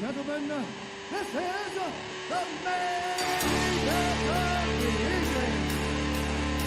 gentlemen, this is the main event of the evening.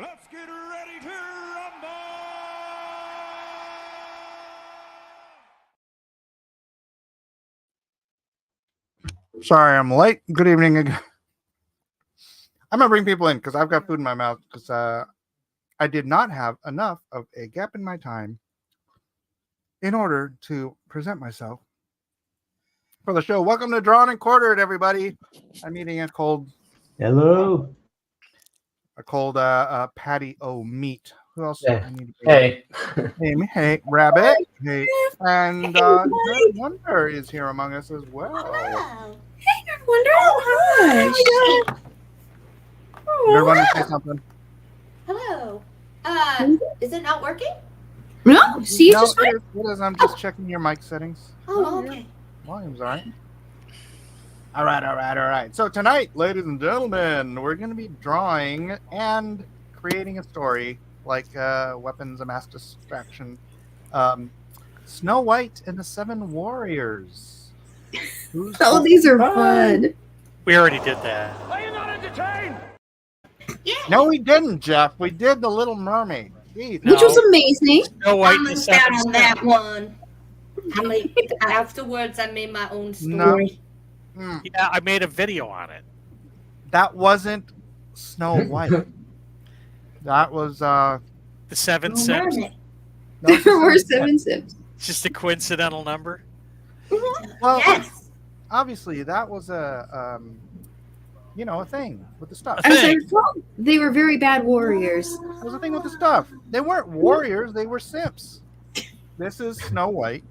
Let's get ready to rumble! Sorry, I'm late. Good evening again. I'm gonna bring people in because I've got food in my mouth because I did not have enough of a gap in my time in order to present myself for the show. Welcome to Drawn and Quartered, everybody. I'm eating a cold patty o meat. Who else? Hey. I need to Hey. Hey, Rabbit. Hey, and Nerd Wonder is here among us as well. Hello. Hey, Nerd Wonder. Oh, hi. Nerd Wonder, say something. Hello. Is it not working? No, see, No, just right. it is. I'm just checking your mic settings. Oh, okay. Volume's all right. All right. So tonight, ladies and gentlemen, we're going to be drawing and creating a story like Weapons of Mass Distraction. Snow White and the Seven Warriors. Oh, these are fun. We already did that. Are you not entertained? Yeah. No, we didn't, Jeff. We did The Little Mermaid. Jeez. Which was amazing. Snow White I'm and the sad Seven on that one. Afterwards, I made my own story. No. Yeah, I made a video on it. That wasn't Snow White. That was The Seven Sims. There were 7 sips. It's just a coincidental number. Well, Yes. obviously that was a thing with the stuff. As I recall, they were very bad warriors. It was a thing with the stuff. They weren't warriors, they were simps. This is Snow White,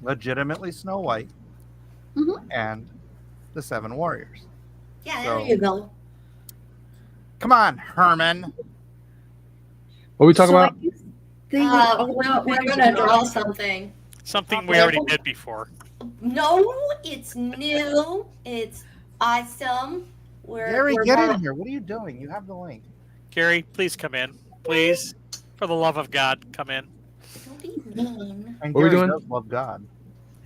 legitimately Snow White, and the Seven Warriors. Yeah, So- there you go. Come on, Herman. What are we talking about? We're gonna draw something. Something we already did before. No, it's new. It's awesome. Gary, get in here. What are you doing? You have the link. Gary, please come in. Please. For the love of God, come in. Don't be mean. And What are we Gary doing? does love God.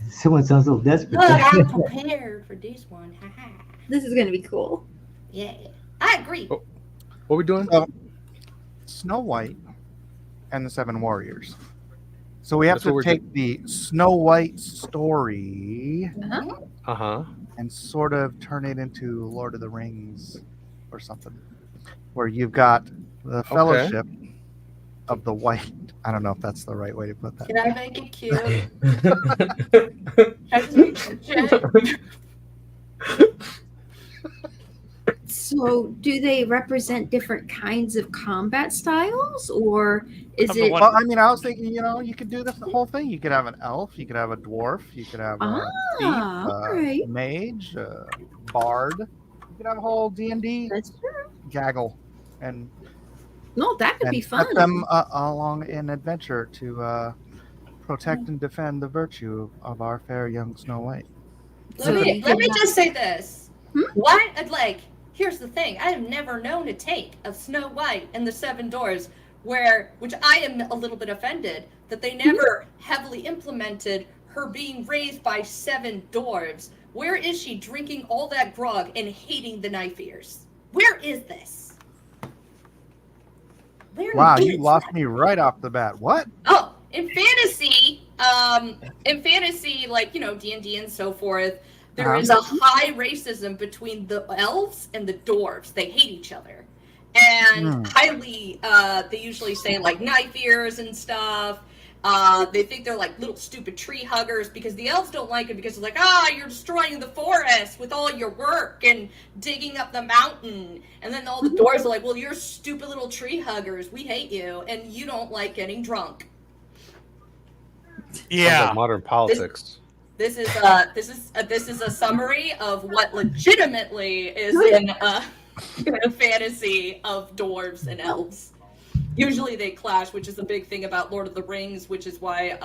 Someone sounds a little desperate. Look, I'm prepared for this one. Haha. This is going to be cool. Yeah, I agree. Oh. What are we doing? Snow White and the Seven Warriors. So we have That's what to we're take the Snow White story Uh-huh. and sort of turn it into Lord of the Rings or something, where you've got the Fellowship of the White. I don't know if that's the right way to put that. Can I make it cute? So, do they represent different kinds of combat styles, or is I'm the it? one- Well, I mean, I was thinking, you could do this the whole thing. You could have an elf, you could have a dwarf, you could have a thief, alright. mage, bard. You could have a whole D&D That's true. gaggle, and No, that could be fun. set them along an adventure to protect and defend the virtue of our fair young Snow White. So Let you me can- just say this. Hmm? Why? Here's the thing. I have never known a take of Snow White and the Seven Dwarfs which I am a little bit offended that they never heavily implemented her being raised by 7 dwarves. Where is she drinking all that grog and hating the knife ears? Where is this? Wow, you lost me right off the bat. What? Oh, in fantasy, like, D&D and so forth, there is a high racism between the elves and the dwarves. They hate each other. And highly, they usually say, like, knife ears and stuff. They think they're like little stupid tree huggers because the elves don't like it because they're like, you're destroying the forest with all your work and digging up the mountain. And then all the dwarves are like, well, you're stupid little tree huggers. We hate you, and you don't like getting drunk. Sounds Yeah. like modern politics. This is a summary of what legitimately is in a fantasy of dwarves and elves. Usually they clash, which is a big thing about Lord of the Rings, which is why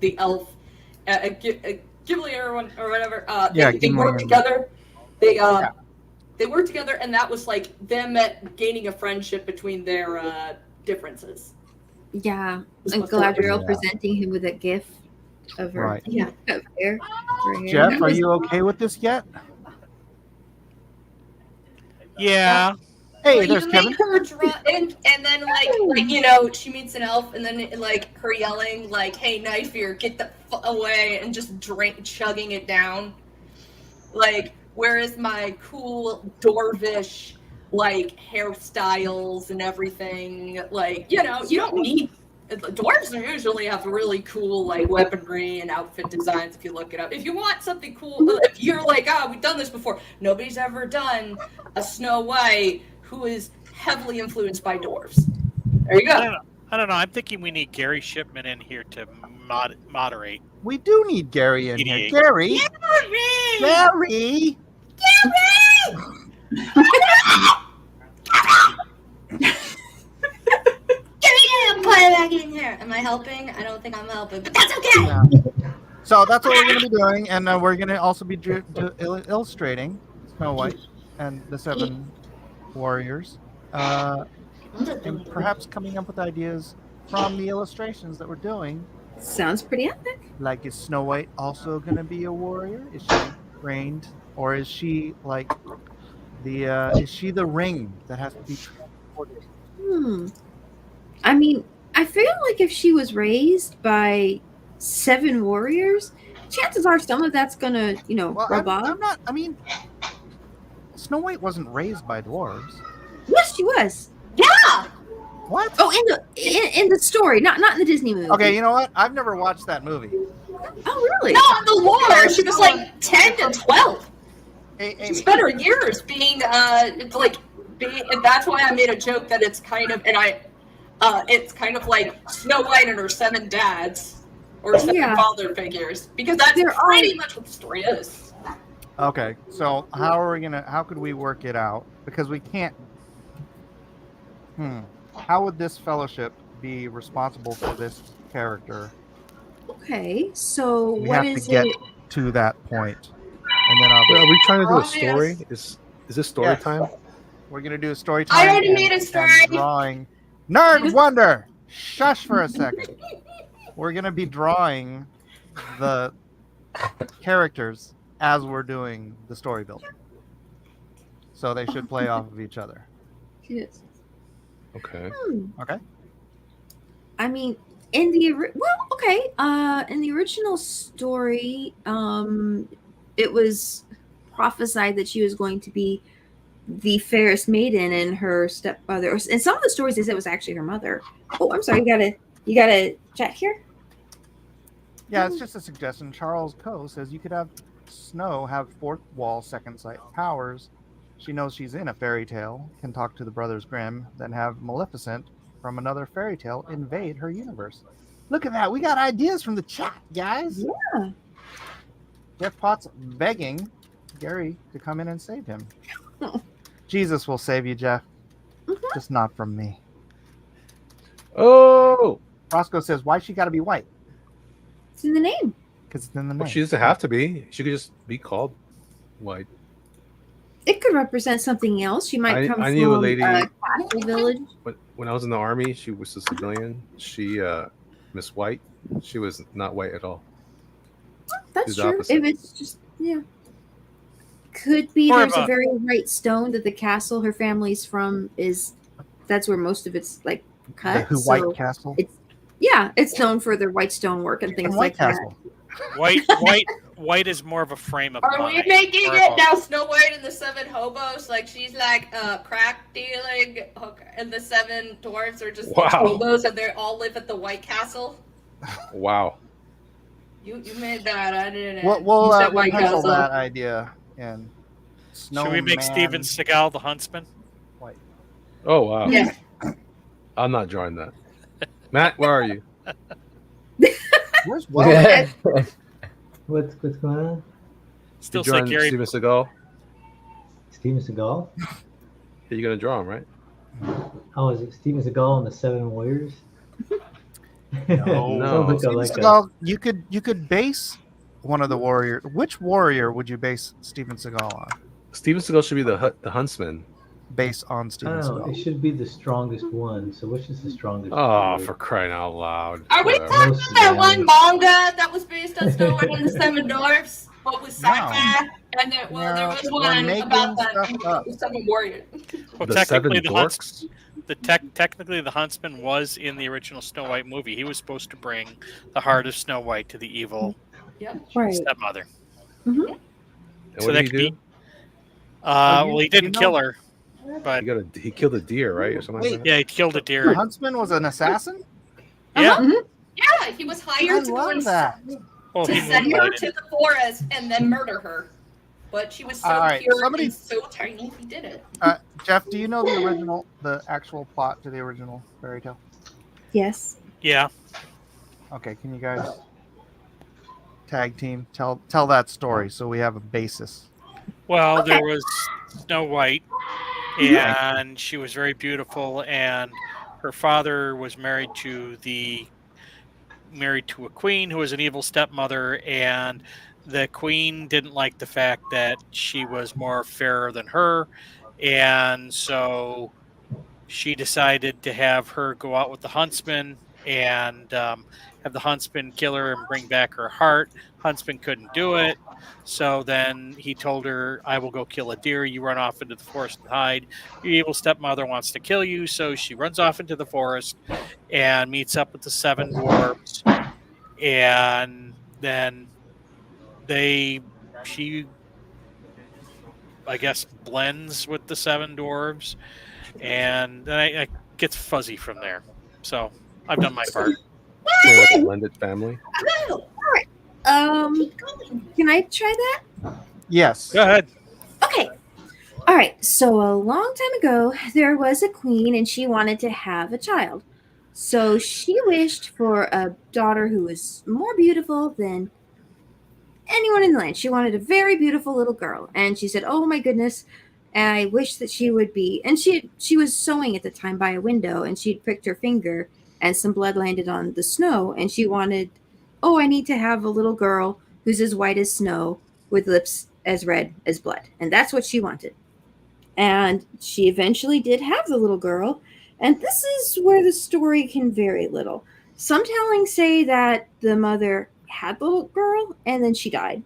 the elf Ghibli or whatever they work together. They work together, and that was like them gaining a friendship between their differences. Yeah, This and before- Galadriel Yeah. presenting him with a gif of her. Right. Yeah, of hair. Her hair. Jeff, That are was- you okay with this yet? Yeah. Hey, Well, there's you Kevin. make her drunk, and then like she meets an elf, and then like her yelling like, "Hey, knife ear, get the away!" and just chugging it down. Like, where is my cool dwarvish like hairstyles and everything? Like, you don't need. Dwarves usually have really cool like weaponry and outfit designs. If you look it up, if you want something cool, if you're like, we've done this before. Nobody's ever done a Snow White who is heavily influenced by dwarves. There you go. I don't know. I'm thinking we need Gary Shipman in here to moderate. We do need Gary in here. Idiot. Gary. Gary. Put it back in here. Am I helping? I don't think I'm helping, but that's okay. Yeah. So that's what we're going to be doing, and we're going to also be illustrating Snow White and the 7 warriors, and perhaps coming up with ideas from the illustrations that we're doing. Sounds pretty epic. Like, is Snow White also going to be a warrior? Is she trained, or is she like is she the ring that has to be transported? I mean, I feel like if she was raised by 7 warriors, chances are some of that's gonna, Well, rub I'm off. not. I mean, Snow White wasn't raised by dwarves. Yes, she was. Yeah. What? Oh, in the story, not in the Disney movie. Okay, you know what? I've never watched that movie. Oh, really? No, in the lore, she was like 10 to 12. Hey, She Amy. spent her years being and that's why I made a joke that it's kind of it's kind of like Snow White and her 7 dads or 7 Yeah. father figures, because that's They're all- pretty much what the story is. Okay, so how could we work it out? Because we can't. How would this fellowship be responsible for this character? Okay, so We what have is to get it? to that point, and then Wait, are we trying to do Oh, a story? Is this story Yes. time? we're gonna do a story time. I already and- made a and story. Drawing. Nerd Wonder. Shush for a second. We're gonna be drawing the characters as we're doing the story building, so they should play off of each other. Yes. Okay. Okay. I mean, in the original story, it was prophesied that she was going to be the fairest maiden, and her stepmother. In some of the stories, they said it was actually her mother. Oh, I'm sorry. You gotta check here. Yeah, it's just a suggestion. Charles Coe says you could have Snow have 4th wall second sight powers. She knows she's in a fairy tale, can talk to the Brothers Grimm, then have Maleficent from another fairy tale invade her universe. Look at that. We got ideas from the chat, guys. Yeah. Jeff Potts begging Gary to come in and save him. Jesus will save you, Jeff. Just not from me. Oh, Roscoe says, why she got to be white? It's in the name. Because it's in the name. well, she doesn't have to be. She could just be called White. It could represent something else. She might come I from knew a lady- Castle Village. But when I was in the army, she was a civilian. She, Miss White, she was not white at all. That's She's true. opposite. If it's just could be More there's of a a- very white stone that the castle her family's from is. That's where most of it's like The cut. Who so White Castle. yeah, it's known for their white stonework and things And like White Castle. White is more of a frame of Are we mind. making Or it a- now Snow White and the 7 hobos? Like she's like crack dealing hooker, and the 7 dwarves are just Wow. hobos, and they all live at the White Castle? Wow. You made that. I didn't. We'll You said we'll White pencil Castle. that idea in. Should we make Steven Seagal the huntsman? Oh wow. Yeah. I'm not drawing that. Matt, where are you? Where's Well? What's going on? Still You say drawing Gary. Steven Seagal? Steven Seagal? You're gonna draw him, right? Oh, is it Steven Seagal and the Seven Warriors? No. Sounds Steven like Seagal, you could base one of the warriors. Which warrior would you base Steven Seagal on? Steven Seagal should be the huntsman. Base on I Steven don't know. It Seagal. should be the strongest one. So which is the strongest? Oh, warrior? for crying out loud! Are we Whatever. talking Most about that of one them. manga that was based on Snow White and the Seven Dwarfs? What was No. sci-fi? And there, well, there No, was we're one making about stuff that up. the Seven Warriors. Well, The technically, Seven the Dorks. technically the huntsman was in the original Snow White movie. He was supposed to bring the heart of Snow White to the evil Yep. Right. stepmother. And So what that did he could do? be. Well, he didn't you know- kill her, but He killed a deer, right, or something like that. yeah, he killed a The deer. huntsman was an assassin. Yeah. Mhm. Yeah, he was I hired to go love and that. Well, to he send her moonlighted. to the forest and then murder her. But she was so All right, pure somebody- and so tiny, he did it. Jeff, do you know the actual plot to the original fairy tale? Yes. Yeah. Okay, can you guys tag team tell that story so we have a basis? Well, Okay. there was Snow White, and she was very beautiful, and her father was married to a queen who was an evil stepmother, and the queen didn't like the fact that she was more fairer than her, and so she decided to have her go out with the huntsman and have the huntsman kill her and bring back her heart. Huntsman couldn't do it, so then he told her, "I will go kill a deer. You run off into the forest and hide. Your evil stepmother wants to kill you." So she runs off into the forest and meets up with the seven dwarves, and then she I guess blends with the seven dwarves, and then I gets fuzzy from there. So I've done my part. So like a blended family. Oh, Can I try that? Yes. Go ahead. Okay. All right. So a long time ago, there was a queen and she wanted to have a child. So she wished for a daughter who was more beautiful than anyone in the land. She wanted a very beautiful little girl. And she said, "Oh my goodness, I wish that she would be." And she was sewing at the time by a window, and she'd pricked her finger and some blood landed on the snow, and she wanted, "Oh, I need to have a little girl who's as white as snow with lips as red as blood." And that's what she wanted. And she eventually did have the little girl. And this is where the story can vary a little. Some tellings say that the mother had the little girl and then she died.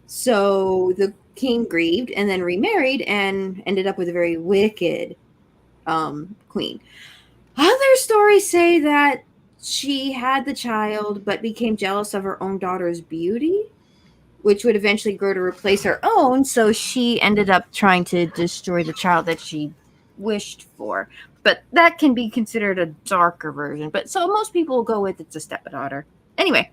So the king grieved and then remarried and ended up with a very wicked queen. Other stories say that she had the child but became jealous of her own daughter's beauty, which would eventually grow to replace her own. So she ended up trying to destroy the child that she wished for. But that can be considered a darker version. But so most people will go with it's a stepdaughter. Anyway,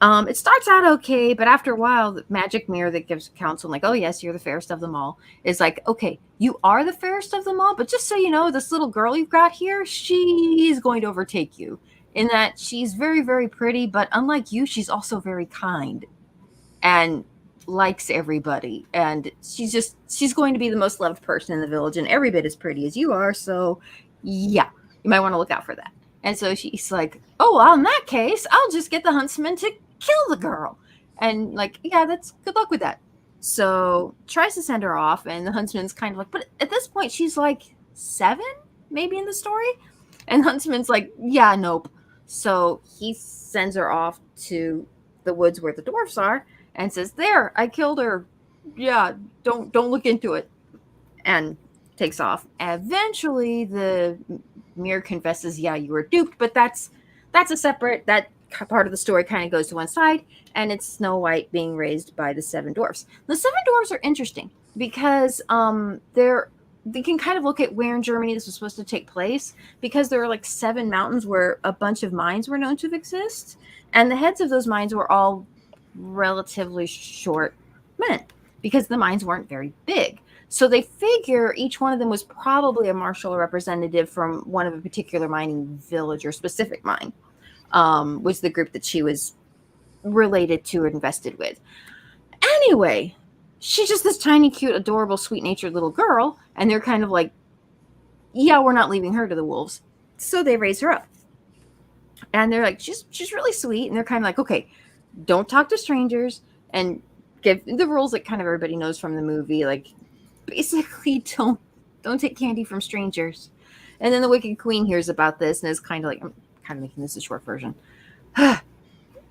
it starts out okay, but after a while, the magic mirror that gives counsel, like, "Oh yes, you're the fairest of them all," is like, "Okay, you are the fairest of them all, but just so you know, this little girl you've got here, she's going to overtake you in that she's very, very pretty, but unlike you, she's also very kind and likes everybody, and she's going to be the most loved person in the village, and every bit as pretty as you are. So, yeah, you might want to look out for that." And so she's like, "Oh, well, in that case, I'll just get the huntsman to kill the girl." And like, yeah, that's good luck with that. So tries to send her off, and the huntsman's kind of like, but at this point, she's like 7, maybe in the story. And the huntsman's like, "Yeah, nope." So he sends her off to the woods where the dwarfs are and says, "There, I killed her. Yeah, don't look into it." And takes off. Eventually, the mirror confesses, "Yeah, you were duped," but that's a separate, that part of the story kind of goes to one side, and it's Snow White being raised by the seven dwarfs. The seven dwarfs are interesting because they're they can kind of look at where in Germany this was supposed to take place, because there were like 7 mountains where a bunch of mines were known to exist, and the heads of those mines were all relatively short men because the mines weren't very big. So they figure each one of them was probably a marshal or representative from one of a particular mining village or specific mine, was the group that she was related to or invested with. Anyway, she's just this tiny, cute, adorable, sweet-natured little girl, and they're kind of like, yeah, we're not leaving her to the wolves. So they raise her up. And they're like, she's really sweet, and they're kind of like, okay, don't talk to strangers, and give the rules that kind of everybody knows from the movie, like, basically don't take candy from strangers. And then the Wicked Queen hears about this and is kind of like, I'm kind of making this a short version.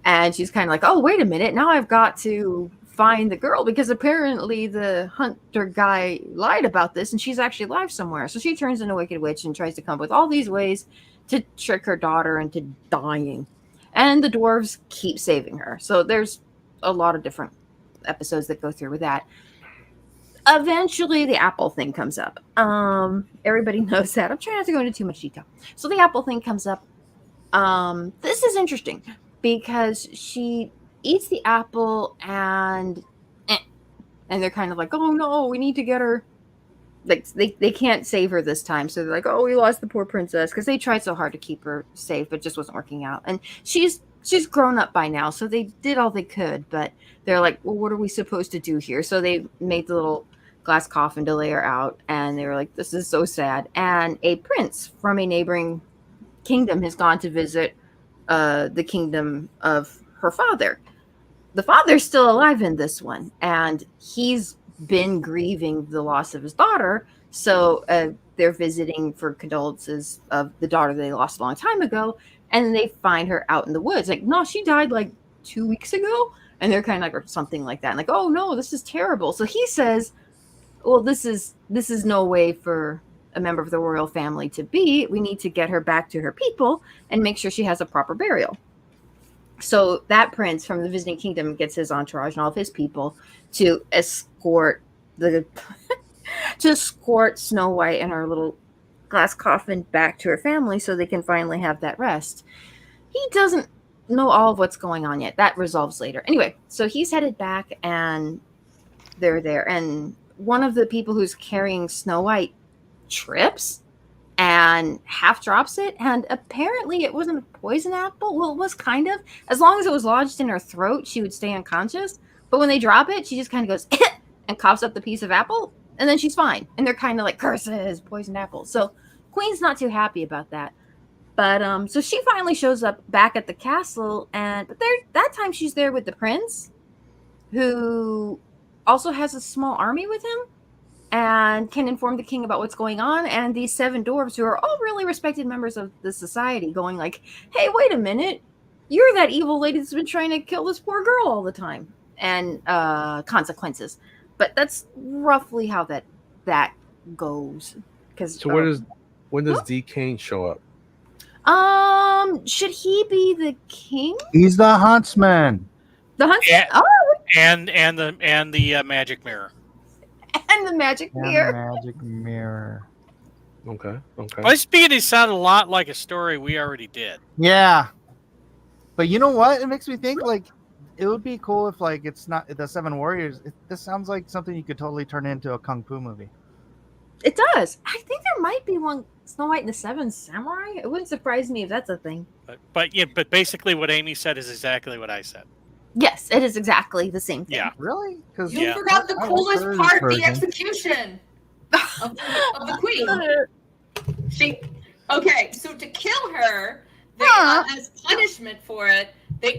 And she's kind of like, oh, wait a minute, now I've got to find the girl, because apparently the hunter guy lied about this and she's actually alive somewhere. So she turns into a Wicked Witch and tries to come up with all these ways to trick her daughter into dying. And the dwarves keep saving her. So there's a lot of different episodes that go through with that. Eventually the apple thing comes up. Everybody knows that. I'm trying not to go into too much detail. So the apple thing comes up. This is interesting because she eats the apple and they're kind of like, oh no, we need to get her. Like they can't save her this time. So they're like, oh, we lost the poor princess, because they tried so hard to keep her safe, but it just wasn't working out. And she's grown up by now, so they did all they could, but they're like, well, what are we supposed to do here? So they made the little glass coffin to lay her out, and they were like, this is so sad. And a prince from a neighboring kingdom has gone to visit the kingdom of her father. The father's still alive in this one, and he's been grieving the loss of his daughter, so they're visiting for condolences of the daughter they lost a long time ago, and they find her out in the woods. Like, no, she died like 2 weeks ago, and they're kind of like, or something like that. And like, oh no, this is terrible. So he says, well, this is no way for a member of the royal family to be. We need to get her back to her people and make sure she has a proper burial. So that prince from the visiting kingdom gets his entourage and all of his people to escort Snow White and her little glass coffin back to her family so they can finally have that rest. He doesn't know all of what's going on yet. That resolves later. Anyway, so he's headed back and they're there. And one of the people who's carrying Snow White trips and half drops it. And apparently it wasn't a poison apple. Well, it was kind of. As long as it was lodged in her throat, she would stay unconscious. But when they drop it, she just kind of goes and coughs up the piece of apple. And then she's fine. And they're kind of like, curses, poisoned apple. So Queen's not too happy about that. But so she finally shows up back at the castle. But that time she's there with the prince, who also has a small army with him and can inform the king about what's going on. And these 7 dwarves, who are all really respected members of the society, going like, hey, wait a minute, you're that evil lady that's been trying to kill this poor girl all the time. And consequences. But that's roughly how that goes. So when does D. Kane show up? Should he be the king? He's the huntsman. The huntsman? Yeah. Oh, And the magic mirror. and the magic And mirror. magic mirror. Okay. Well, this beginning sounded a lot like a story we already did. Yeah. But you know what? It makes me think like it would be cool if like it's not the 7 Warriors. This sounds like something you could totally turn into a kung fu movie. It does. I think there might be one, Snow White and the 7 Samurai. It wouldn't surprise me if that's a thing. But basically what Amy said is exactly what I said. Yes, it is exactly the same thing. Yeah. Really? Because You Yeah. forgot the I like coolest her part, the version. execution of the queen. Okay, so to kill her, they, as punishment for it,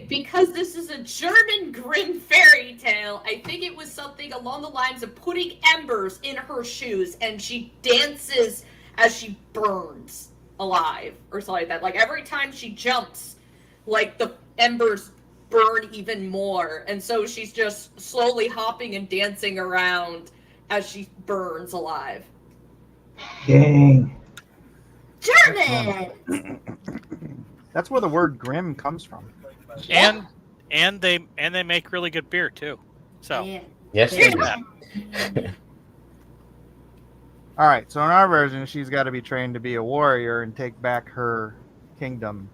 because this is a German Grimm fairy tale, I think it was something along the lines of putting embers in her shoes, and she dances as she burns alive, or something like that. Like every time she jumps, like the embers burn even more, and so she's just slowly hopping and dancing around as she burns alive. Dang. German. that's where the word grim comes from. And they make really good beer too. So Yeah. Yes, Here's they do. one. All right, so in our version, she's got to be trained to be a warrior and take back her kingdom.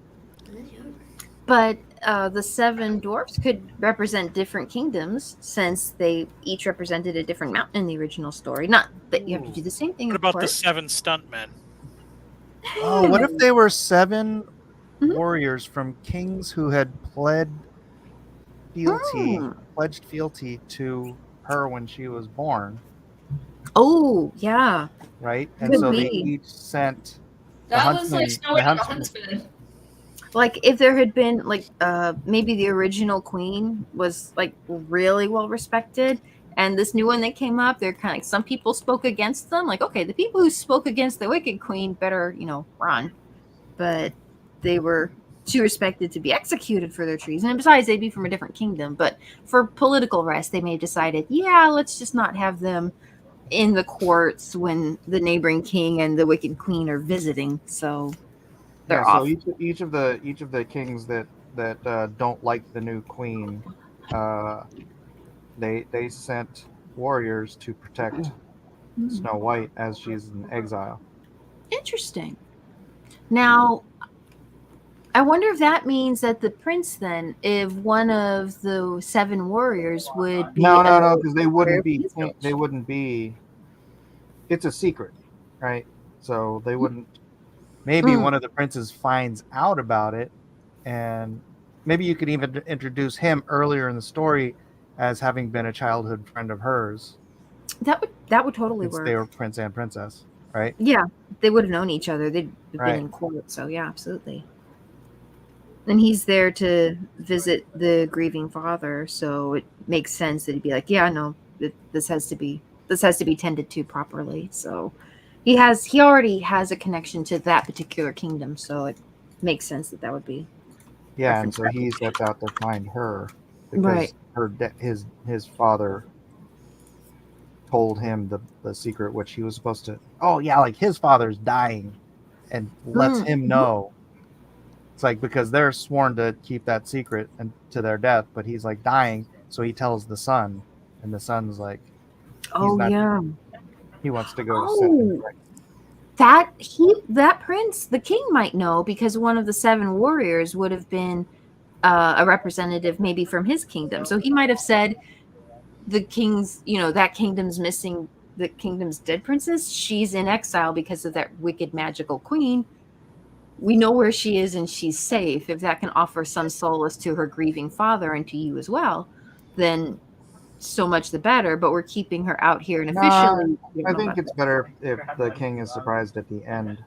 But the seven dwarfs could represent different kingdoms since they each represented a different mountain in the original story. Not that you have to do the same thing. What of about the course. 7 stuntmen? Oh, what if they were 7 Mhm. warriors from kings who had pledged fealty to her when she was born, Oh, yeah. right? And Could so they be. each sent That was like huntsman- Snow White and the huntsman. Huntsman. Like if there had been like maybe the original queen was like really well respected, and this new one that came up, they're kind of like some people spoke against them. Like, okay, the people who spoke against the wicked queen better, run. But they were too respected to be executed for their treason. And besides, they'd be from a different kingdom. But for political rest, they may have decided, yeah, let's just not have them in the courts when the neighboring king and the wicked queen are visiting. So they're Yeah, off. so each of the kings that don't like the new queen, they sent warriors to protect Hmm. Snow White as she's in exile. Interesting. Now, I wonder if that means that the prince, then, if one of the 7 warriors would be No, a- because they wouldn't be. his village. They wouldn't be. It's a secret, right? So they wouldn't. Maybe Mm. one of the princes finds out about it, and maybe you could even introduce him earlier in the story as having been a childhood friend of hers. that would totally Since work. they were prince and princess, right? Yeah, they would have known each other. They'd have Right. been in court, so yeah, absolutely. And he's there to visit the grieving father, so it makes sense that he'd be like, "Yeah, no, this has to be tended to properly." So he already has a connection to that particular kingdom, so it makes sense that would be Yeah, and Reference so he sets out to find her because Right. his father told him the secret, which he was supposed to. Oh yeah, like his father's dying, and lets Mm. him know. It's like because they're sworn to keep that secret and to their death, but he's like dying, so he tells the son, and the son's like Oh not- yeah. he wants to go set him right. That prince, the king might know because one of the 7 warriors would have been a representative maybe from his kingdom. So he might have said the king's, that kingdom's missing the kingdom's dead princess. She's in exile because of that wicked magical queen. We know where she is and she's safe. If that can offer some solace to her grieving father and to you as well, then so much the better. But we're keeping her out here and Nah, officially. I think it's better if the king is surprised at the end,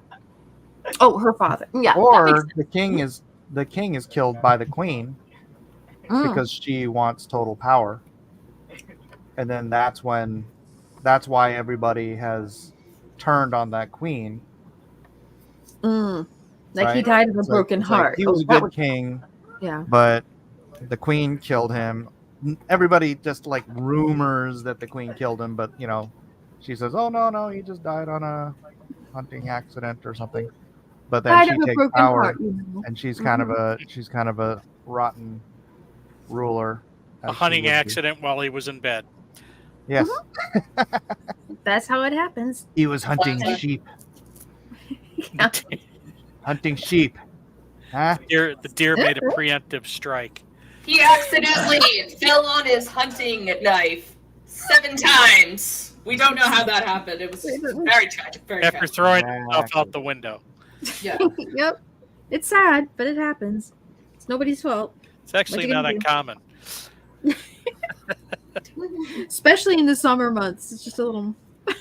Oh, her father. Yeah. that or makes the king is killed by the queen sense. because she wants total power, and then that's why everybody has turned on that queen. Like he right? died of a It's like- broken it's like heart. he was a that good would- king, yeah. but the queen killed him. Everybody just like rumors that the queen killed him, but she says, "Oh no, he just died on a hunting accident or something." But then Died she of a takes broken power, heart. and she's kind of a rotten ruler. A as she hunting would be. accident while he was in bed. Yes, That's how it happens. he was hunting Classic. sheep. Yeah. Hunting sheep. Huh? The deer made a preemptive strike. He accidentally fell on his hunting knife 7 times. We don't know how that happened. It was very tragic. Very After tragic. throwing Yeah, himself out actually. the window. Yeah. Yep. It's sad, but it happens. It's nobody's fault. It's actually What you not gonna do? uncommon. Especially in the summer months. It's just a little. I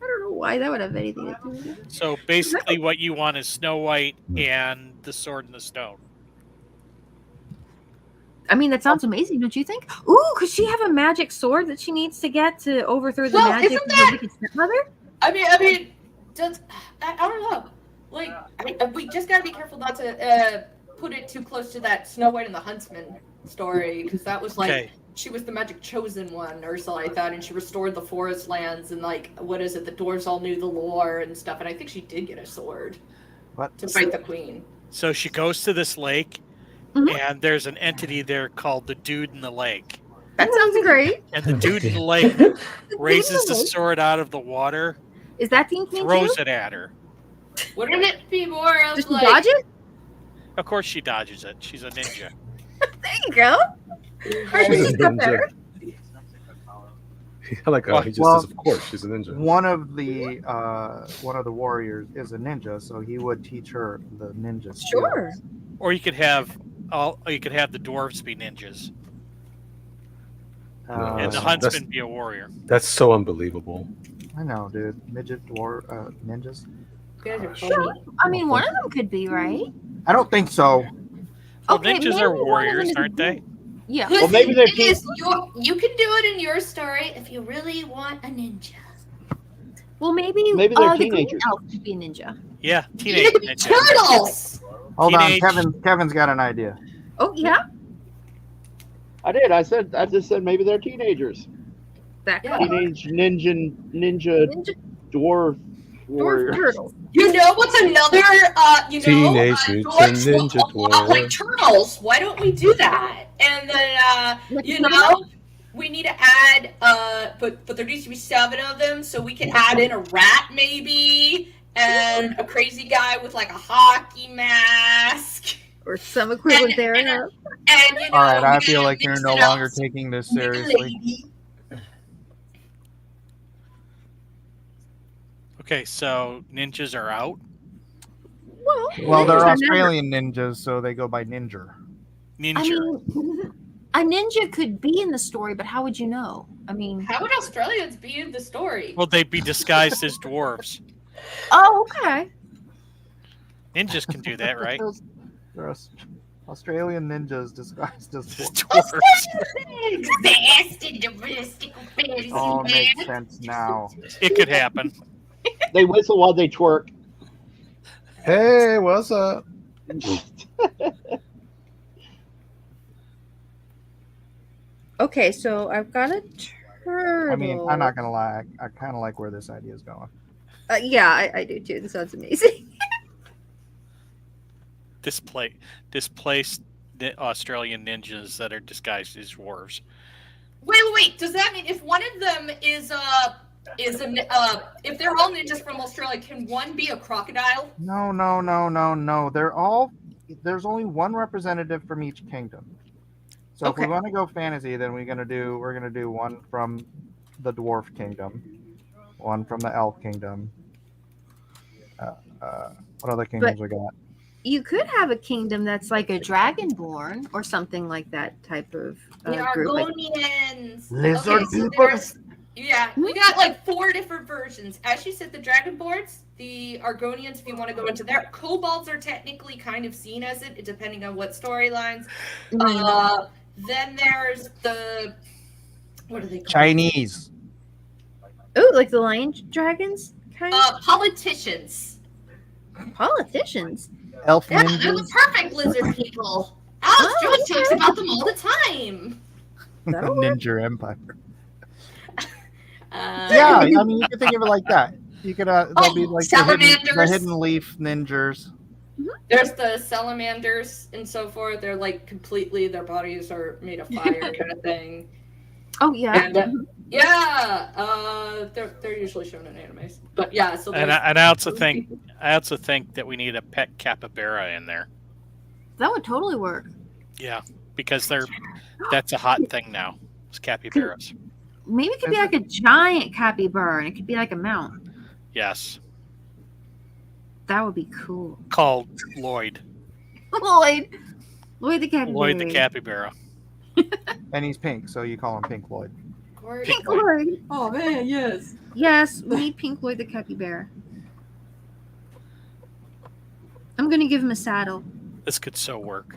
don't know why that would have anything to do with it. So basically, what you want is Snow White and the Sword in the Stone. I mean, that sounds amazing, don't you think? Ooh, could she have a magic sword that she needs to get to overthrow the Well, magic isn't of that- the wicked stepmother? I mean, I don't know. Like, we just gotta be careful not to put it too close to that Snow White and the Huntsman story, because that was like Okay. she was the magic chosen one or something like that, and she restored the forest lands, and like, what is it? The dwarves all knew the lore and stuff, and I think she did get a sword What? to fight the queen. So she goes to this lake, Mhm. and there's an entity there called the Dude in the Lake. That sounds great. And the Dude in the Lake raises the Lake. sword out of the water Is that Teen Queen throws too? it at her. Wouldn't it be more of Does she like dodge it? Of course, she dodges it. She's a ninja. There you go. Her She's a ninjas got ninja. better. I like how he just Well, says, of course, she's a ninja. One of the warriors is a ninja, so he would teach her the ninja skills. Sure. Or you could have the dwarves be ninjas, Uh, and the that's- huntsman be a warrior. That's so unbelievable. I know, dude. Midget ninjas. You guys are Sure. funny. I mean, one of them could be, right? I don't think so. Well, Okay, ninjas maybe are one of them warriors, is- aren't they? Yeah. Listen, maybe they're it is you can do it in your story if you really want a ninja. Well, maybe Maybe they're the green teenagers. elf could be a ninja. Yeah, teenage ninja. Turtles! Hold Teenage- on, Kevin's got an idea. Oh yeah, I did. I just said maybe they're teenagers. that Yeah. could Teenage ninja ninja dwarf dwarf warrior. turtles. You know what's another Teenage Mutant dwarfs look Ninja a lot like Dwarf. turtles. Why don't we do that? And then Like you some- know, we need to add but there needs to be 7 of them, so we can add in a rat maybe and a crazy guy with like a hockey mask. or some equivalent there. And- yeah. And you know, All right, we I feel gotta like you're mix no it up. longer taking this Make a seriously. lady. Okay, so ninjas are out. Well, they're ninjas are never- Australian ninjas, so they go by ninja. Ninja. I mean, a ninja could be in the story, but how would you know? I mean, How would Australians be in the story? Well, they'd be disguised as dwarves. oh, okay. Ninjas can do that, right? They're Australian ninjas disguised as dwarves. Dwarves. Vast and domestic fantasy All makes land. sense now. It could happen. They whistle while they twerk. Hey, what's up? Okay, so I've got a turtle. I mean, I'm not gonna lie. I kind of like where this idea is going. Yeah, I do too. This sounds amazing. Displaced the Australian ninjas that are disguised as dwarves. Wait. Does that mean if one of them is if they're all ninjas from Australia, can one be a crocodile? No. They're all. There's only one representative from each kingdom. So if Okay. we want to go fantasy, then we're gonna do one from the dwarf kingdom, one from the elf kingdom. What other kingdoms we got? You could have a kingdom that's like a dragonborn or something like that type of The group. Like, Argonians. Lizard so people. we got like 4 different versions. As you said, the Dragonborns, the Argonians, if you want to go into there. Kobolds are technically kind of seen as it, depending on what storylines. Then there's the what are they called? Chinese. oh, like the lion dragons kind of Politicians. politicians. Elf Yeah, they're the ninjas. perfect lizard people. Alex Oh, Jones talks about them all the time. That'll work. Ninja Empire. Uh, Yeah, I mean, you can think of it like that. You could, they'll be like the salamanders. hidden leaf ninjas. There's the salamanders and so forth. They're like completely, their bodies are made of fire kind of thing. Oh yeah. And they're usually shown in animes. But yeah, so And there's, I also think that we need a pet capybara in there. That would totally work. Yeah, because that's a hot thing now. It's capybaras. Maybe it could be like a giant capybara and it could be like a mount. Yes, That would be cool. called Lloyd. Lloyd the capybara. Lloyd the capybara. And he's pink, so you call him Pink Floyd. Pink Lloyd. Oh man, yes. Yes, we need Pink Lloyd the capybara. I'm gonna give him a saddle. This could so work.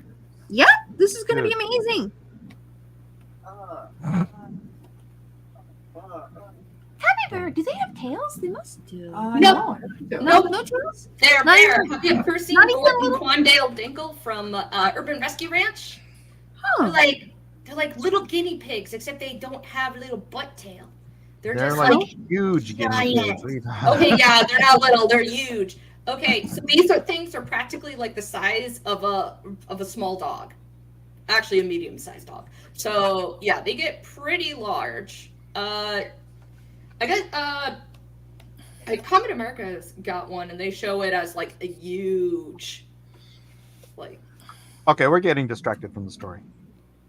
This is gonna be amazing. Capybara, do they have tails? They must do. No, No tails? they're Not rare. even- Have you ever seen not even Gordon little- Quandale Dingle from Urban Rescue Ranch? Huh. They're like little guinea pigs, except they don't have a little butt tail. They're They're just like like huge guinea giant. pigs. What are you talking okay, yeah, they're not little, they're huge. Okay, so these things are practically like the size of a small dog. Actually a medium-sized dog. So yeah, they get pretty large. I guess Comet America's got one, and they show it as like a huge, like Okay, we're getting distracted from the story.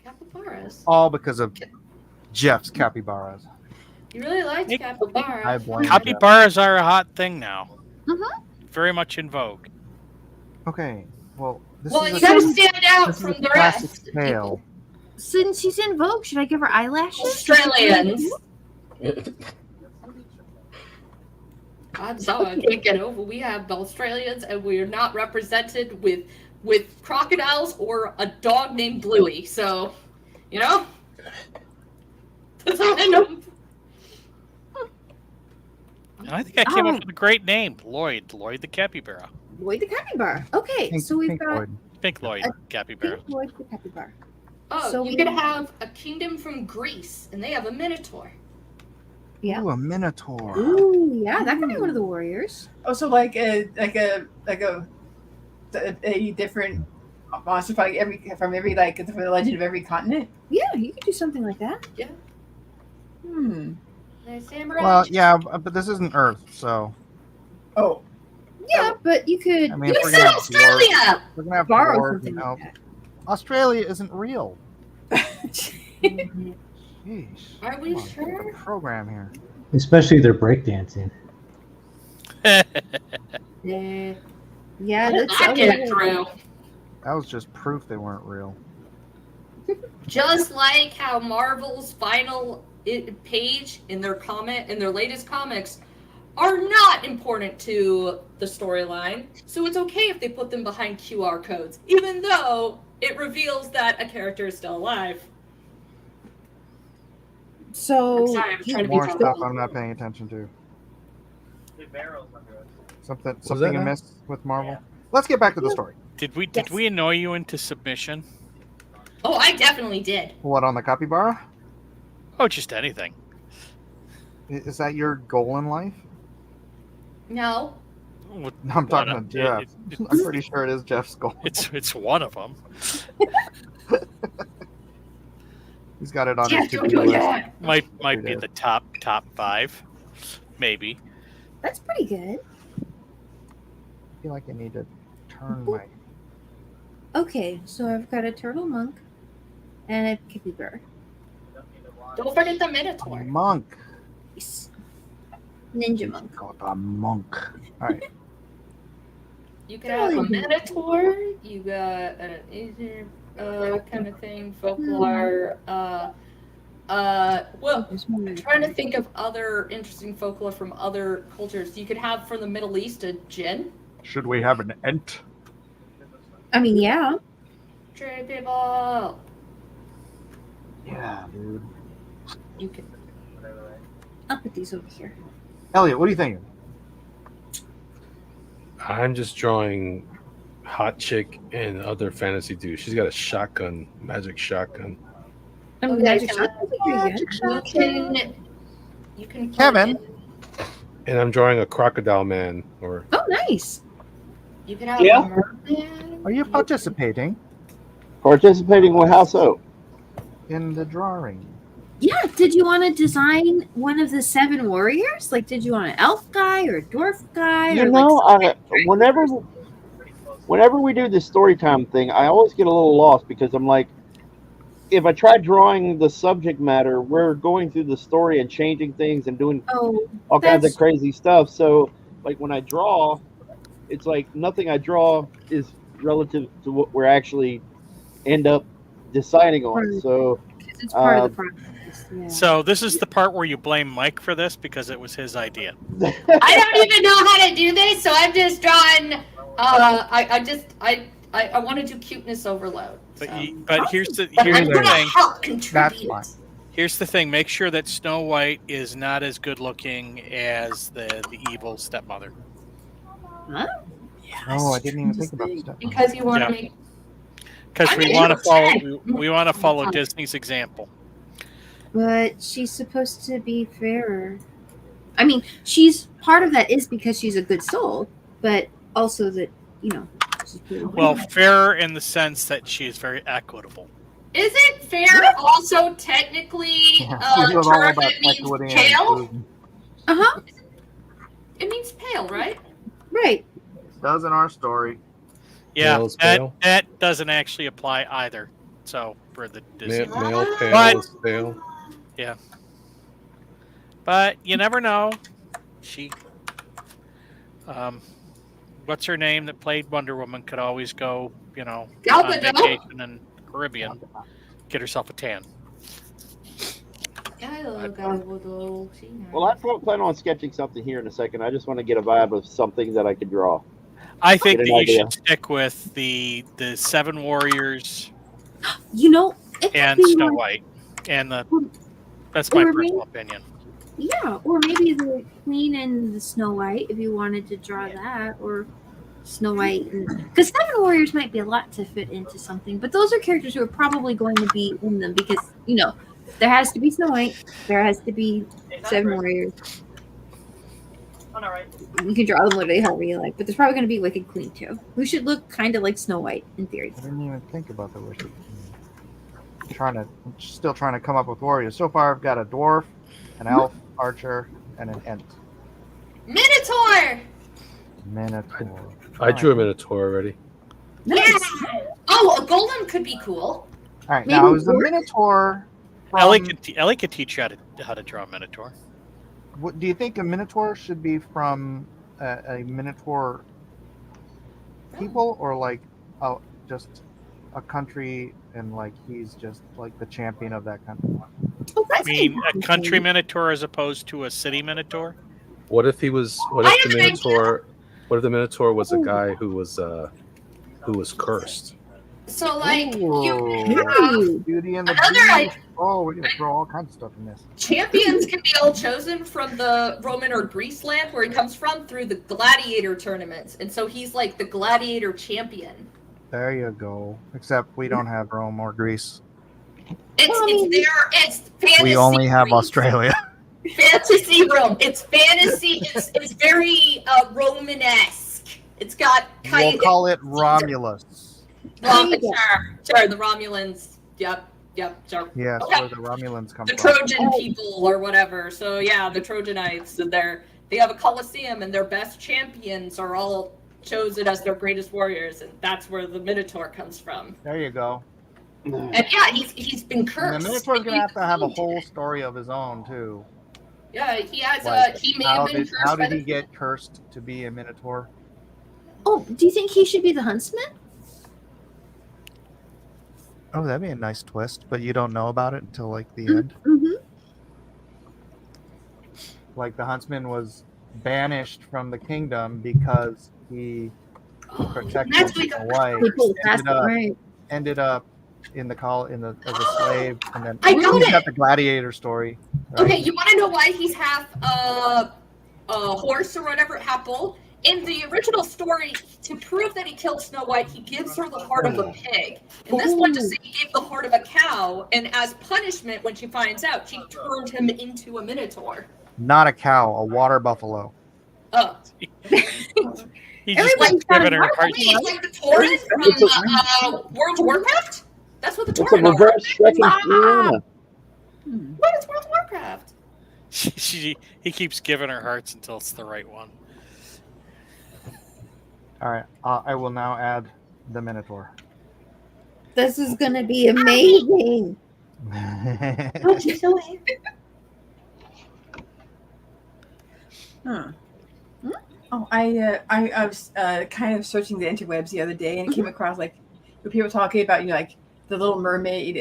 capybaras. All because of Jeff's capybaras. You really liked Hey, capybara. I blame Jeff. Capybaras are a hot thing now. Mhm. Very much in vogue. Okay, well, this Well, is you a, gotta stand out this is from a the classic rest. tale. Since she's in Vogue, should I give her eyelashes? Australians. I'm sorry, I can't get over. We have Australians, and we are not represented with crocodiles or a dog named Bluey. So, you know, that's all I know. And I think I came Oh. up with a great name, Lloyd the capybara. Lloyd the capybara. Okay, Pink- so we've Pink got Floyd. Pink Lloyd capybara. Pink Lloyd the capybara. Oh, So you we- could have a kingdom from Greece, and they have a minotaur. Yeah. Ooh, a minotaur. Ooh, yeah, that could be one of the warriors. Also, like a different monster from every from the legend of every continent. Yeah, you could do something like that. Hmm. The samurai. Well, yeah, but this isn't Earth, so Oh, Yeah, but you could I mean, You if we're said gonna have dwarves, Australia. we're gonna have borrow dwarves something and like elves. that. Australia isn't real. Jeez. Are we Come on, sure? get the program here. Especially their breakdancing. Yeah. Yeah, that's I get it through. That was just proof they weren't real. Just like how Marvel's final page in their latest comics are not important to the storyline, so it's okay if they put them behind QR codes, even though it reveals that a character is still alive. So I'm sorry, I was trying to be More topical. stuff I'm not paying attention to. that Something now? amiss with Marvel. Let's get back to the story. Did we Yes. annoy you into submission? Oh, I definitely did. What, on the capybara? Oh, just anything. Is that your goal in life? No. What- No, I'm talking what- to Jeff. it- I'm pretty sure it is Jeff's goal. it's one of them. He's got it on Jeff, his don't to-do do list. that. Might We be did. the top 5, maybe. that's pretty good. I feel like I need to turn my. Okay, so I've got a turtle monk and a capybara. Don't forget the Minotaur. Monk. Nice. Ninja monk. Call it a monk. All right. You could have a Minotaur. You got an Asian kind of thing, folklore. Well, There's one I'm trying to think of other interesting folklore from other cultures. You could have from the Middle East a jinn. Should we have an ent? I mean, yeah. Trade people. Yeah, dude. You could. I'll put these over here. Elliot, what are you thinking? I'm just drawing hot chick and other fantasy dude. She's got a shotgun, magic shotgun. I mean, Okay, magic so- shot. That's pretty good. You can. plug Kevin. in- And I'm drawing a crocodile man or Oh, nice. You can have Yeah. a merman. Are you participating Participating with how so? in the drawing? Yeah. Did you want to design one of the 7 warriors? Like, did you want an elf guy or a dwarf guy? You or know, like whenever we do this story time thing, I always get a little lost because I'm like, if I try drawing the subject matter, we're going through the story and changing things and doing oh, all kinds That's- of crazy stuff. So, like when I draw, it's like nothing I draw is relative to what we're actually end up deciding on. Right. So, 'cause it's part of the process. Yeah. So this is the part where you blame Mike for this because it was his idea. I don't even know how to do this, so I'm just drawing. I want to do cuteness overload. But so. but here's the But here's I'm the gonna thing. help contribute. That's fine. Here's the thing. Make sure that Snow White is not as good looking as the evil stepmother. Oh, I didn't even think about the step. Because you want Yeah. to make. Because I we mean, want to you're follow 10. we want to follow Disney's example. But she's supposed to be fairer. I mean, she's part of that is because she's a good soul, but also that, you know, she's beautiful. Well, fairer in the sense that she is very equitable. Isn't fair also technically Yeah, a this was all term about that means equity and tail? inclusion. Uh-huh. It means pale, right? Right. Does in our story. Yeah, Male is pale. that doesn't actually apply either. So for the Disney, Male pale But- is pale. but you never know. She, what's her name that played Wonder Woman could always go, Gal on Gadot. vacation in Caribbean, get herself a tan. Well, I plan on sketching something here in a second. I just want to get a vibe of something that I could draw. I think Get that an you idea. should stick with the Seven Warriors You know, it could and be Snow like- White, and that's my or personal opinion. Yeah, or maybe the Queen and the Snow White, if you wanted to draw that, or Snow White, because Seven Warriors might be a lot to fit into something, but those are characters who are probably going to be in them because there has to be Snow White, there has to be Seven Warriors. You can draw them literally however you like, but there's probably going to be Wicked Queen too, who should look kind of like Snow White in theory. I didn't even think about the Wicked Queen. I'm still trying to come up with warriors. So far, I've got a dwarf, an elf, archer, and an ent. Minotaur! Minotaur. I drew a minotaur already. Yeah! Oh, a golem could be cool. All right, Maybe now is the dwarf? Minotaur. Ellie From, could teach you how to draw a Minotaur. what, do you think a Minotaur should be from a Minotaur people, or like just a country, and like he's just like the champion of that country? Oh, I that's mean, a interesting. country Minotaur as opposed to a city Minotaur. What if he was? What I if have the an minotaur? What if the minotaur was a guy who was cursed? So, like, you Ooh. can have Ooh. Beauty and the Another Beast. idea. Oh, we're gonna throw all kinds of stuff in this. champions can be all chosen from the Roman or Greece land where he comes from through the gladiator tournaments. And so he's like the gladiator champion. There you go. Except we don't have Rome or Greece. It's fantasy. We only have Greece. Australia. Fantasy Rome. It's fantasy. It's very Romanesque. It's got We'll kind call it Romulus. Sure, the Romulans. Yep, sure. Yes, Okay. where the Romulans come The from. Trojan people or whatever. So yeah, the Trojanites, and they have a Colosseum, and their best champions are all chosen as their greatest warriors, and that's where the Minotaur comes from. There you go. And yeah, he's been And cursed. the Minotaur's gonna have to have a He's whole story of his own too. Yeah, he has Like, he may have been cursed. how by did he the- get cursed to be a Minotaur? Oh, do you think he should be the huntsman? Oh, that'd be a nice twist, but you don't know about it until like the end. Mm-hmm. Like the huntsman was banished from the kingdom because he protected That's like Snow White. People past Ended up, right. ended up in the as a slave, and then I got he's it. got the gladiator story. right? Okay, you want to know why he's half a horse or whatever, half bull? In the original story, to prove that he killed Snow White, he gives her the heart of a pig. And this one just said he gave the heart of a cow, and as punishment, when she finds out, she turned him into a minotaur. Not a cow, a water buffalo. Oh, He just Everybody's keeps got a giving her heart. heart. wait, like the Tauren from World of Warcraft? That's what the It's a Tauren are. reverse second Wow. Fiona. What is World of Warcraft? He keeps giving her hearts until it's the right one. All right, I will now add the Minotaur. This is gonna be amazing. Oh, she's so happy. Huh. Oh, I was kind of searching the interwebs the other day and came across like people talking about like the Little Mermaid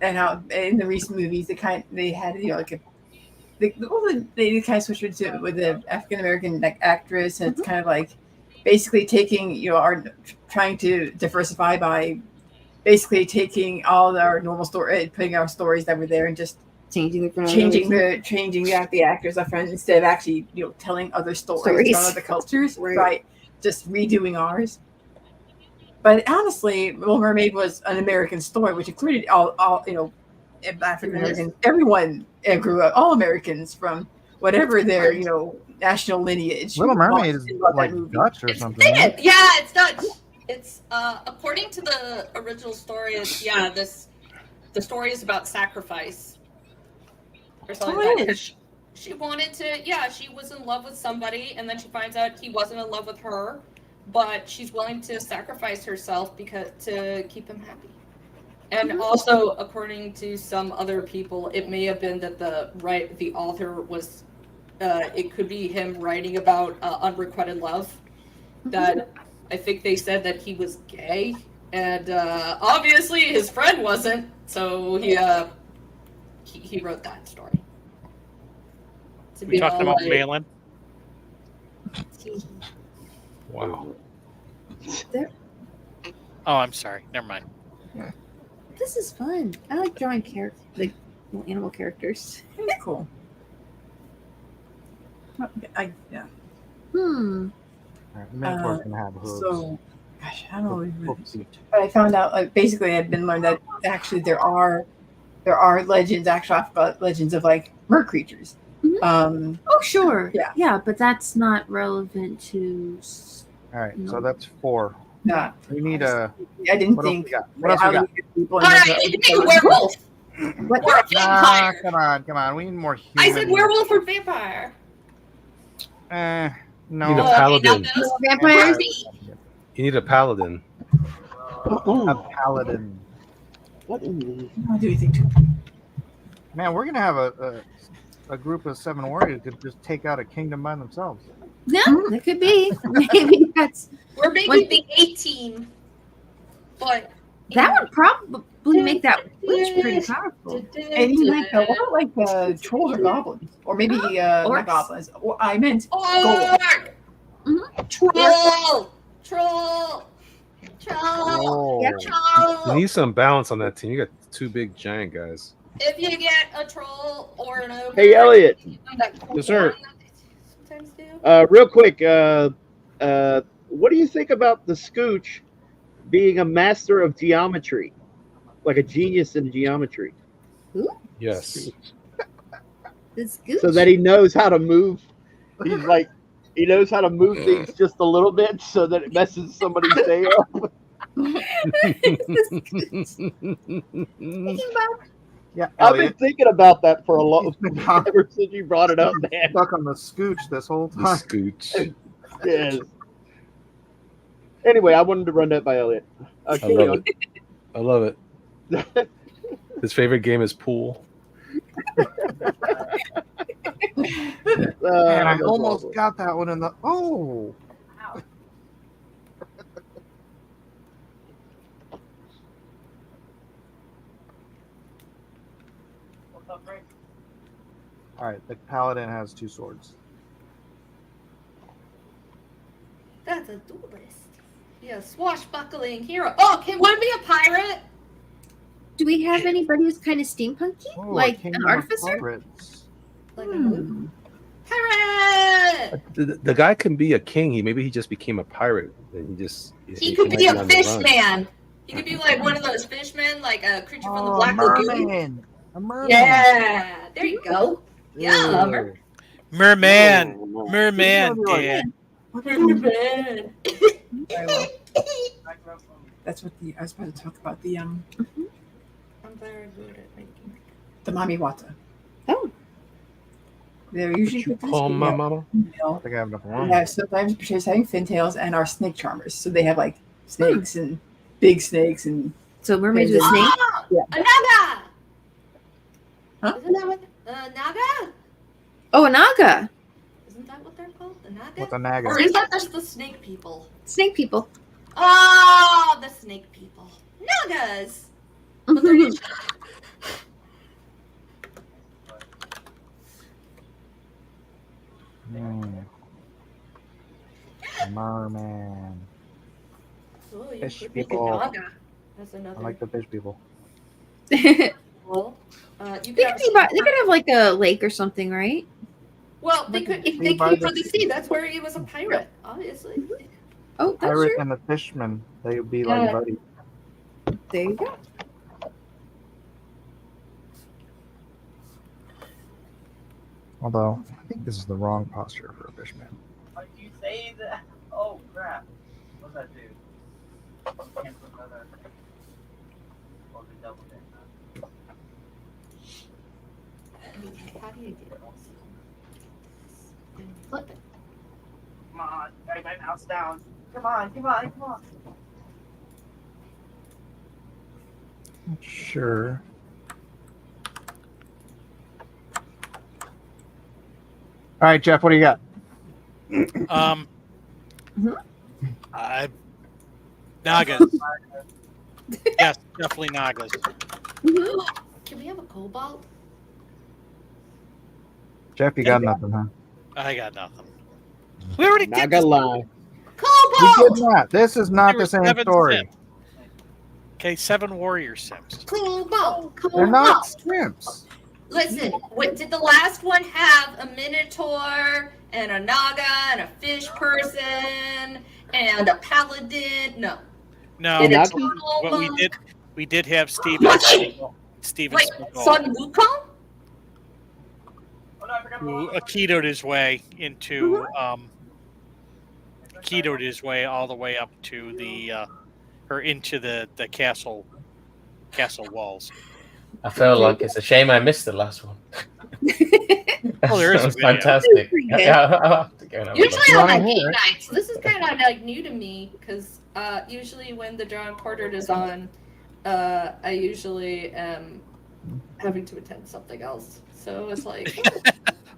and how in the recent movies they had like they kind of switched it with the African American actress, and it's kind of like basically taking trying to diversify by basically taking all our normal story, putting our stories that were there and just Changing the changing the actors up front instead of actually telling other stories about other cultures, right? Just redoing ours. But honestly, Little Mermaid was an American story, which included all African American. Everyone grew up, all Americans from whatever their national lineage. Little Mermaid is Loved that like movie. Dutch or It's something. right? yeah, it's Dutch. It's according to the original story. The story is about sacrifice or something Oh, like it that. is. she wanted to, yeah, she was in love with somebody, and then she finds out he wasn't in love with her, but she's willing to sacrifice herself because to keep him happy. And also, according to some other people, it may have been that the author was, it could be him writing about unrequited love. That I think they said that he was gay, and obviously his friend wasn't, so he wrote that story. To We be talked all about like, Malin. Wow. Oh, I'm sorry. Never mind. This is fun. I like drawing characters, like little animal characters. It's cool. Yeah. Hmm. All right, Minotaur's gonna have hooves. So, gosh, I don't know. Hooves. But I found out, like, basically, I've been learned that actually there are legends, actual alphabet legends of like mer creatures. Mhm. Oh, sure. Yeah. Yeah, but that's not relevant to. All right, so No. that's 4. Yeah, We need a. I didn't What else we think. got? What else we how got? do we get people all in right, the- you can be a werewolf What? or a Ah, vampire. come on. We need more human. I said werewolf or vampire. No. You need a Oh, okay, paladin. now those- Vampires? You need a paladin. A paladin. What in the... How do you think? Man, we're gonna have a group of 7 warriors that just take out a kingdom by themselves. No, that could be. Maybe that's We're making What- the A team, but that would probably make that witch pretty powerful. And you like what about like trolls or goblins, or maybe not Orcs. goblins? Or I meant Orc! Mhm. Troll! Troll! Troll! Oh. Yeah. You Troll! need some balance on that team. You got 2 big giant guys. If you get a troll or an ogre, Hey, Elliot. Yes, sir. Sometimes do. Real quick, what do you think about the Scooch being a master of geometry, like a genius in geometry, Yes. It's good. so that he knows how to move? He's like, he knows how to move things just a little bit so that it messes somebody's day up. Yeah, I've been Elliot. thinking about that for a long Stuck ever since you brought it up, man. on the scooch this whole The time. scooch. Yes. Anyway, I wanted to run that by Elliot. I Okay, love it. I love it. His favorite game is pool. Man, I almost got that one in the. Oh. All right, the paladin has 2 swords. That's a duelist. Yeah, swashbuckling hero. Oh, can one be a pirate? Do we have anybody who's kind of steampunky, Oh, a like kingdom an of artificer? pirates. Like a pirate! The guy can be a king. Maybe he just became a pirate. And he just He could might be a on the fish run. man. He could be like one of those fishmen, like a creature from the Oh, Black Lagoon. merman. A merman. Yeah, there you go. Yeah, Ew. Merman. Oh, Merman, Dan. Merman. Very well. That's what I was about to talk about I'm very good at making. the Mami Wata. Oh. They're usually You good to call see, my yeah. mama? I think I have enough They room. have sometimes portrays having fintails and are snake charmers. So they have like snakes and big snakes and So mermaids with snake. Ah, Yeah. a naga. Huh? Isn't that what naga? Oh, a naga. Isn't that what they're called? The naga? What's a naga? Or is that just the snake people? Snake people. Oh, the snake people. Nagas. But they're usually- Merman. Oh, you Fish could make a people. naga. That's another. I like the fish people. Well, you They could have. could have like a lake or something, right? Well, they could if They they buy came the- from the sea. That's where he was a pirate, obviously. Oh, that's Pirate true. and the fishman, they would be like Yeah. buddies. There you go. Although I think this is the wrong posture for a fishman. Like you say that. Oh crap! What's that do? Cancel another. Or the double thing. How do you do Flip it. Come on, write my mouse down. Come on, come on, come on. Sure. All right, Jeff, what do you got? Nagas. Yes, definitely Nagas. Can we have a cobalt? Jeff, you got nothing, huh? I got nothing. We already Not did gonna this. lie. You Cobalt! did not. This is not There the were same 7 story. Sims. Okay, 7 warrior sims. Cobalt! They're not Cobalt! shrimps. Listen, did the last one have a minotaur and a naga and a fish person and a paladin? No. No, Did not- a turtle what we monk? did have Steven. Steven Wait, Spiegel, Sun Wukong? Oh no, I forgot who about ketoed his way into ketoed his way all the way up to the or into the castle walls. I feel like it's a shame I missed the last one. Oh, there is That a was video. fantastic. Pretty good. Yeah, I'll have to go and have a look. Usually on wanna my hear game it? night, so this is kind of like new to me because usually when the Drawn Quartered is on, I usually am having to attend something else. So it's like,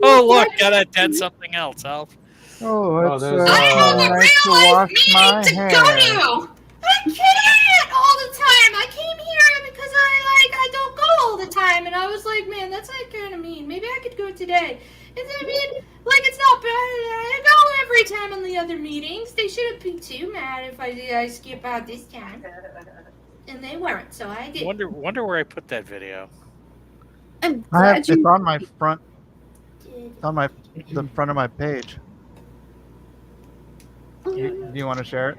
Oh look, gotta attend something else, Alf. Oh, it's there's- I have a nice to real life wash my meeting to hair. go to. I can't all the time. I came here because I don't go all the time, and I was like, man, that's like kind of mean. Maybe I could go today. And I mean, like it's not bad. I go every time on the other meetings. They shouldn't be too mad if I skip out this time, and they weren't. So I did. Wonder where I put that video. I'm I have, glad it's you. on my front. It's on the front of my page. Do you want to share it?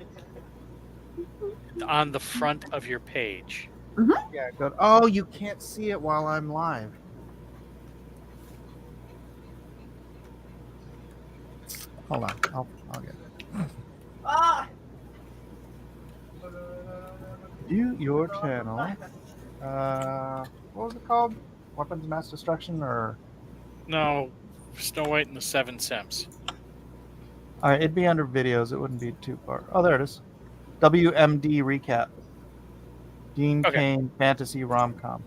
On the front of your page. Yeah. Good. Oh, you can't see it while I'm live. Hold on. I'll get it. Ah! View your channel. What was it called? Weapons of Mass Destruction, or No, Snow White and the 7 Sims. all right, it'd be under videos. It wouldn't be too far. Oh, there it is. WMD recap. Dean Okay. Cain fantasy rom-com.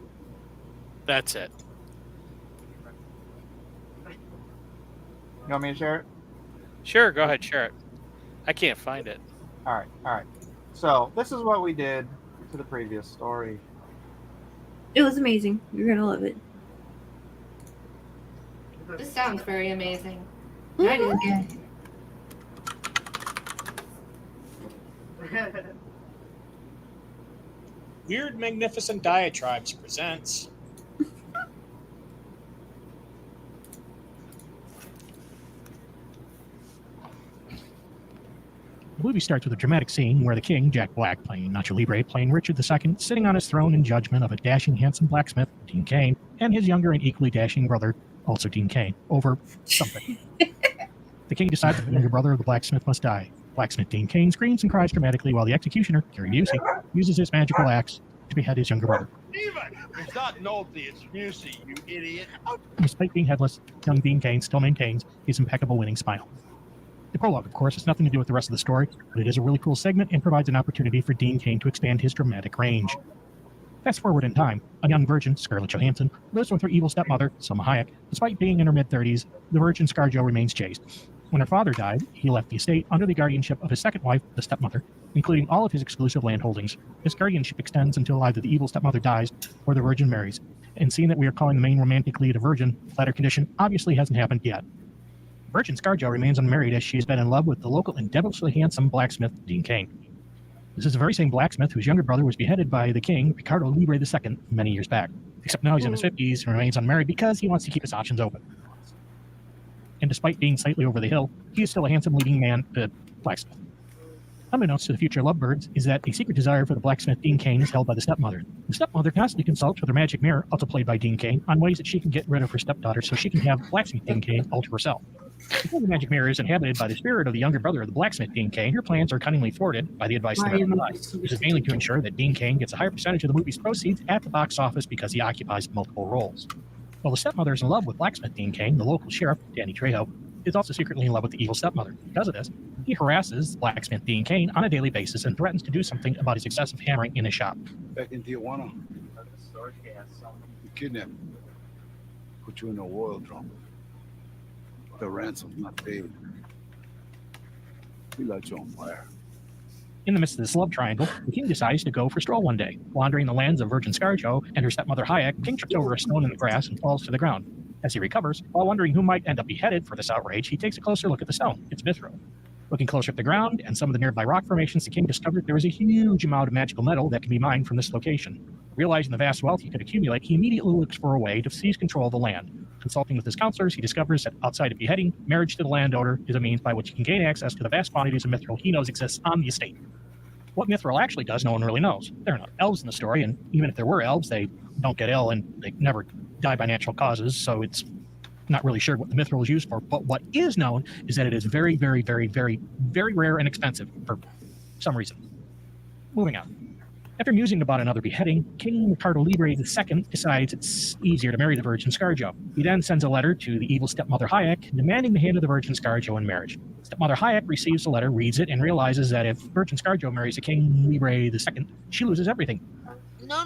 That's it. You want me to share it? Sure, go ahead, share it. I can't find it. All right. So this is what we did to the previous story. It was amazing. You're gonna love it. This sounds very amazing. I did again. Weird Magnificent Diatribes presents. The movie starts with a dramatic scene where the king, Jack Black, playing Nacho Libre, playing Richard II, sitting on his throne in judgment of a dashing, handsome blacksmith, Dean Cain, and his younger and equally dashing brother, also Dean Cain, over something. The king decides that the younger brother of the blacksmith must die. Blacksmith Dean Cain screams and cries dramatically while the executioner, Gary Busey, uses his magical axe to behead his younger brother. Steven! It's not Nolte, it's Busey, you idiot. Despite being headless, young Dean Cain still maintains his impeccable winning smile. The prologue, of course, has nothing to do with the rest of the story, but it is a really cool segment and provides an opportunity for Dean Cain to expand his dramatic range. Fast forward in time, a young virgin, Scarlett Johansson, lives with her evil stepmother, Selma Hayek. Despite being in her mid-30s, the virgin ScarJo remains chaste. When her father died, he left the estate under the guardianship of his second wife, the stepmother, including all of his exclusive land holdings. This guardianship extends until either the evil stepmother dies or the virgin marries. And seeing that we are calling the main romantic lead a virgin, the latter condition obviously hasn't happened yet. Virgin ScarJo remains unmarried as she has been in love with the local and devilishly handsome blacksmith, Dean Cain. This is the very same blacksmith whose younger brother was beheaded by the king, Ricardo Libre II, many years back. Except now he's in his 50s and remains unmarried because he wants to keep his options open. And despite being slightly over the hill, he is still a handsome leading man, blacksmith. Unbeknownst to the future lovebirds is that a secret desire for the blacksmith Dean Cain is held by the stepmother. The stepmother constantly consults with her magic mirror, also played by Dean Cain, on ways that she can get rid of her stepdaughter so she can have blacksmith Dean Cain all to herself. Because the magic mirror is inhabited by the spirit of the younger brother of the blacksmith Dean Cain, her plans are cunningly thwarted by the advice of the rabbi. This is mainly to ensure that Dean Cain gets a higher percentage of the movie's proceeds at the box office because he occupies multiple roles. While the stepmother is in love with blacksmith Dean Cain, the local sheriff, Danny Trejo, is also secretly in love with the evil stepmother. Because of this, he harasses blacksmith Dean Cain on a daily basis and threatens to do something about his excessive hammering in his shop. Back in Tijuana, you kidnapped me. Put you in a oil drum. The ransom's not paid. We light you on fire. In the midst of this love triangle, the king decides to go for a stroll one day. Wandering the lands of Virgin Scarjo and her stepmother Hayek, King trips over a stone in the grass and falls to the ground. As he recovers, while wondering who might end up beheaded for this outrage, he takes a closer look at the stone. It's Mithril. Looking closer at the ground and some of the nearby rock formations, the king discovered there was a huge amount of magical metal that can be mined from this location. Realizing the vast wealth he could accumulate, he immediately looks for a way to seize control of the land. Consulting with his counselors, he discovers that outside of beheading, marriage to the landowner is a means by which he can gain access to the vast quantities of mithril he knows exists on the estate. What mithril actually does, no one really knows. There are no elves in the story, and even if there were elves, they don't get ill and they never die by natural causes, so it's not really sure what the mithril is used for. But what is known is that it is very, very, very, very, very rare and expensive for some reason. Moving on. After musing about another beheading, King Ricardo Libre II decides it's easier to marry the Virgin Scarjo. He then sends a letter to the evil stepmother Hayek, demanding the hand of the Virgin Scarjo in marriage. Stepmother Hayek receives the letter, reads it, and realizes that if Virgin Scarjo marries a King Libre II, she loses everything. No.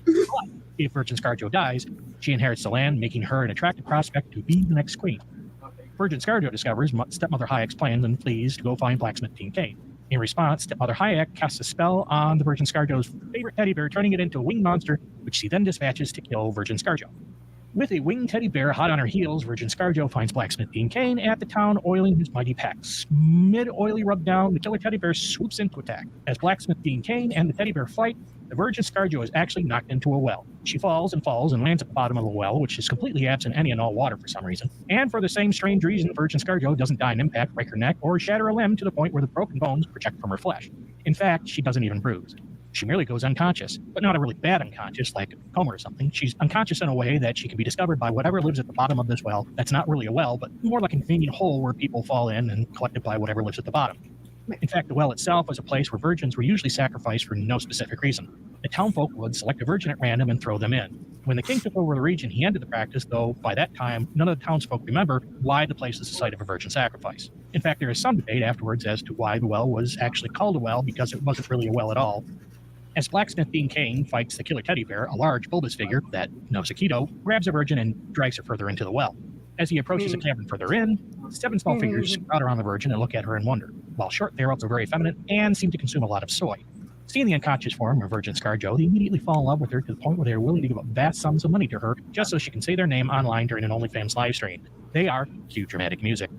But if Virgin Scarjo dies, she inherits the land, making her an attractive prospect to be the next queen. Virgin Scarjo discovers stepmother Hayek's plans and flees to go find blacksmith Dean Cain. In response, stepmother Hayek casts a spell on the Virgin Scarjo's favorite teddy bear, turning it into a winged monster, which she then dispatches to kill Virgin Scarjo. With a winged teddy bear hot on her heels, Virgin Scarjo finds blacksmith Dean Cain at the town oiling his mighty pecs. Mid-oily rub down, the killer teddy bear swoops in to attack. As blacksmith Dean Cain and the teddy bear fight, the Virgin Scarjo is actually knocked into a well. She falls and lands at the bottom of a well, which is completely absent any and all water for some reason. And for the same strange reason, Virgin Scarjo doesn't die in impact, break her neck, or shatter a limb to the point where the broken bones project from her flesh. In fact, she doesn't even bruise. She merely goes unconscious, but not a really bad unconscious like a coma or something. She's unconscious in a way that she can be discovered by whatever lives at the bottom of this well. That's not really a well, but more like a convenient hole where people fall in and collected by whatever lives at the bottom. In fact, the well itself was a place where virgins were usually sacrificed for no specific reason. The townfolk would select a virgin at random and throw them in. When the king took over the region, he ended the practice, though by that time, none of the townsfolk remember why the place is the site of a virgin sacrifice. In fact, there is some debate afterwards as to why the well was actually called a well, because it wasn't really a well at all. As blacksmith Dean Cain fights the killer teddy bear, a large bulbous figure that knows Aikido grabs a virgin and drags her further into the well. As he approaches a cavern further in, 7 small figures crowd around the virgin and look at her in wonder. While short, they are also very feminine and seem to consume a lot of soy. Seeing the unconscious form of Virgin Scarjo, they immediately fall in love with her to the point where they are willing to give up vast sums of money to her just so she can say their name online during an OnlyFans live stream. They are cue dramatic music.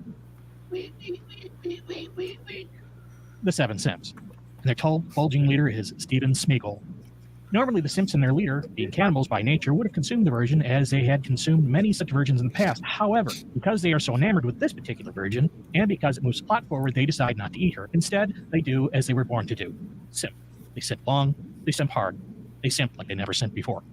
The 7 Simps. And their tall, bulging leader is Steven Smeagol. Normally, the Simps and their leader, being cannibals by nature, would have consumed the virgin as they had consumed many such virgins in the past. However, because they are so enamored with this particular virgin, and because it moves the plot forward, they decide not to eat her. Instead, they do as they were born to do. Simp. They simp long, they simp hard, they simp like they never simped before.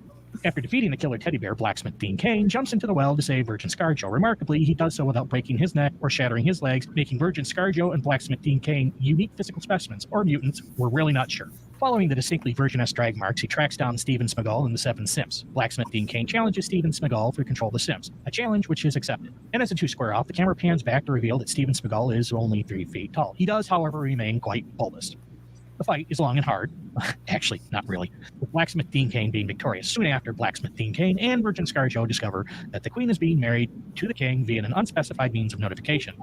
After defeating the killer teddy bear, blacksmith Dean Cain jumps into the well to save Virgin Scarjo. Remarkably, he does so without breaking his neck or shattering his legs, making Virgin Scarjo and blacksmith Dean Cain unique physical specimens, or mutants. We're really not sure. Following the distinctly virginess drag marks, he tracks down Steven Smeagol and the 7 Simps. Blacksmith Dean Cain challenges Steven Smeagol for control of the Simps, a challenge which is accepted. And as the two square off, the camera pans back to reveal that Steven Smeagol is only 3 feet tall. He does, however, remain quite bulbous. The fight is long and hard. Actually, not really. With blacksmith Dean Cain being victorious. Soon after, blacksmith Dean Cain and Virgin Scarjo discover that the queen is being married to the king via an unspecified means of notification.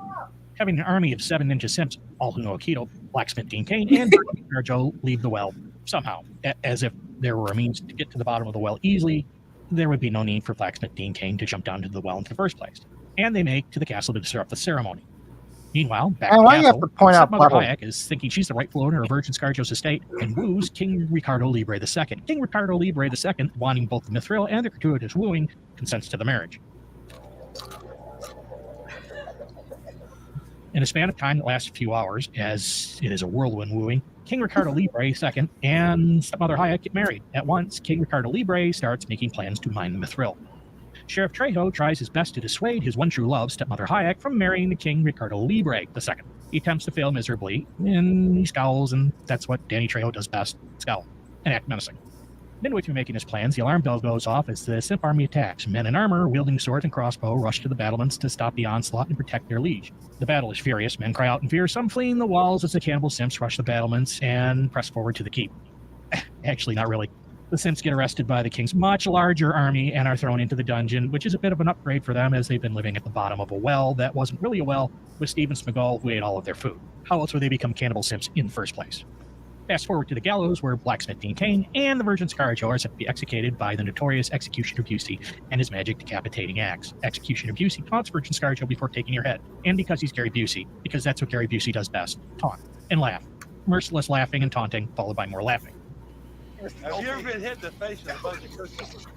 Having an army of 7 ninja simps, all who know Aikido, blacksmith Dean Cain and Virgin Scarjo leave the well somehow, as if there were a means to get to the bottom of the well easily. There would be no need for blacksmith Dean Cain to jump down to the well in the first place. And they make to the castle to disrupt the ceremony. Meanwhile, back at the castle, stepmother Hayek is thinking she's the rightful owner of Virgin Scarjo's estate and woos King Ricardo Libre II. King Ricardo Libre II, wanting both the mithril and the gratuitous wooing, consents to the marriage. In a span of time that lasts a few hours, as it is a whirlwind wooing, King Ricardo Libre II and stepmother Hayek get married. At once, King Ricardo Libre starts making plans to mine the mithril. Sheriff Trejo tries his best to dissuade his one true love, stepmother Hayek, from marrying the King Ricardo Libre II. He attempts to fail miserably, and he scowls, and that's what Danny Trejo does best, scowl and act menacing. Midway through making his plans, the alarm bell goes off as the Simp army attacks. Men in armor, wielding swords and crossbow, rush to the battlements to stop the onslaught and protect their liege. The battle is furious. Men cry out in fear, some fleeing the walls as the cannibal Simps rush the battlements and press forward to the keep. Actually, not really. The Simps get arrested by the king's much larger army and are thrown into the dungeon, which is a bit of an upgrade for them as they've been living at the bottom of a well that wasn't really a well with Stephen Smigol, who ate all of their food. How else would they become cannibal Simps in the first place? Fast forward to the gallows, where Blacksmith Dean Cain and the Virgin Scarjo are set to be executed by the notorious Executioner Busey and his magic decapitating axe. Executioner Busey taunts Virgin Scarjo before taking your head, and because he's Gary Busey, because that's what Gary Busey does best: taunt and laugh. Merciless laughing and taunting, followed by more laughing. Have you ever been hit in the face with a bunch of cookies?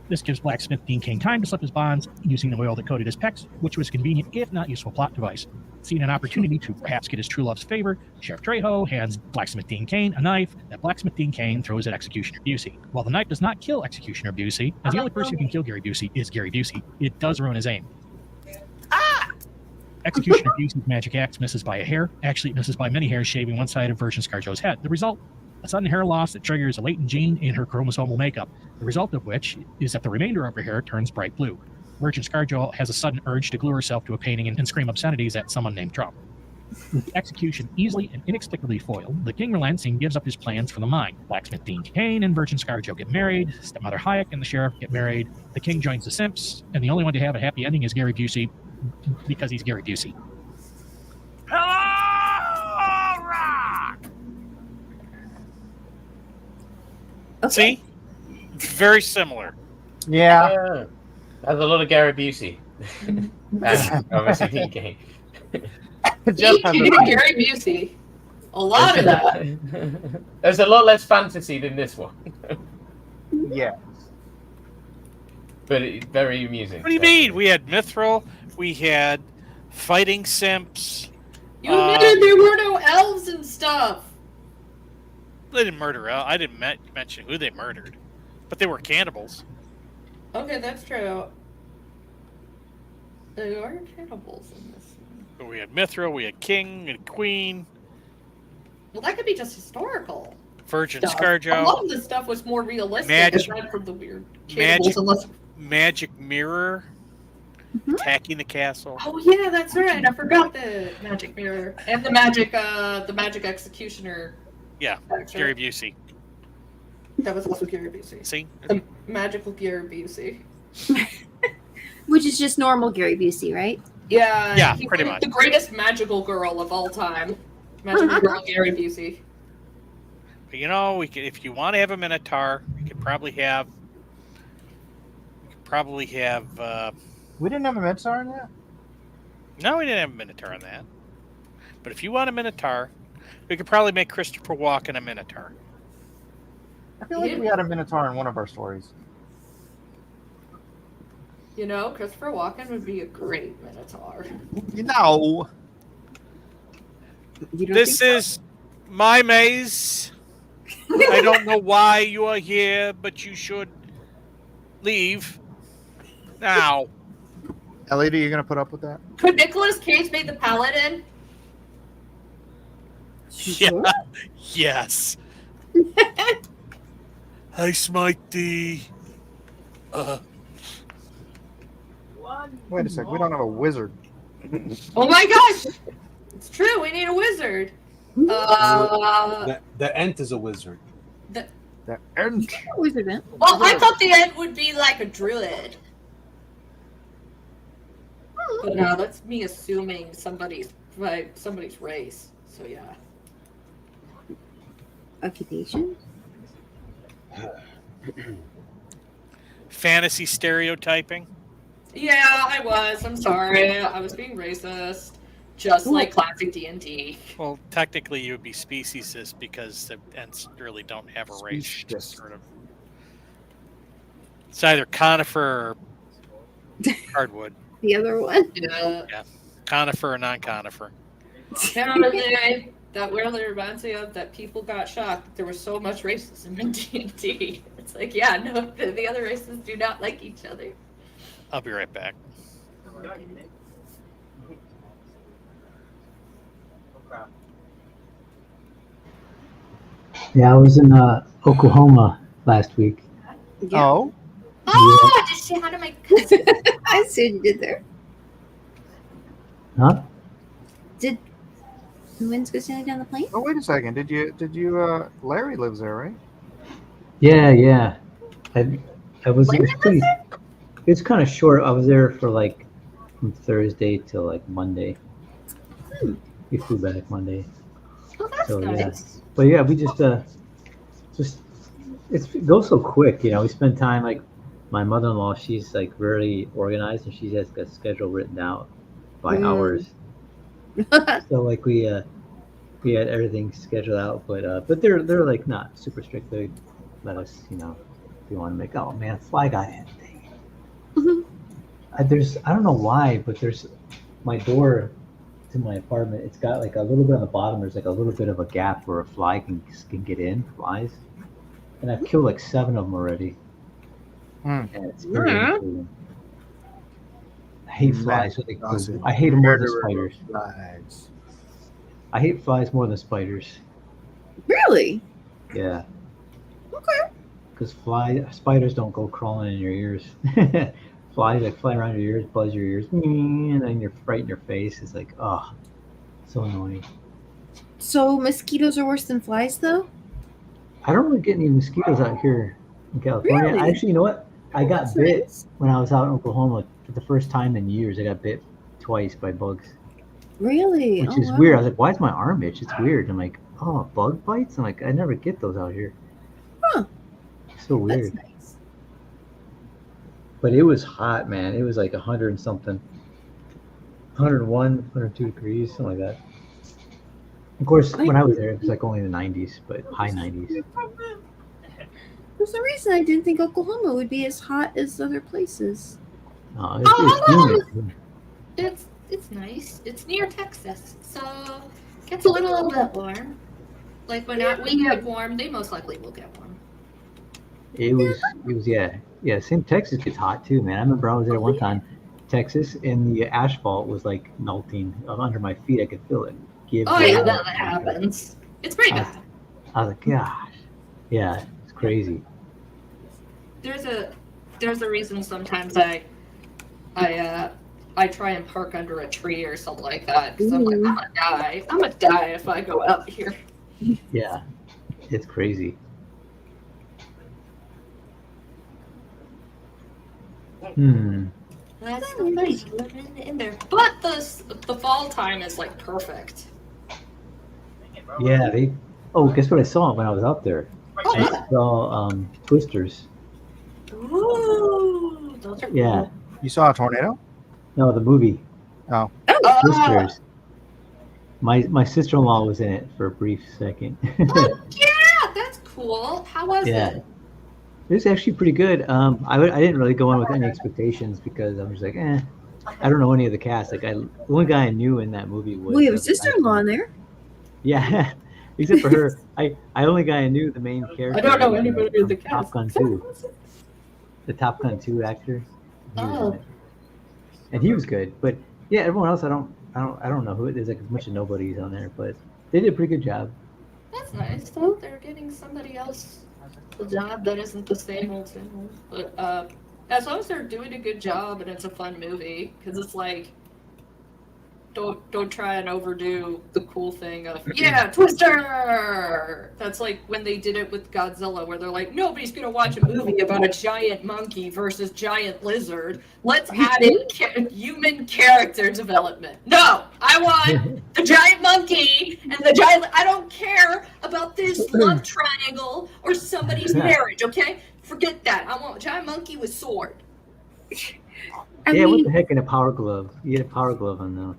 This gives Blacksmith Dean Cain time to slip his bonds using the oil that coated his pecs, which was a convenient, if not useful, plot device. Seeing an opportunity to perhaps get his true love's favor, Sheriff Trejo hands Blacksmith Dean Cain a knife that Blacksmith Dean Cain throws at Executioner Busey. While the knife does not kill Executioner Busey, as the only person who can kill Gary Busey is Gary Busey, it does ruin his aim. Executioner Busey's magic axe misses by a hair. Actually, it misses by many hairs, shaving one side of Virgin Scarjo's head. The result? A sudden hair loss that triggers a latent gene in her chromosomal makeup, the result of which is that the remainder of her hair turns bright blue. Virgin Scarjo has a sudden urge to glue herself to a painting and scream obscenities at someone named Trump. With the execution easily and inexplicably foiled, the king relents and gives up his plans for the mine. Blacksmith Dean Cain and Virgin Scarjo get married, Stepmother Hayek and the sheriff get married, the king joins the Simps, and the only one to have a happy ending is Gary Busey, because he's Gary Busey. Hello, Rock! Okay. See? Very similar. Yeah. There's a lot of Gary Busey. And obviously Dean Cain. Jeff has a- Gary Busey. A lot of that. There's a lot less fantasy than this one. Yeah. But it's very amusing. What do you mean? We had Mithril, we had fighting Simps. You admitted there were no elves and stuff. They didn't murder. I didn't mention who they murdered, but they were cannibals. Okay, that's true. There are cannibals in this. But we had Mithril, we had King and Queen. Well, that could be just historical. Virgin stuff. A Scarjo. lot of this stuff was more realistic aside from the weird cannibals. Magic Mirror. Attacking the castle. Oh yeah, that's right. I forgot the magic mirror and the magic executioner. Yeah, Gary Busey. That was also Gary Busey. See? The magical Gary Busey. Which is just normal Gary Busey, right? Yeah. Yeah, he pretty was much. The greatest magical girl of all time. Magical girl Gary Busey. But you know, we could, if you want to have a Minotaur, we could probably have. We didn't have a Minotaur in that? No, we didn't have a Minotaur in that. But if you want a Minotaur, we could probably make Christopher Walken a Minotaur. I feel like we had a Minotaur in one of our stories. You know, Christopher Walken would be a great Minotaur. You know. This is my maze. I don't know why you are here, but you should leave now. Elliot, are you going to put up with that? Could Nicolas Cage make the Paladin? Yeah. Yes. I smite thee. Wait a sec. We don't have a wizard. Oh my gosh! It's true. We need a wizard. The Ent is a wizard. The Ent. Wizard Ent. Well, I thought the Ent would be like a druid. But no, that's me assuming somebody's race. So yeah. Occupation? Fantasy stereotyping. Yeah, I was. I'm sorry. I was being racist. Just like classic D&D. Well, technically, you would be speciesist because the Ents really don't have a race. Just sort of. It's either conifer or hardwood. The other one? Yeah. Yeah, conifer or non-conifer. That really reminds me of that people got shocked that there was so much racism in D&D. It's like, yeah, no, the other races do not like each other. I'll be right back. Yeah, I was in Oklahoma last week. Oh, Oh, did she how to my cousin? I see what you did there. Huh? Did winds go sailing down the plane? oh, wait a second. Did you? Larry lives there, right? Yeah. I was. It was pretty. It's kind of short. I was there for like from Thursday till like Monday. We flew back Monday. Oh, that's So nice. yeah, but yeah, we just it goes so quick, you know. We spend time like my mother-in-law. She's like really organized, and she has a schedule written out by hours. So like we had everything scheduled out, but they're like not super strict. They let us, you know, if you want to make. Oh man, fly got in. I don't know why, but there's my door to my apartment. It's got like a little bit on the bottom. There's like a little bit of a gap where a fly can get in. Flies, and I've killed like 7 of them already. And it's very irritating. I hate flies. I hate them more than spiders. Flies. I hate flies more than spiders. Really? Yeah. Okay. Because spiders don't go crawling in your ears. Flies like fly around your ears, buzz your ears, and then you're right in your face. It's like, oh, so annoying. So mosquitoes are worse than flies, though? I don't really get any mosquitoes out here in California. Really? Actually, you know what? I got That's bit nice. when I was out in Oklahoma for the first time in years. I got bit twice by bugs, Really? which Oh, is wow. weird. I was like, why is my arm itch? It's weird. I'm like, oh, bug bites? I'm like, I never get those out here. Huh. So weird. That's nice. But it was hot, man. It was like 100 and something. 101, 102 degrees, something like that. Of course, when I was there, it was like only the 90s, but high 90s. For some reason, I didn't think Oklahoma would be as hot as other places. It's humid. It's nice. It's near Texas, so it gets a little bit warm. Like when we get warm, they most likely will get warm. It was, yeah. Same Texas gets hot too, man. I remember I was there one time, Texas, and the asphalt was like melting under my feet. I could feel it. Oh yeah, that happens. It's pretty bad. I was like, gosh, yeah, it's crazy. There's a reason sometimes I try and park under a tree or something like that because I'm like, I'm gonna die. I'm gonna die if I go out here. Yeah, it's crazy. That's the place living in there. But the fall time is like perfect. Yeah, guess what I saw when I was out there? Oh, I saw twisters. Ooh, those are Yeah. cool. You saw a tornado? No, the movie. Oh. Twisters. My sister-in-law was in it for a brief second. Yeah, that's cool. How was Yeah. it? It was actually pretty good. I didn't really go in with any expectations because I was like, I don't know any of the cast. Like, the only guy I knew in that movie was. We have a sister-in-law in there. Yeah, except for her. I only guy I knew the main character. I don't know anybody in the cast. Top Gun 2. The Top Gun 2 actor. He was in Oh. it. And he was good, but yeah, everyone else I don't know who. There's like a bunch of nobodies on there, but they did a pretty good job. That's nice. Though they're getting somebody else a job that isn't the same old. But as long as they're doing a good job and it's a fun movie, because it's like, don't try and overdo the cool thing of Twister. That's like when they did it with Godzilla, where they're like, nobody's gonna watch a movie about a giant monkey versus giant lizard. Let's add in human character development. No, I want the giant monkey and the giant. I don't care about this love triangle or somebody's marriage. Okay, forget that. I want a giant monkey with sword. What the heck in a power glove? You get a power glove on them.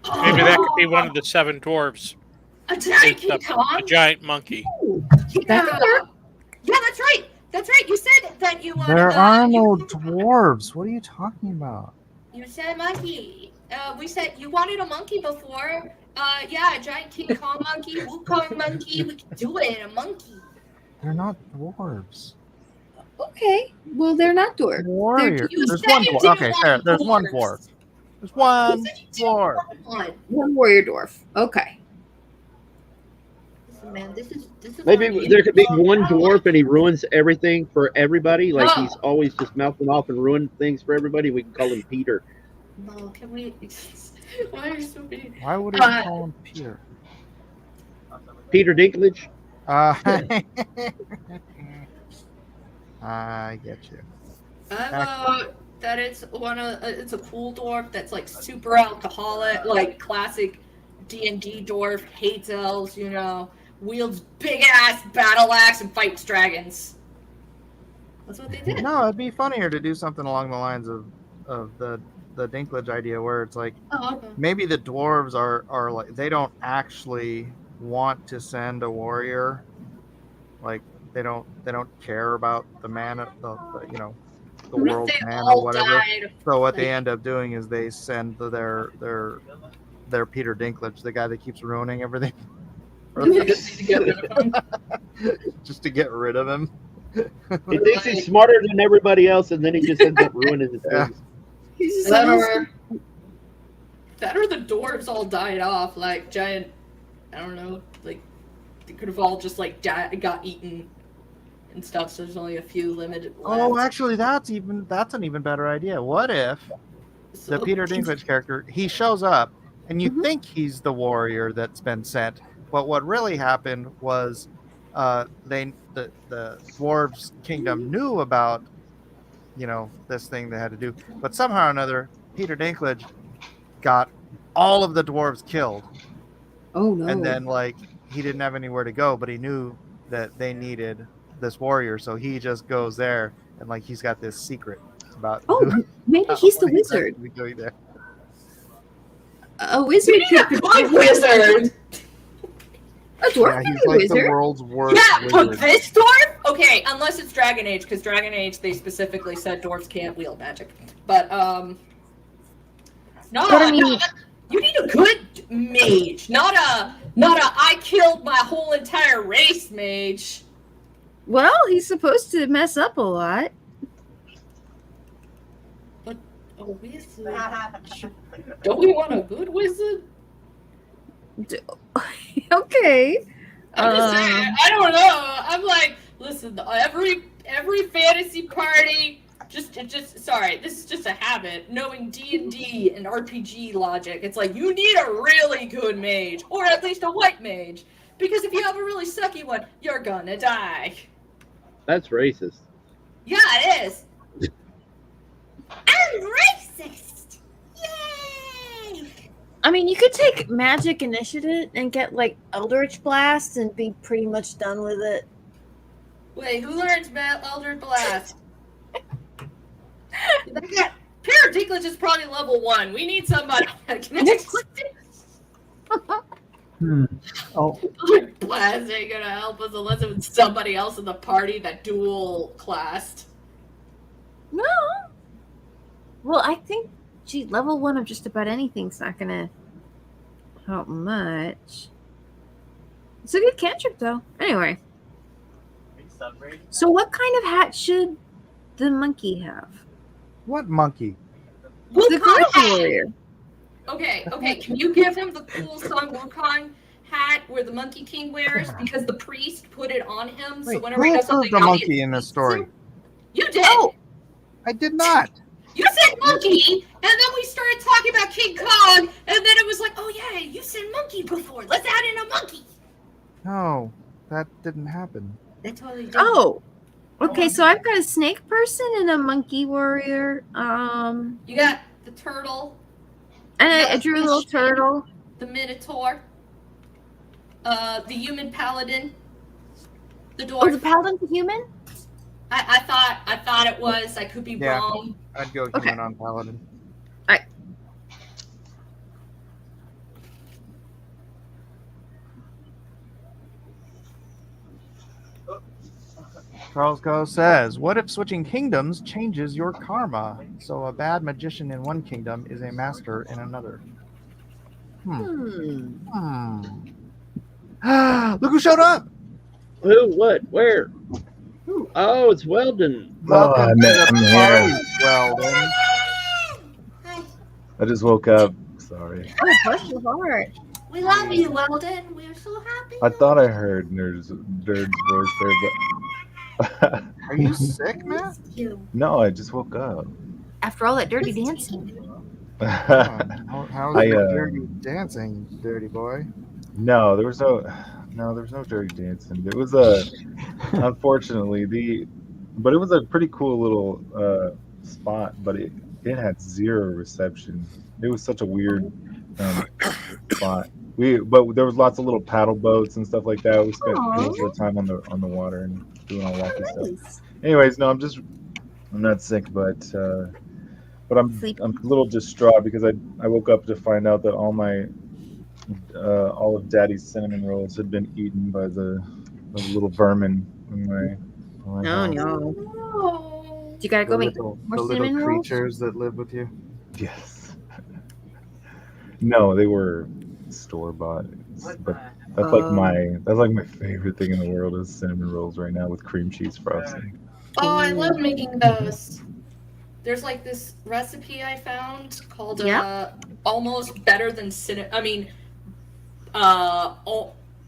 Maybe that could be one of the 7 dwarves. A giant King It's Kong? a giant monkey. Yeah, that's right. That's right. You said that you wanted. There are no dwarves. What are you talking about? You said monkey. We said you wanted a monkey before. Yeah, a giant King Kong monkey, Wukong monkey. We could do it. A monkey. They're not dwarves. Okay. Well, they're not dwarves. Warrior. You There's said one you dwarf. didn't Okay, want fair. There's one dwarves. dwarf. There's one dwarf. One warrior dwarf. Okay. Listen, man, this is Maybe there could be one dwarf and he ruins everything for everybody. Like he's always just mouthing off and ruining things for everybody. We can call him Peter. No, can we? Why are you so mean? Why would he call him Peter? Peter Dinklage. I get you. That it's it's a cool dwarf that's like super alcoholic, like classic D&D dwarf, hates elves, you know, wields big ass battle axe and fights dragons. That's what they did. No, it'd be funnier to do something along the lines of the Dinklage idea, where it's like maybe the dwarves are like they don't actually want to send a warrior, like they don't care about the man of the you know, the world's man or whatever. So what they end up doing is they send their Peter Dinklage, the guy that keeps ruining everything, just to get rid of him. He thinks he's smarter than everybody else, and then he just ends up ruining his things. That or the dwarves all died off like giant. I don't know, like they could have all just like got eaten and stuff. So there's only a few limited. Oh, left. actually, that's an even better idea. What if the Peter Dinklage character, he shows up and you think he's the warrior that's been sent, but what really happened was the dwarves' kingdom knew about, you know, this thing they had to do, but somehow or another Peter Dinklage got all of the dwarves killed. Oh no. And then like he didn't have anywhere to go, but he knew that they needed this warrior, so he just goes there and like he's got this secret about maybe he's the wizard. Going there. A wizard could Like wizard. A dwarf Yeah, he's could be a like wizard. the world's worst Yeah, but wizard. this dwarf? Okay, unless it's Dragon Age, because Dragon Age they specifically said dwarves can't wield magic. But no, But I mean- no, you need a good mage, not a I killed my whole entire race mage. Well, he's supposed to mess up a lot. But a wizard? Don't we want a good wizard? Okay. I'm just saying, I don't know. I'm like, listen, every fantasy party, just sorry, this is just a habit. Knowing D&D and RPG logic, it's like you need a really good mage, or at least a white mage, because if you have a really sucky one, you're gonna die. That's racist. Yeah, it is. I'm racist. Yay! I mean, you could take magic initiative and get like Eldritch Blast and be pretty much done with it. Wait, who learns Eldritch Blast? Peter Dinklage is probably level 1. We need somebody that can Oh, Eldritch Blast ain't gonna help us unless it's somebody else in the party that dual classed. No. Well, I think, gee, level 1 of just about anything's not gonna help much. It's a good cantrip, though. Anyway. So what kind of hat should the monkey have? What monkey? The Green Warrior. Okay, can you give him the cool Sun Wukong hat where the Monkey King wears? Because the priest put it on him, so Wait, whenever he who does put something the else, monkey in this story? You did! I did not. You said monkey, and then we started talking about King Kong, and then it was like, oh yeah, you said monkey before. Let's add in a monkey. No, that didn't happen. That totally did. Oh. Okay, so I've got a snake person and a monkey warrior. You got the turtle. And you I got drew a the little sheep, turtle. The minotaur. The human paladin. The dwarf. Oh, the paladin's a human? I thought it was. I could be Yeah. wrong. I'd go human on paladin. Charles Go says, what if switching kingdoms changes your karma? So a bad magician in one kingdom is a master in another. Look who showed up! Who? What? Where? Oh, it's Weldon. Welcome to the I'm party, here. Weldon. I just woke up. Sorry. Oh, bless your heart. We love you, Weldon. We're so happy. I thought I heard Nerd's voice there, but Are you sick, man? no, I just woke up. After all that dirty dancing. How's I, your dirty dancing, dirty boy? No, there was no dirty dancing. It was unfortunately but it was a pretty cool little spot, but it had zero reception. It was such a weird spot. But there was lots of little paddle boats and stuff like that. We spent most of the time on the water and doing all wacky stuff. Anyways, no, I'm not sick, but I'm a little distraught because I woke up to find out that all of Daddy's cinnamon rolls had been eaten by the little vermin in my house. No. You gotta go make more the little cinnamon rolls? creatures that live with you. Yes. No, they were store bought. But that's like my favorite thing in the world is cinnamon rolls right now with cream cheese frosting. Oh, I love making those. There's like this recipe I found called almost better than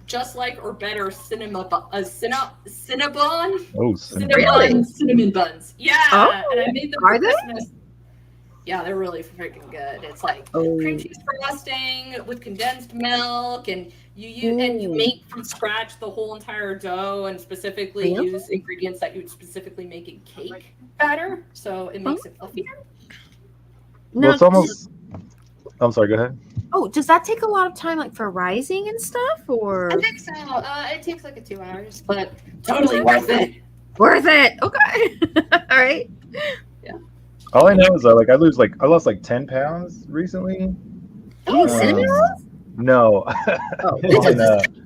just like or better cinnamon cinnamon buns. Yeah, and I made them for Christmas. Yeah, they're really freaking good. It's like cream cheese frosting with condensed milk, and you make from scratch the whole entire dough, and specifically use ingredients that you would specifically make in cake batter, so it makes it fluffier. Well, it's almost. I'm sorry. Go ahead. Oh, does that take a lot of time, like for rising and stuff, or? I think so. It takes like 2 hours, but totally worth it. Worth it. Okay. All right. All I know is I lost like 10 pounds recently. Oh, cinnamon rolls? No.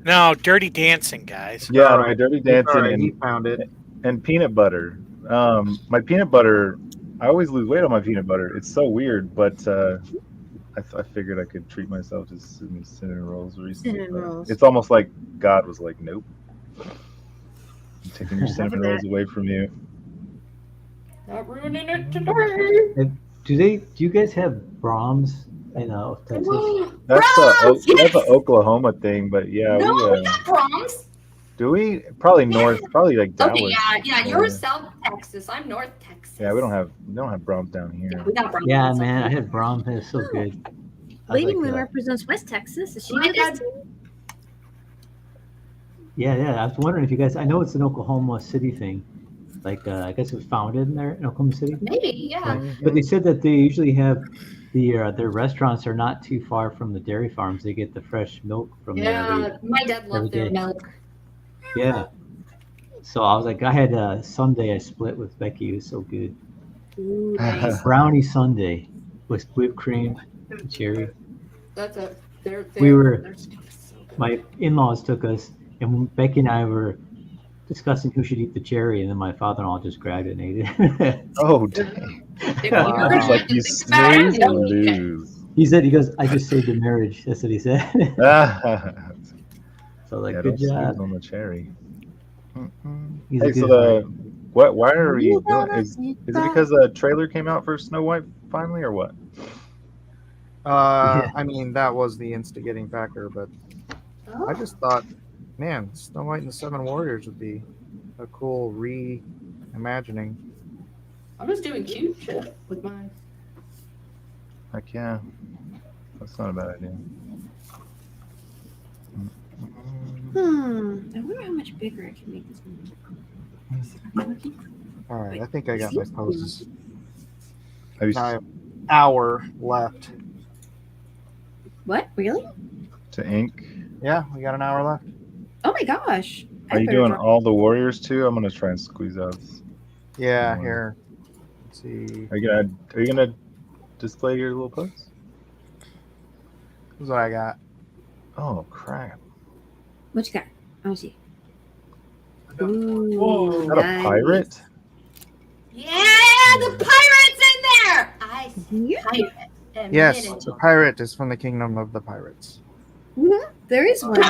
No, dirty dancing, guys. Yeah, my dirty dancing Right, and he found it. and peanut butter. My peanut butter. I always lose weight on my peanut butter. It's so weird, but I figured I could treat myself to some cinnamon rolls recently. Cinnamon rolls. It's almost like God was like, "Nope, I'm taking your cinnamon rolls away from you." Not ruining it today. And do you guys have Brahms in Texas? That's an Oklahoma thing, but yeah, we got Brahms. Do we? Probably north, probably like Dallas. Okay, yeah, you're South Texas. I'm North Texas. Yeah, we don't have Brahms down here. We got Brahms. Yeah, man, I had Brahms. It's so good. Lady Moon represents West Texas. Is she My in dad- this team? Yeah. I was wondering if you guys. I know it's an Oklahoma City thing. Like I guess it was founded in there in Oklahoma City. Maybe, yeah. Right. But they said that they usually have their restaurants are not too far from the dairy farms. They get the fresh milk from there. Yeah, my dad loved their milk. Yeah. So I was like, I had Sunday I split with Becky. It was so good. Ooh, nice. Brownie Sunday with whipped cream, and cherry. That's a. They're My in-laws took us, and Becky and I were discussing who should eat the cherry, and then my father-in-law just grabbed it and ate it. Oh, dang. It's like you snooze and lose. He goes, I just saved a marriage. That's what he said. So like, Yeah, good don't job. snooze on the cherry. He's a Hey, good so guy. why are you doing? Is it because the trailer came out for Snow White finally, or what? I mean, that was the instigating factor, but I just thought, man, Snow White and the Seven Warriors would be a cool reimagining. I was doing cute shit with mine. Heck yeah, that's not a bad idea. I wonder how much bigger I can make this movie. All right, I think I got my poses. Have you I have an hour left. What? Really? to ink? Yeah, we got an hour left. Oh my gosh. Are you doing all the warriors too? I'm gonna try and squeeze out. Yeah, here. Let's see. Are you gonna display your little posts? This is what I got. Oh crap! What you got? Let me see. Ooh, Is that a pirate? Yeah, the pirate's in there. I pirate. Yes, the pirate is from the Kingdom of the Pirates. There is one.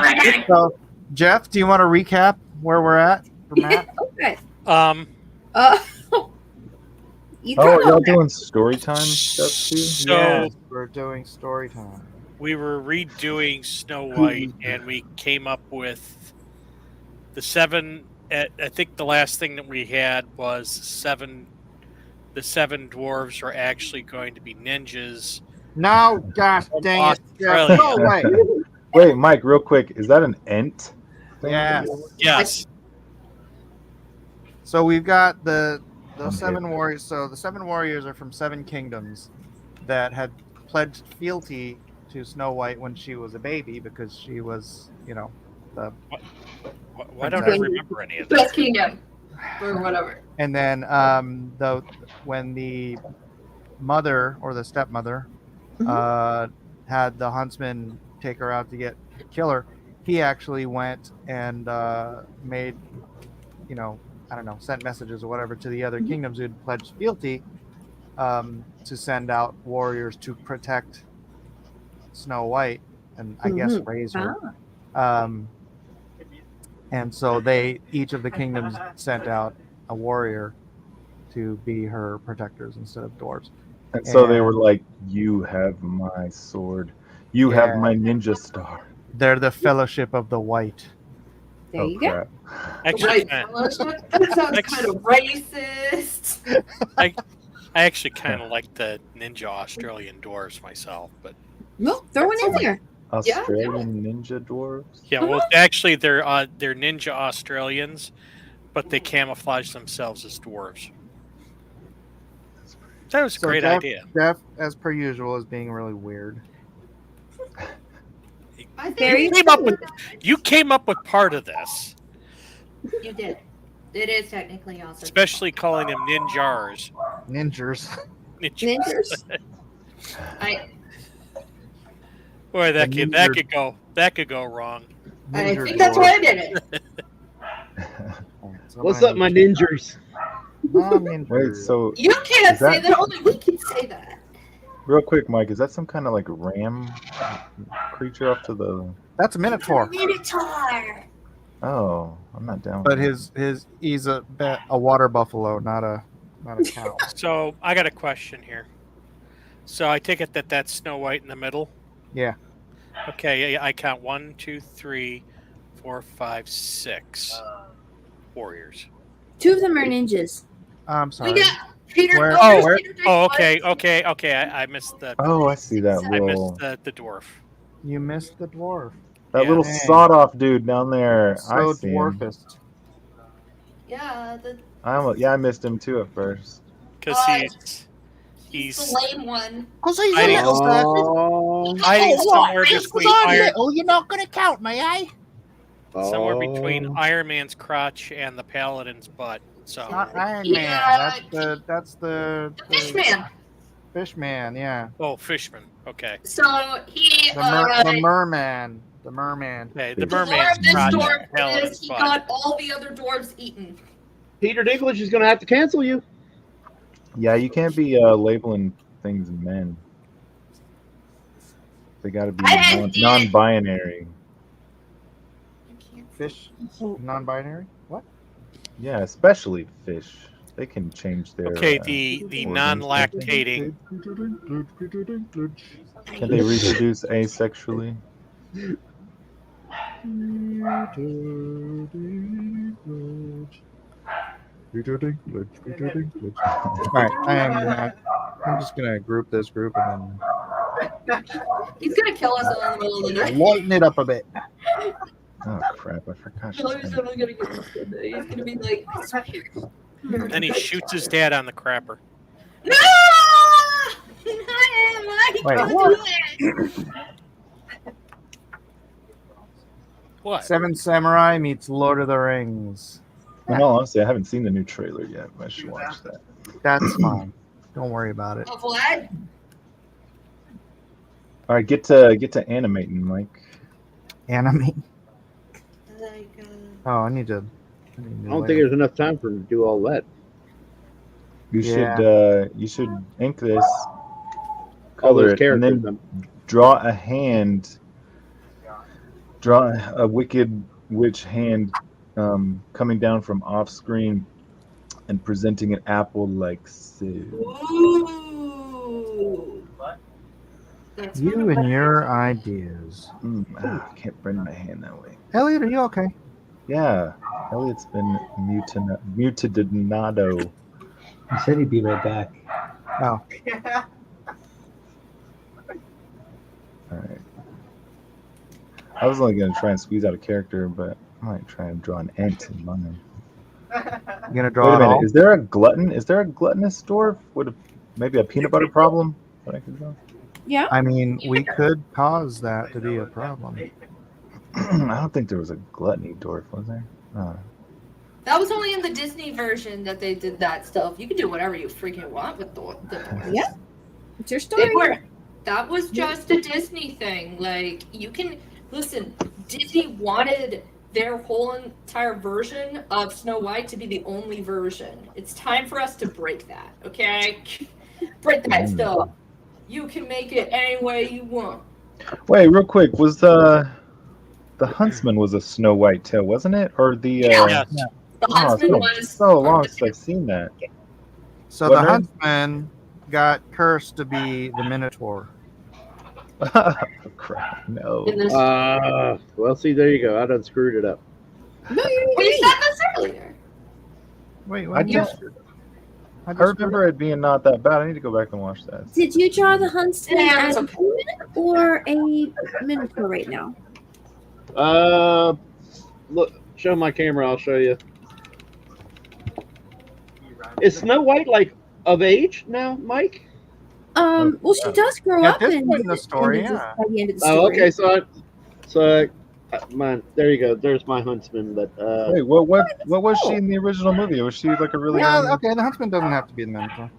So, Jeff, do you want to recap where we're at for Matt? Okay. Oh, are y'all doing story time stuff too? So Yes, we're doing story time. we were redoing Snow White, and we came up with the 7. I think the last thing that we had was 7. The 7 dwarves are actually going to be ninjas. No, gosh dang it. Australia. No way. Wait, Mike, real quick. Is that an Ent? Yes. Yes. So we've got those I'm 7 hip. warriors. So the 7 warriors are from 7 kingdoms that had pledged fealty to Snow White when she was a baby because she was, the. Why don't I remember any of that? Best Kingdom. Or whatever. And then when the mother or the stepmother had the huntsman take her out to kill her, he actually went and made, I don't know, sent messages or whatever to the other kingdoms who had pledged fealty to send out warriors to protect Snow White and I guess raise her. And so each of the kingdoms sent out a warrior to be her protectors instead of dwarves. And so they were like, "You have my sword. You have my ninja star." They're the Fellowship of the White. There you go. Actually, That sounds kind of racist. I actually kind of like the ninja Australian dwarves myself, but Well, throw one in there. Australian ninja dwarves. yeah, well, actually, they're ninja Australians, but they camouflage themselves as dwarves. That was a great idea. Jeff, as per usual, is being really weird. You came up with part of this, You did. It is technically awesome. especially calling them ninjars. Ninjas. Ninjas. Boy, that ninja- could go wrong. I think that's why I did it. What's up, my ninjas? Wait, so You can't is that- say that. Only we can say that. real quick, Mike, is that some kind of like ram creature up to the? That's a Minotaur. Minotaur. Oh, I'm not down. But with he's a water buffalo, not a cow. So I got a question here. So I take it that's Snow White in the middle. Yeah. Okay, I count 1, 2, 3, 4, 5, 6 warriors. 2 of them are ninjas. I'm sorry. We got Peter. Where- Okay. I missed the. Oh, I see that I little. missed the dwarf. You missed the dwarf. That little Dang. sawed-off dude down there. So I see him. dwarfist. Yeah, I missed him too at first. Because he's the lame one. Because he's hiding, a little hiding somewhere between Iron, You're not going to count, may I? somewhere between Iron Man's crotch and the Paladin's butt. So Not Iron Yeah. Man. That's the Fishman. Fishman, yeah. oh, Fishman. Okay. So he. The merman. The merman. Okay, the the lore merman's of this crotch and dwarf the Paladin's is he butt. got all the other dwarves eaten. Peter Dinklage is going to have to cancel you. Yeah, you can't be labeling things men. They got to be non-binary. Fish. Non-binary. What? Yeah, especially fish. They can change their. Okay, the organs. non-lactating. Can they reproduce asexually? All right, I'm just gonna group this group and He's gonna kill us all in the middle of the then night. lighten it up a bit. Oh crap! I forgot. she's He's gonna- gonna get us. He's gonna be like, I swear. Then he shoots his dad on the crapper. No! Why Wait, don't what? do it? What? Seven Samurai meets Lord of the Rings. In all honesty, I haven't seen the new trailer yet. But I should watch that. That's fine. Don't worry about it. Oh, Vlad? All right, get to animating, Mike. Animate. Like, Oh, I need to. I don't think there's enough time for him to do all that. You Yeah. should ink this, All color those it, and characters. then draw a hand. Draw a wicked witch hand coming down from off screen and presenting an apple like so. ooh. That's You and your ideas. I can't bend my hand that way. Elliot, are you okay? Yeah, Elliot's been mutadinado. He said he'd be right back. Oh. All right. I was only gonna try and squeeze out a character, but I might try and draw an ant in mine. You gonna draw Wait a it minute. all? Is there a glutton? Is there a gluttonous dwarf? Would maybe a peanut butter problem that I could draw? Yeah. I mean, we could cause that to be a problem. I don't think there was a gluttony dwarf, was there? That was only in the Disney version that they did that stuff. You can do whatever you freaking want with the doors. Yeah. It's your story. That was just a Disney thing. Like, you can listen. Disney wanted their whole entire version of Snow White to be the only version. It's time for us to break that. Okay, break that stuff. You can make it any way you want. Wait, real quick. Was the huntsman was a Snow White tail, wasn't it? Or the Yeah. The huntsman it's been was so long since I've seen that. So What the nerd? huntsman got cursed to be the Minotaur. Oh, crap! No. Well, see, there you go. I done screwed it up. No, We said this earlier. Wait, I remember it being not that bad. I need to go back and watch that. Did you draw the huntsman Yeah, as it's a human or a minotaur right now? Look, show my camera. I'll show you. Is Snow White like of age now, Mike? Well, she does grow At up this in point in the story, by yeah. the end of the Oh, story. okay. Mine. There you go. There's my huntsman. But Wait, what was she in the original movie? Was she like a really Yeah, young? okay, the huntsman doesn't have to be the Minotaur.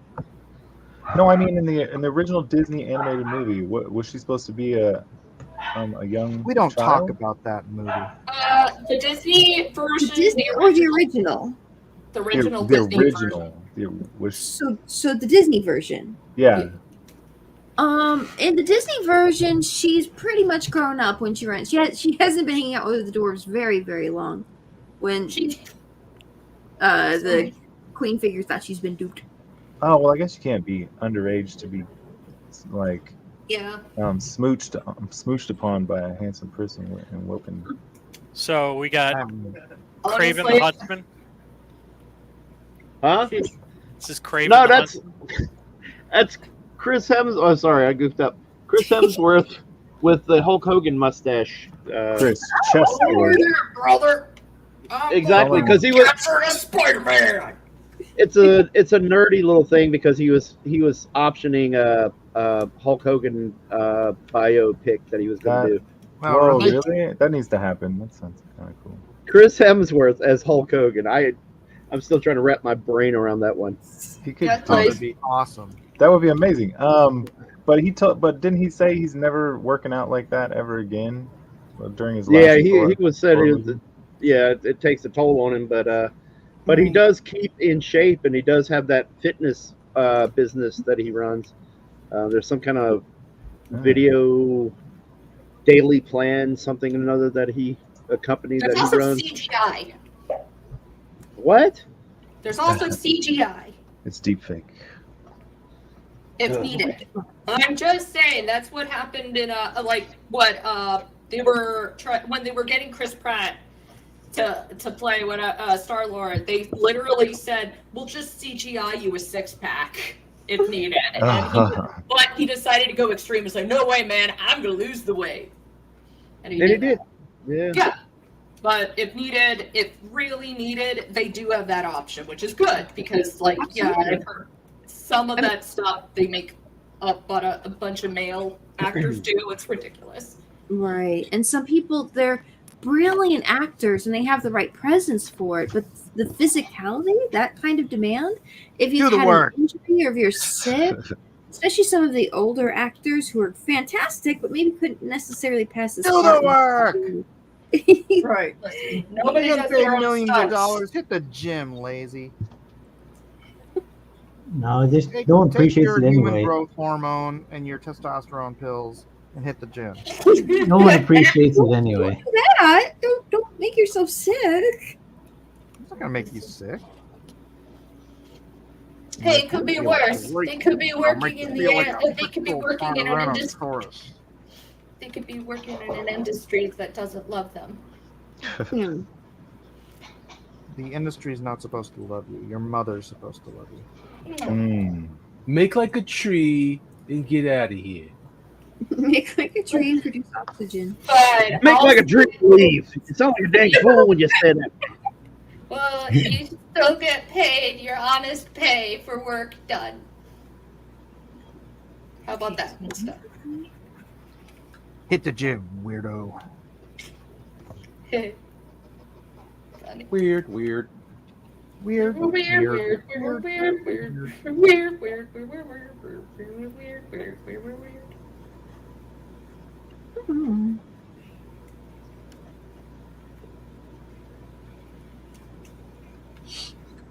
No, I mean in the original Disney animated movie, what was she supposed to be a young? We don't child? talk about that movie. The Disney version, The Disney or the original? the original The Disney version. original. Was So the Disney version. yeah. In the Disney version, she's pretty much grown up when she runs. She hasn't been hanging out with the dwarves very, very long. When the queen figure thought she's been duped. Oh well, I guess you can't be underage to be like Yeah. smooched upon by a handsome person and woken. So we got Craven Honestly- the Huntsman. huh? This is Craven No, the Huntsman. that's Chris Hemsworth. Oh, sorry, I goofed up. Chris Hemsworth with the Hulk Hogan mustache. Chris Chesworth. Brother. Exactly, because he was. Spider-Man. It's a nerdy little thing because he was optioning a Hulk Hogan biopic that he was going to do. Whoa, really? That needs to happen. That sounds kind of cool. Chris Hemsworth as Hulk Hogan. I'm still trying to wrap my brain around that one. He could That's totally nice. be Awesome. That would be amazing. But didn't he say he's never working out like that ever again during his last? Yeah, he was said Thor it was. movie? Yeah, it takes a toll on him, but he does keep in shape and he does have that fitness business that he runs. There's some kind of video daily plan, something or another that a company There's that he also runs. CGI. What? There's also CGI It's deep fake. if needed. I'm just saying that's what happened in they were when they were getting Chris Pratt to play with Star-Lord. They literally said, "We'll just CGI you a six-pack if needed." But he decided to go extreme and say, "No way, man! I'm gonna lose the weight." And he And he did. did. Yeah. But if needed, if really needed, they do have that option, which is good because, I've heard some of that stuff they make up, but a bunch of male actors do. It's ridiculous. Right. And some people, they're brilliant actors and they have the right presence for it, but the physicality, that kind of demand, if you've Do the had work. an injury or if you're sick, especially some of the older actors who are fantastic, but maybe couldn't necessarily pass the Do the work. Right. Nobody You're does gonna pay their own millions of stunts. dollars. Hit the gym, lazy. No, just Take, no one take appreciates your it human anyway. growth hormone and your testosterone pills and hit the gym. No one appreciates it anyway. that. Don't make yourself sick. It's not gonna make you sick. Hey, it could be worse. They could be working in the air. They could be Tyrannosaurus. working in an industry. They could be working in an industry that doesn't love them. The industry's not supposed to love you. Your mother's supposed to love you. Make like a tree and get out of here. Make like a tree and produce oxygen. But Make like a also- tree leave. It sounds like a dang fool when you say that. Well, you still get paid your honest pay for work done. How about that stuff? Hit the gym, weirdo. Funny. Weird. Weird. Weird, weird, weird, weird, weird, weird, weird, weird, weird, weird, weird.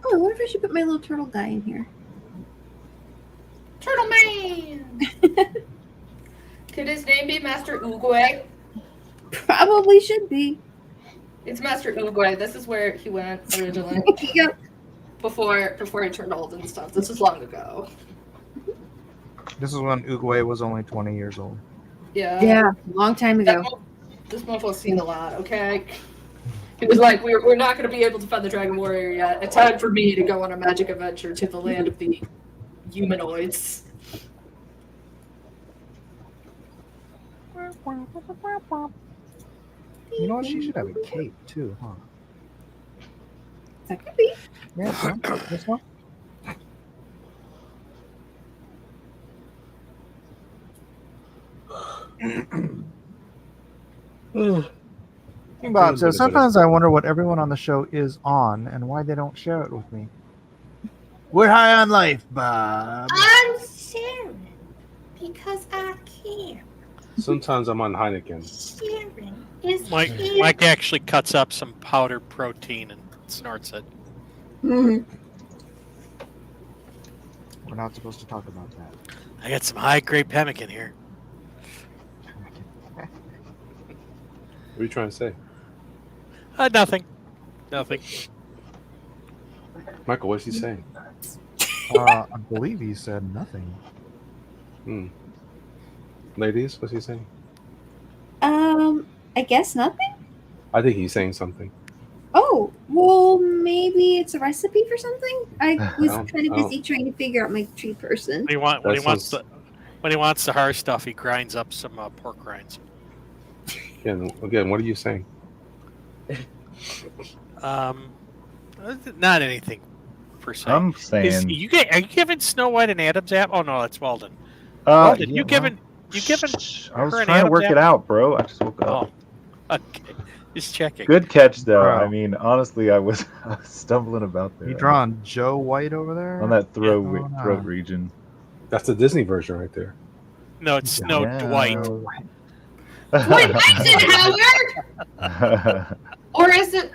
Oh, I wonder if I should put my little turtle guy in here. Turtle Man! Could his name be Master Oogway? Probably should be. It's Master Oogway. This is where he went originally. Yep. Before he turned old and stuff. This was long ago. This is when Oogway was only 20 years old. Yeah. Yeah, long time ago. This mofo's seen a lot, okay? He was like, we're not going to be able to find the Dragon Warrior yet. It's time for me to go on a magic adventure to the land of the humanoids. You know what? She should have a cape too, huh? That could be. Yeah, this one. Bob says, sometimes I wonder what everyone on the show is on and why they don't share it with me. We're high on life, Bob. I'm sharing because I care. Sometimes I'm on Heineken. Sharing is Mike actually cuts up some powdered protein and snorts it. We're not supposed to talk about that. I got some high-grade pemmican here. What are you trying to say? Nothing. Nothing. Michael, what's he saying? I believe he said nothing. Ladies, what's he saying? I guess nothing. I think he's saying something. Oh, well, maybe it's a recipe for something. I was Oh, kind of oh. busy trying to figure out my tree person. When he wants the hard stuff, he grinds up some pork rinds. Again, what are you saying? Not anything per se. I'm saying. Are you giving Snow White an Adam's apple? Oh no, that's Weldon. Yeah, you giving I was her an trying to Adam's work it apple? out, bro. I just woke up. Oh, okay. Just checking. Good catch, though. Wow. I mean, honestly, I was stumbling about there. You drawing Joe White over there? on that throat Oh, no. throat region. That's the Disney version right there. No, it's Snow Yeah. Dwight. Wait, is it Howard? Or is it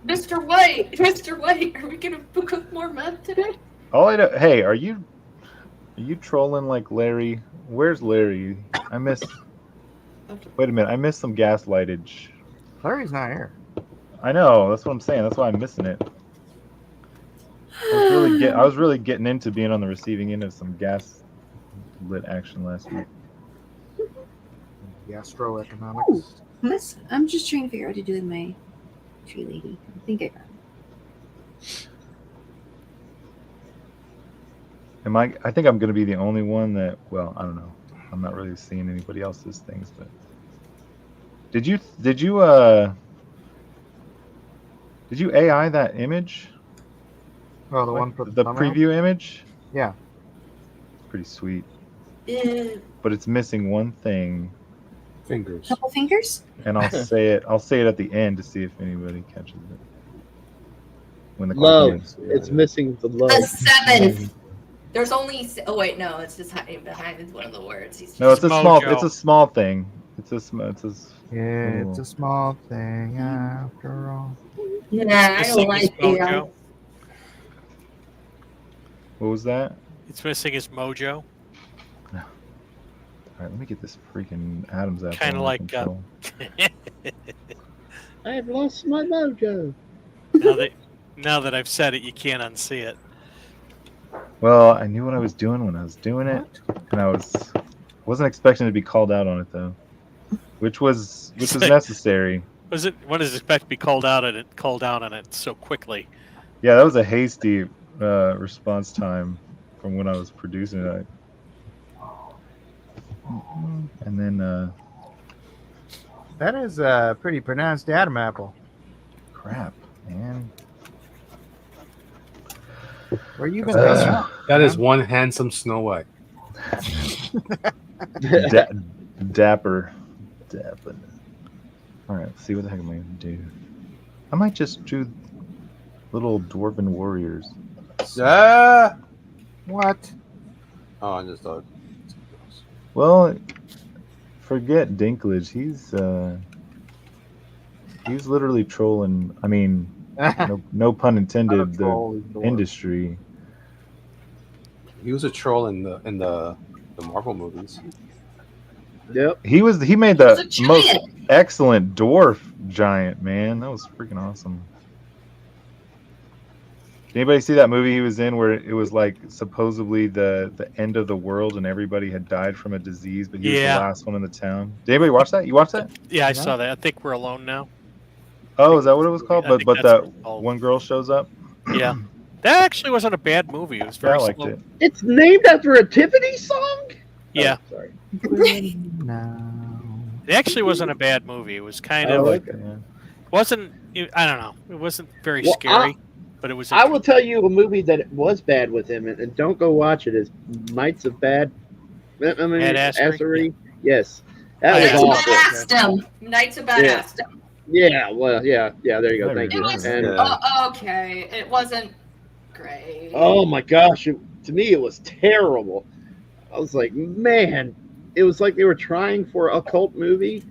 Mr. White? Mr. White, are we going to cook more meth today? All I know. Hey, are you trolling like Larry? Where's Larry? I missed. Wait a minute. I missed some gaslightage. Larry's not here. I know. That's what I'm saying. That's why I'm missing it. I was really getting into being on the receiving end of some gas lit action last week. Gastroeconomics. I'm just trying to figure out what to do with my tree lady. I think I got it. I think I'm going to be the only one that. Well, I don't know. I'm not really seeing anybody else's things, but did you AI that image? Oh, the one for the thumbnail? preview image? Yeah. Pretty sweet. Ew. But it's missing one thing. Fingers. Couple fingers? And I'll say it at the end to see if anybody catches it. When the Love. question It's missing the love. A 7. There's only. Oh wait, no, it's just hiding behind one of the words. No, it's a small. Mojo. It's a small thing. It's a small thing after all. Nah, I don't like Mojo. that. What was that? It's missing his mojo. All right, let me get this freaking Adam's apple. Kind of under like. control. I have lost my mojo. Now that I've said it, you can't unsee it. Well, I knew what I was doing when I was doing it, and wasn't expecting to be called out on it though, which was necessary. What is expect to be called out on it so quickly? Yeah, that was a hasty response time from when I was producing it. And then That is a pretty pronounced Adam apple. crap, man. Where you been? That is one handsome Snow White. Dapper. All right, let's see what the heck am I gonna do. I might just do little dwarven warriors. Ah! What? Oh, I just thought. Well, forget Dinklage. He's literally trolling. I mean, no pun intended. The industry. He was a troll in the Marvel movies. Yep. He made the most excellent dwarf giant, man. That was freaking awesome. Did anybody see that movie he was in where it was like supposedly the end of the world and everybody had died from a disease, but he was the last one in the town? Did anybody watch that? You watched that? Yeah, I saw that. I think We're Alone Now. Oh, is that what it was called? I But think but that's that what it's called. one girl shows up. Yeah, that actually wasn't a bad movie. It was very I liked slow. it. It's named after a Tiffany song? Yeah, Oh, sorry. it actually wasn't a bad movie. It was kind Oh, of okay. wasn't. I don't know. It wasn't very Well, scary, but it was. I will tell you a movie that was bad with him, and don't go watch it. Is Knights of Badassery? Yes, that Knights was of awful. Badassdom. Knights of Badassdom. Yeah, well, yeah. There you go. Thank you. It was And okay. It wasn't great. oh my gosh, to me it was terrible. I was like, man, it was like they were trying for a cult movie,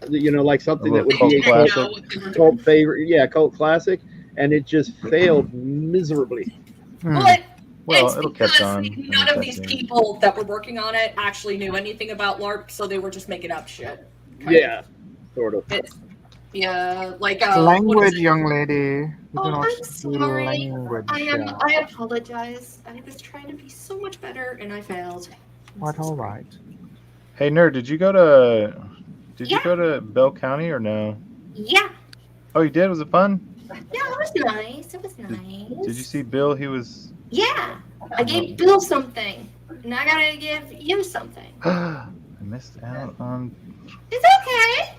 like something that would be a cult favorite, cult classic, and it just failed miserably. But Well, it's it'll catch because on. none of these people that were working on it actually knew anything about LARP, so they were just making up shit. Yeah, sort of. Yeah, like what Language, is it? young lady. You do Oh, not I'm speak sorry. language. I apologize. I was trying to be so much better, and I failed. What? All right. Hey, nerd, did you go to Bell County or no? Yeah, Oh, you did? Was it fun? yeah, it was nice. It was nice. Did you see Bill? He was. Yeah, I gave Bill something, and I gotta give you something. I missed out on. It's okay.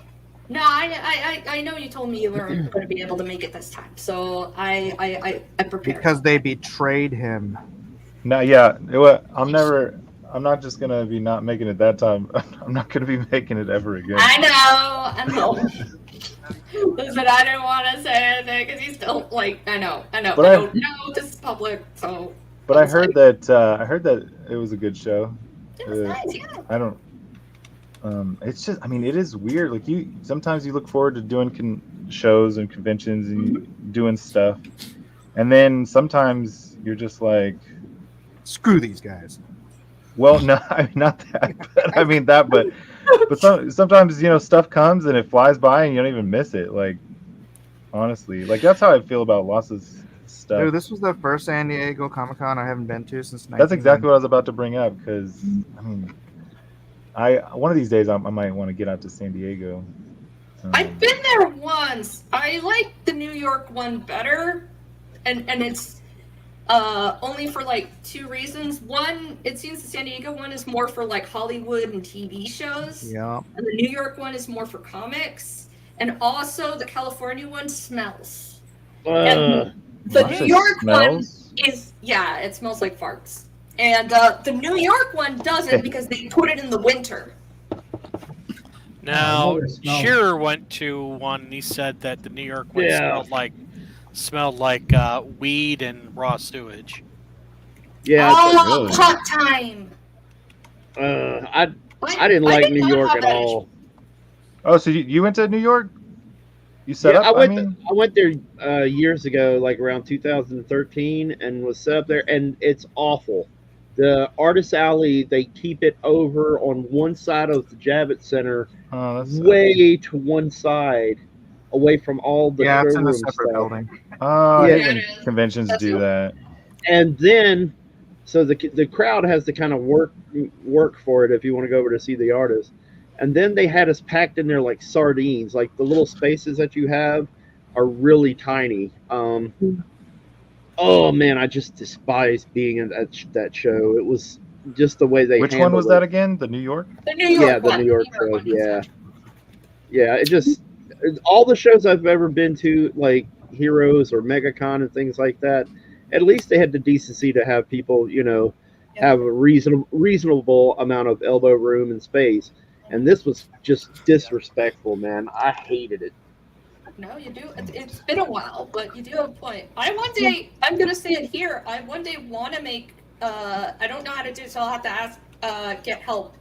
No, I know you told me you weren't going to be able to make it this time, so I prepared. Because they betrayed him. No, yeah. I'm not just gonna be not making it that time. I'm not gonna be making it ever again. I know. Listen, I didn't want to say anything because he's still like, I know. But I don't know. This is public, so. But I heard that it was a good show. It was nice, yeah. I don't. It's just. I mean, it is weird. Like sometimes you look forward to doing shows and conventions and doing stuff, and then sometimes you're just like, screw these guys. Well, no, I mean not that. But I mean that, but sometimes stuff comes and it flies by and you don't even miss it. Like honestly, like that's how I feel about lots of stuff. Dude, this was the first San Diego Comic-Con I haven't been to since. That's exactly what I was about to bring up because I mean, one of these days I might want to get out to San Diego. I've been there once. I like the New York one better, and it's only for like two reasons. One, it seems the San Diego one is more for like Hollywood and TV shows. Yeah. And the New York one is more for comics. And also the California one smells. And the New York one is, it smells like farts. And the New York one doesn't because they put it in the winter. Now, Shearer went to one and he said that the New York one smelled like weed and raw sewage. Yeah. Oh, hot time. I didn't like New York at all. Oh, so you went to New York? You set up? I went there years ago, like around 2013, and was set up there, and it's awful. The Artist Alley, they keep it over on one side of the Javits Center, way to one side, away from all the it's in a showroom separate stuff. building. Oh, Yeah. I hate when conventions do that. And then So the crowd has to kind of work for it if you want to go over to see the artist. And then they had us packed in there like sardines. Like the little spaces that you have are really tiny. Oh man, I just despise being in that show. It was just the way they. Which one was that again? The New York? The New York. Yeah, the New York show. Yeah, yeah. All the shows I've ever been to, like Heroes or MegaCon and things like that. At least they had the decency to have people, have a reasonable amount of elbow room and space. And this was just disrespectful, man. I hated it. No, you do. It's been a while, but you do have a point. I'm going to say it here. I one day want to make, I don't know how to do it, so I'll have to ask, get help.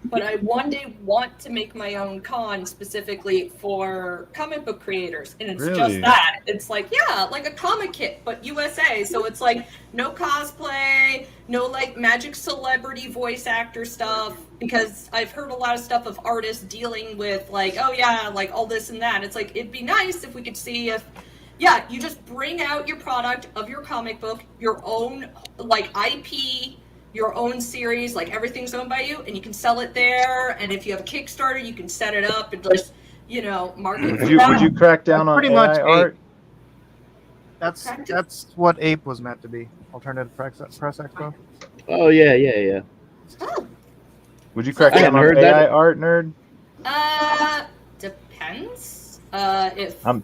But I one day want to make my own con specifically for comic book creators. And it's just that. It's like, like a comic kit, but USA. So it's like no cosplay, no like magic celebrity voice actor stuff. Because I've heard a lot of stuff of artists dealing with like, like all this and that. It's like, it'd be nice if we could see if, you just bring out your product of your comic book, your own like IP, your own series, like everything's owned by you, and you can sell it there. And if you have a Kickstarter, you can set it up and just, market. Would you crack down on pretty AI much art? That's what Ape was meant to be. Alternative Press Expo. Oh yeah. Would you crack I down on heard AI that. art, nerd? Depends. If I'm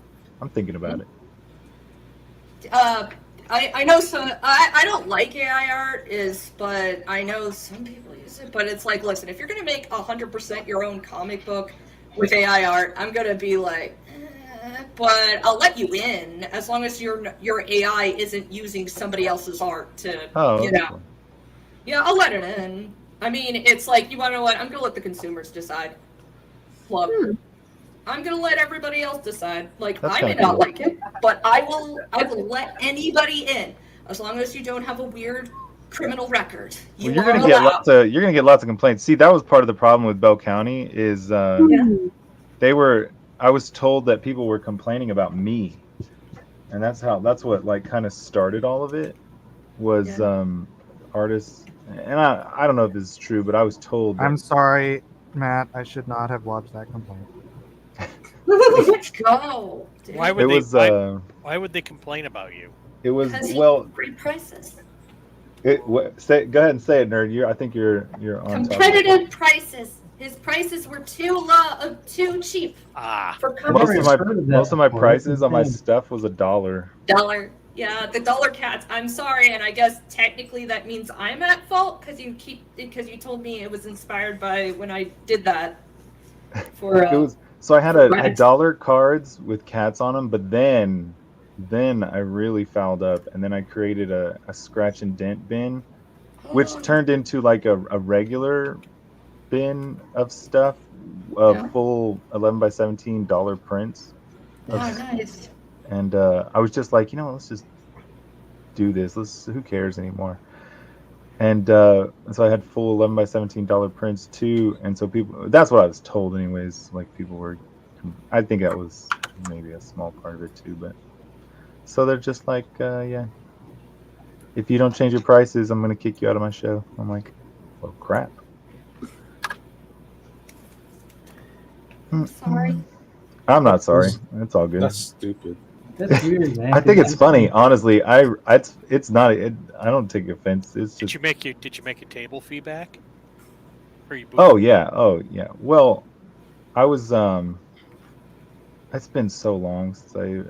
thinking about it. I know some. I don't like AI art, but I know some people use it. But it's like, listen, if you're gonna make 100% your own comic book with AI art, I'm gonna be like, but I'll let you in as long as your AI isn't using somebody else's art to, Yeah, I'll let it in. I mean, it's like, you want to know what? I'm gonna let the consumers decide. Look. I'm gonna let everybody else decide. Like, That's I may kinda not cool. like it, but I will let anybody in as long as you don't have a weird criminal record. Well, you're gonna get lots of complaints. See, that was part of the problem with Bell County is I was told that people were complaining about me, and that's what like kind of started all of it was artists. And I don't know if this is true, but I was told that, I'm sorry, Matt. I should not have lodged that complaint. Let's go. Dude. Why would why would they complain about you? It was Because free prices. Go ahead and say it, nerd. I think you're on top. Competitive prices. His prices were too cheap. For Most of my prices on my stuff was $1. $1. Yeah, the dollar cats. I'm sorry, and I guess technically that means I'm at fault because you told me it was inspired by when I did that. So I had a dollar cards with cats on them, but then I really fouled up, and then I created a scratch and dent bin, which turned into like a regular bin of stuff, full 11x17 dollar prints. Nice. And I was just like, let's just do this. Who cares anymore? And so I had full 11x17 dollar prints too. And so that's what I was told anyways. Like people were, I think that was maybe a small part of it too. But so they're just like, if you don't change your prices, I'm going to kick you out of my show. I'm like, well, crap. Sorry. I'm not sorry. It's all good. That's stupid. That's weird, man. I think it's funny, honestly. It's not. I don't take offense. It's just. Did you make a table fee back? Oh yeah. Well, I was. It's been so long since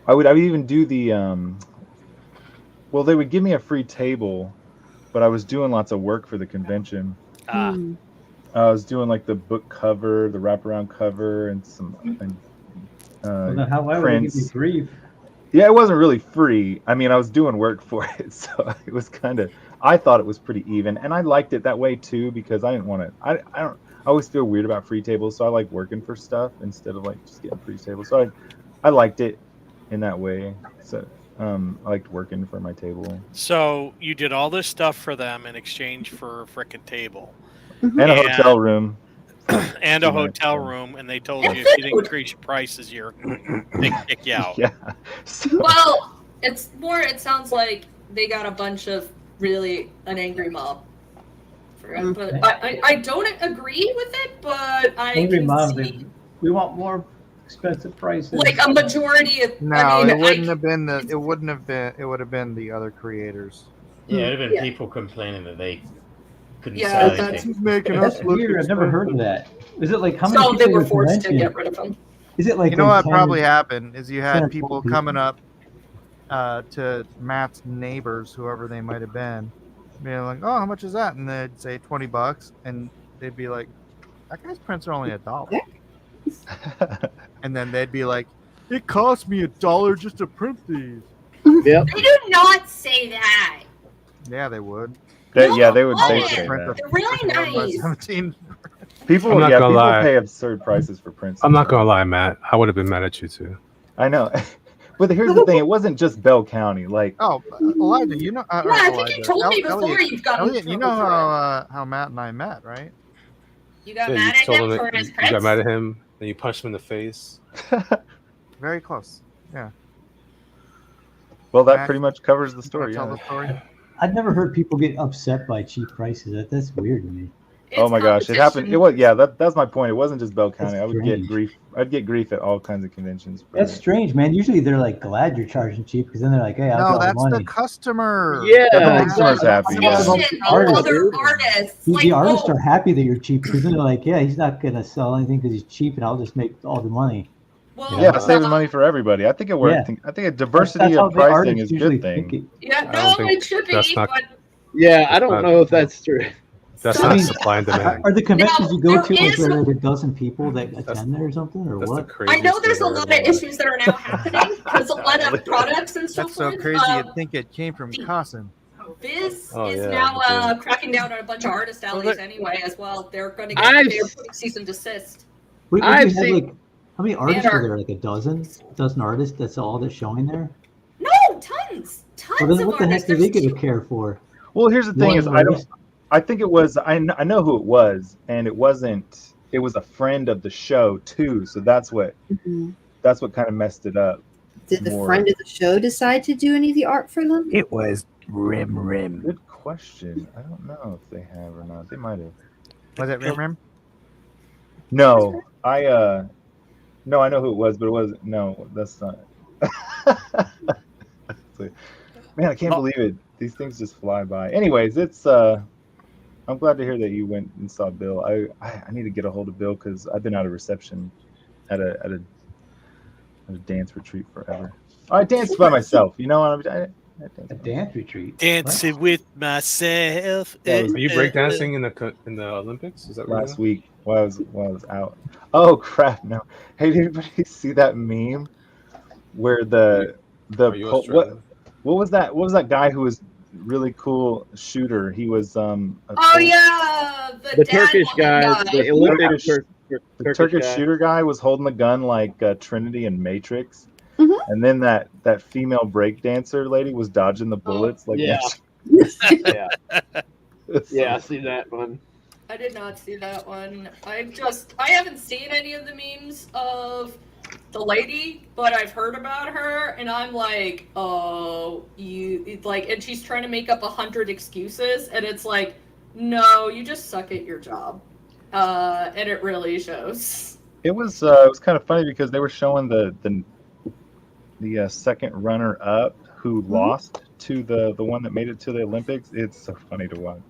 I would even do the. Well, they would give me a free table, but I was doing lots of work for the convention. I was doing like the book cover, the wraparound cover, and some why would they give you free? Yeah, it wasn't really free. I mean, I was doing work for it, so it was kind of. I thought it was pretty even, and I liked it that way too because I didn't want to. I always feel weird about free tables, so I like working for stuff instead of like just getting free tables. So I liked it in that way. So I liked working for my table. So you did all this stuff for them in exchange for a frickin' table. And a hotel room. And a hotel room, and they told you if you didn't increase your prices, they kick you out. Yeah. Well, It's more. It sounds like they got a bunch of an angry mob. But I don't agree with it. But I Angry can mom, see we want more expensive prices. like a majority of. No, I mean, it wouldn't have been the. It wouldn't have been. It would have been the other creators. Yeah, it would have been Yeah. people complaining that they couldn't Yeah, sell that's- anything. He's making That's us look weird. I've never heard of expensive. that. Is it like how many So people they were at a forced to convention? get rid of them. Is it like You know when what 10 probably happened is you 10 had or people 12 coming up to Matt's neighbors, whoever they might have been, being like, "Oh, how much is that?" And they'd say $20, and they'd be like, "That guy's prints are only $1." And then they'd be like, "It cost me $1 just to print these." Yep. They do not say that. Yeah, they would. Yeah, they would say wouldn't. that. They're really nice. 17. People, I'm not yeah, gonna people lie. pay absurd prices for prints. I'm not gonna lie, Matt. I would have been mad at you too. I know, but here's the thing: it wasn't just Bell County. Like, Oh, Elijah, you know. Yeah, I think you told me before Elliot, you've gotten Elliot, you in know trouble for how Matt and I met, right? You got Yeah, mad you at told him him for that his you prints? got mad at him, and you punched him in the face. Very close. Yeah. well, that Matt, pretty much covers the Wanna story. Tell Yeah. the story. I've never heard people get upset by cheap prices. That's weird to me. Oh It's my gosh, it happened. It was that's my point. It wasn't just Bell County. That's I would get strange. grief. I'd get grief at all kinds of conventions. for That's it. strange, man. Usually they're like glad you're charging cheap because then they're like, hey, I've No, got that's money. the customer. Yeah, The customer's happy. Oh, Yeah. shit, the Artists. other artists. The Like, artists oh, are happy that you're cheap because then they're like, yeah, he's not gonna sell anything because he's cheap, and I'll just make all the money. well, Yeah, saving money for everybody. I think it worked. Yeah. I think a diversity how of the pricing artists is a usually good think thing. Yeah, I no, don't think it should be, that's not- but Yeah, I That's don't not- know if that's true. That's I not mean, supply and demand. Are the conventions Now, you go there to like is there are a- like a dozen people that attend there or something, or That's the what? craziest I know there's a thing I've lot of ever heard. issues that are now happening because a lot of products and so That's so forth. crazy. You'd think it came from Cossin. Viz Oh, is yeah, now it cracking down on a bunch of artist alleys but- anyway as well. They're going to I've- they're putting cease and desist. Wait, I've you have, seen- like, how many artists Banner. are there? Like a dozen artists. That's all that's showing there. No, tons Well, then of what the heck artists. do they There's give a care for? Well, here's the thing: One is I don't. artist? I think it was. I know who it was, and it wasn't. It was a friend of the show too. So that's what. Mhm. That's what kind of messed it up. Did the more. friend of the show decide to do any of the art for them? It was Rim. Good question. I don't know if they have or not. They might have. Was it Rim Rim? No, no, I know who it was, but it wasn't. No, that's not. Man, I can't believe it. These things just fly by. Anyways, it's. I'm glad to hear that you went and saw Bill. I need to get a hold of Bill because I've been out of reception at a dance retreat forever. I danced by myself. You know, I A dance retreat. Dancing with myself. That was- Are you breakdancing in the Olympics? Is that what last week while I was out. Oh crap! No. Hey, did anybody see that meme where the Are you Australian? what was that? What was that guy who was really cool shooter? He was Oh yeah, The dad Turkish looking guy, the Olympic the Turkish guy. shooter guy was holding the gun like Trinity and Matrix, Mhm. and then that female breakdancer lady was dodging the bullets like yeah. Matrix. Yeah, I see that one. I did not see that one. I haven't seen any of the memes of the lady, but I've heard about her, and I'm like, oh, and she's trying to make up 100 excuses, and it's like, no, you just suck at your job, and it really shows. It was kind of funny because they were showing the second runner up who lost to the one that made it to the Olympics. It's so funny to watch.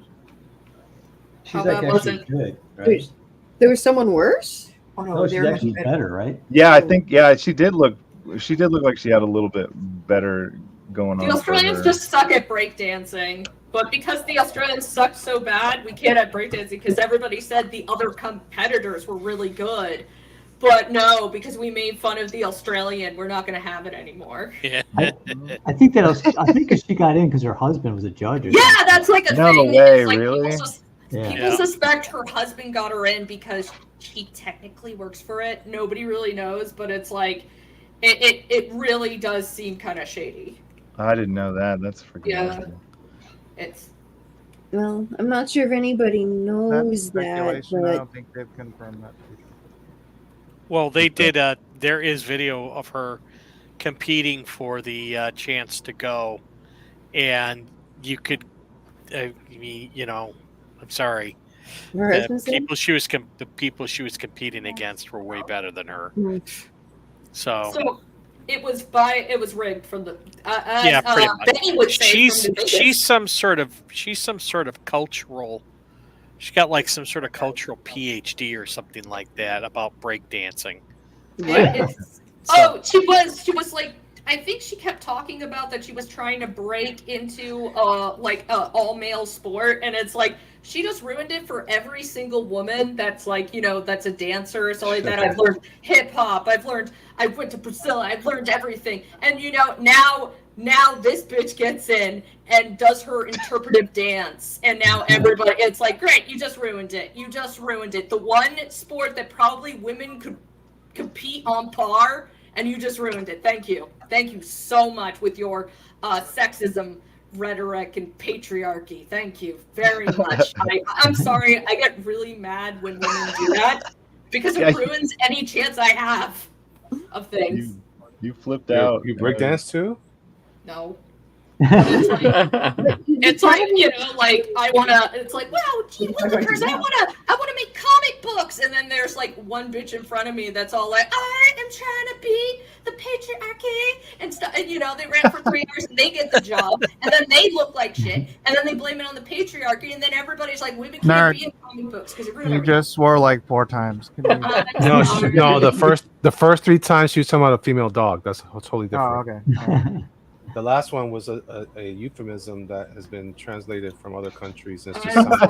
She's How like bad actually was it? good, right? There was someone worse? Oh No, no, she's they're actually better, right? Yeah, I think she did look like she had a little bit better going on. The for Australians her. just suck at breakdancing, but because the Australians suck so bad, we can't have breakdancing because everybody said the other competitors were really good. But no, because we made fun of the Australian, we're not going to have it anymore. Yeah. I think I think she got in because her husband was a judge. Or Yeah, something. that's like a No thing. way, It's like really? Yeah. People suspect her husband got her in because she technically works for it. Nobody really knows, but it's like it really does seem kind of shady. I didn't know that. That's freaking Yeah. awesome. It's Well, I'm not sure if anybody That's knows that, speculation. I but don't think they've confirmed that. Well, they did. There is video of her competing for the chance to go, and you could, you know, I'm sorry, Her the husband said? people she was competing against were way better than her. Mhm. So it was rigged from the yeah, pretty much. Benny would say from the biggest. she's some sort of cultural. She's got like some sort of cultural PhD or something like that about breakdancing. She was like, I think she kept talking about that she was trying to break into all male sport, and it's like she just ruined it for every single woman that's like, you know, that's a dancer or something like that. I've learned hip hop, I went to Brazil, I've learned everything. And you know, now this bitch gets in and does her interpretive dance, and now everybody, it's like, great, you just ruined it. The one sport that probably women could compete on par, and you just ruined it. Thank you so much with your sexism rhetoric and patriarchy. Thank you very much. I'm sorry, I get really mad when women do that because it ruins any chance I have of things. You flipped out. You breakdance too? No. It's like, you know, like it's like, wow, gee, look at hers. I wanna make comic books, and then there's like one bitch in front of me that's all like, I am trying to be the patriarchy and stuff, and you know, they ran for 3 years and they get the job, and then they look like shit, and then they blame it on the patriarchy, and then everybody's like, women can't be in comic books because it ruined You everything. just swore like 4 times. Can you- No, the first 3 times she was talking about a female dog. That's totally different. Oh, okay. The last one was a euphemism that has been translated from other countries. It's just, I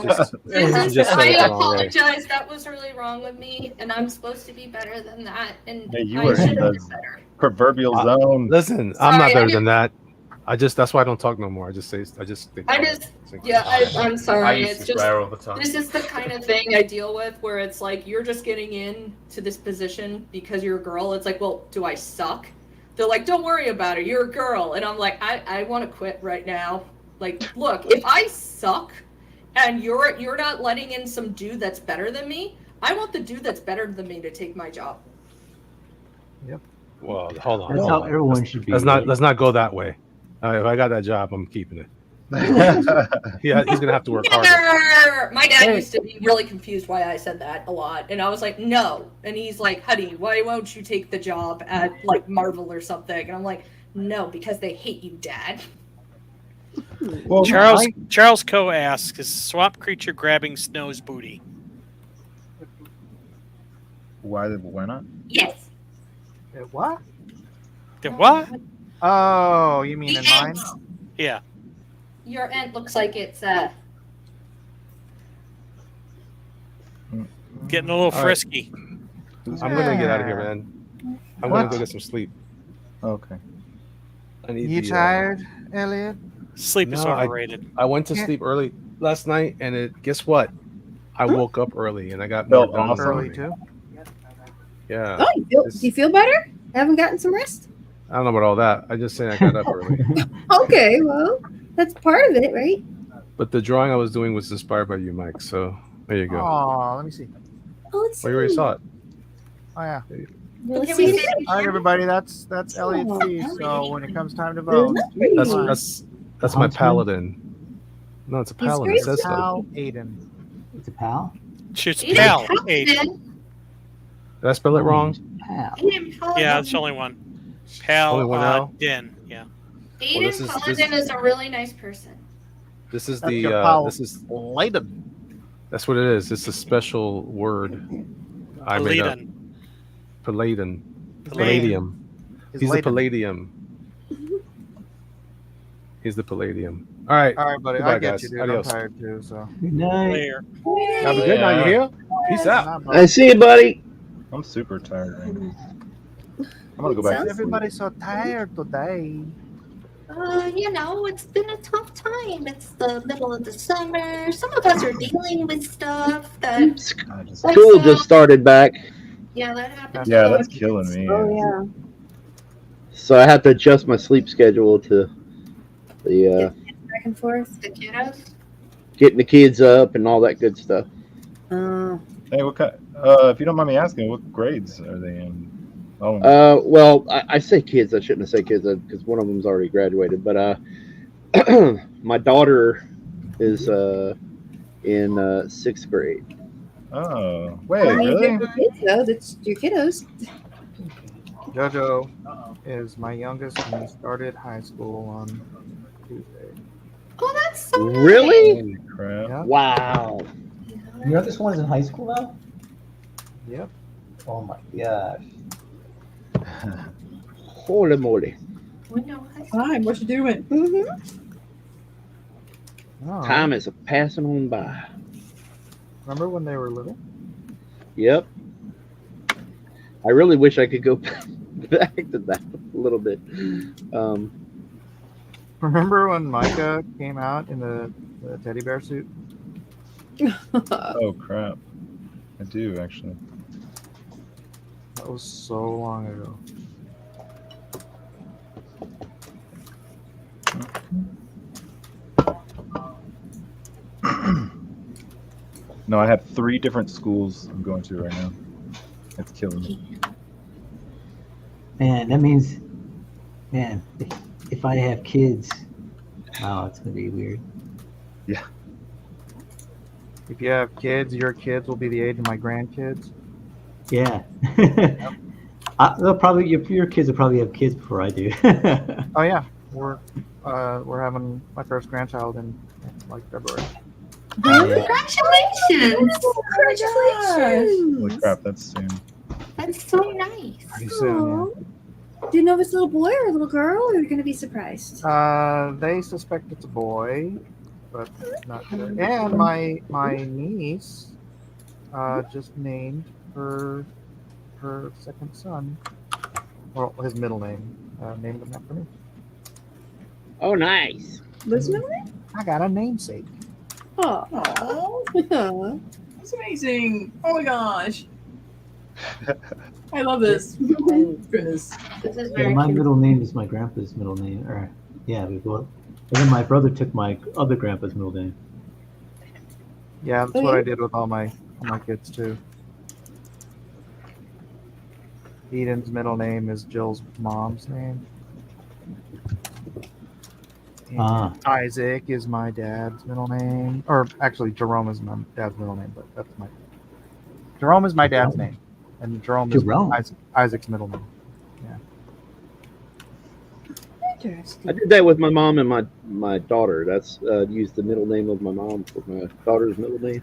just said it the wrong way. apologize. That was really wrong of me, and I'm supposed to be better than that. And Hey, you I were in should have the been better. proverbial zone. Listen, I'm Sorry, not I better didn't- than that. That's why I don't talk no more. I'm sorry. It's just, this is the kind of thing I deal with where it's like, you're just getting into this position because you're a girl. It's like, well, do I suck? They're like, don't worry about it. You're a girl. And I'm like, I want to quit right now. Like, look, if I suck and you're not letting in some dude that's better than me, I want the dude that's better than me to take my job. Yep. Well, hold on. That's hold how on. everyone should be. Let's not go that way. If I got that job, I'm keeping it. Yeah, he's gonna have to work harder. My dad used to be really confused why I said that a lot, and I was like, no. And he's like, honey, why won't you take the job at like Marvel or something? And I'm like, no, because they hate you, Dad. Well, Charles Coe asks, is swamp creature grabbing Snow's booty? Why not? Yes. What? The what? Oh, you mean in mine? Yeah. Your aunt looks like it's Getting a little All right. frisky. I'm gonna get out of here, man. I'm gonna go get some sleep. Okay. I need You the, tired, Elliot? Sleep is No, overrated. I went to Yeah. sleep early last night, and guess what? I woke up early, and I got Felt more done. awesome. Early too. Yeah. Oh, do you feel better? Haven't gotten some rest? I don't know about all that. I just saying I got up early. Okay, well, that's part of it, right? But the drawing I was doing was inspired by you, Mike. So there you go. Oh, let me see. Oh, let's Well, you already saw it. Oh yeah. Let's Can see we it see again. All right, everybody. That's Elliot's Oh, piece. So when it comes time to vote, That's my paladin. No, it's a He's paladin. great It says so. Pal Aiden. It's a pal. Shoots Aiden pal. Paladin. Did I spell it wrong? Pal. Aiden Paladin. Yeah, that's the only one. Pal Only one L? Din. Yeah. Aiden this is- Paladin is a really nice person. This is That's the your pal this is Aiden. that's what it is. It's a special word I made up. Paladin. Palladium. Is He's the Layden. Palladium. He's the Palladium. All right. All right, buddy. Goodbye, I get guys. you, dude. Adios. I'm tired too. So. Good night. Later. Have a good night. You here? Peace out. I see you, buddy. I'm super tired right now. I'm gonna go back to sleep. Everybody's so tired today. You know, it's been a tough time. It's the middle of the summer. Some of us are dealing with stuff that. School just started back, Yeah, that happened. Yeah, to that's us. killing me. Oh, yeah. so I had to adjust my sleep schedule to the Back and forth. The kiddos. getting the kids up and all that good stuff. Hey, what kind? If you don't mind me asking, what grades are they in? Well, I say kids. I shouldn't have said kids because one of them's already graduated. But my daughter is in 6th grade. Oh, I wait, mean, really? they're kids, though. That's your kiddos. Jojo is my youngest, and he started high school on Tuesday. Oh, that's so Really? Holy crap. Yeah. Wow. Your youngest one is in high school now? Yep. Oh my gosh. Holy moly. Hi, what you doing? Oh, Time is passing on by. remember when they were little? Yep. I really wish I could go back to that a little bit. Remember when Micah came out in the teddy bear suit? Oh crap. I do actually. That was so long ago. No, I have 3 different schools I'm going to right now. It's killing me. Man, that means, man, if I have kids, oh, it's gonna be weird. Yeah. If you have kids, your kids will be the age of my grandkids. Yeah. They'll probably your kids will probably have kids before I do. Oh yeah, we're having my first grandchild in like February. Congratulations! Holy crap, that's soon. That's so nice. Pretty soon, Do you know if it's a little boy or a little girl, or are you going to be surprised? yeah. They suspect it's a boy, but not sure. And my niece just named her second son. Well, his middle name. Named him after me. Oh, nice. What's his middle name? I got a namesake. Oh. That's amazing. Oh my gosh. I love this. Oh, goodness. This is Yeah, very my cute. middle name is my grandpa's middle name. Or yeah, we both. And then my brother took my other grandpa's middle name. Yeah, that's Oh, what yeah? I did with all my kids too. Eden's middle name is Jill's mom's name. And Ah. Isaac is my dad's middle name, or actually Jerome is my dad's middle name, but that's my Jerome is my dad's name, and Jerome is Jerome. Isaac's middle name. I did that with my mom and my daughter. That's used the middle name of my mom for my daughter's middle name.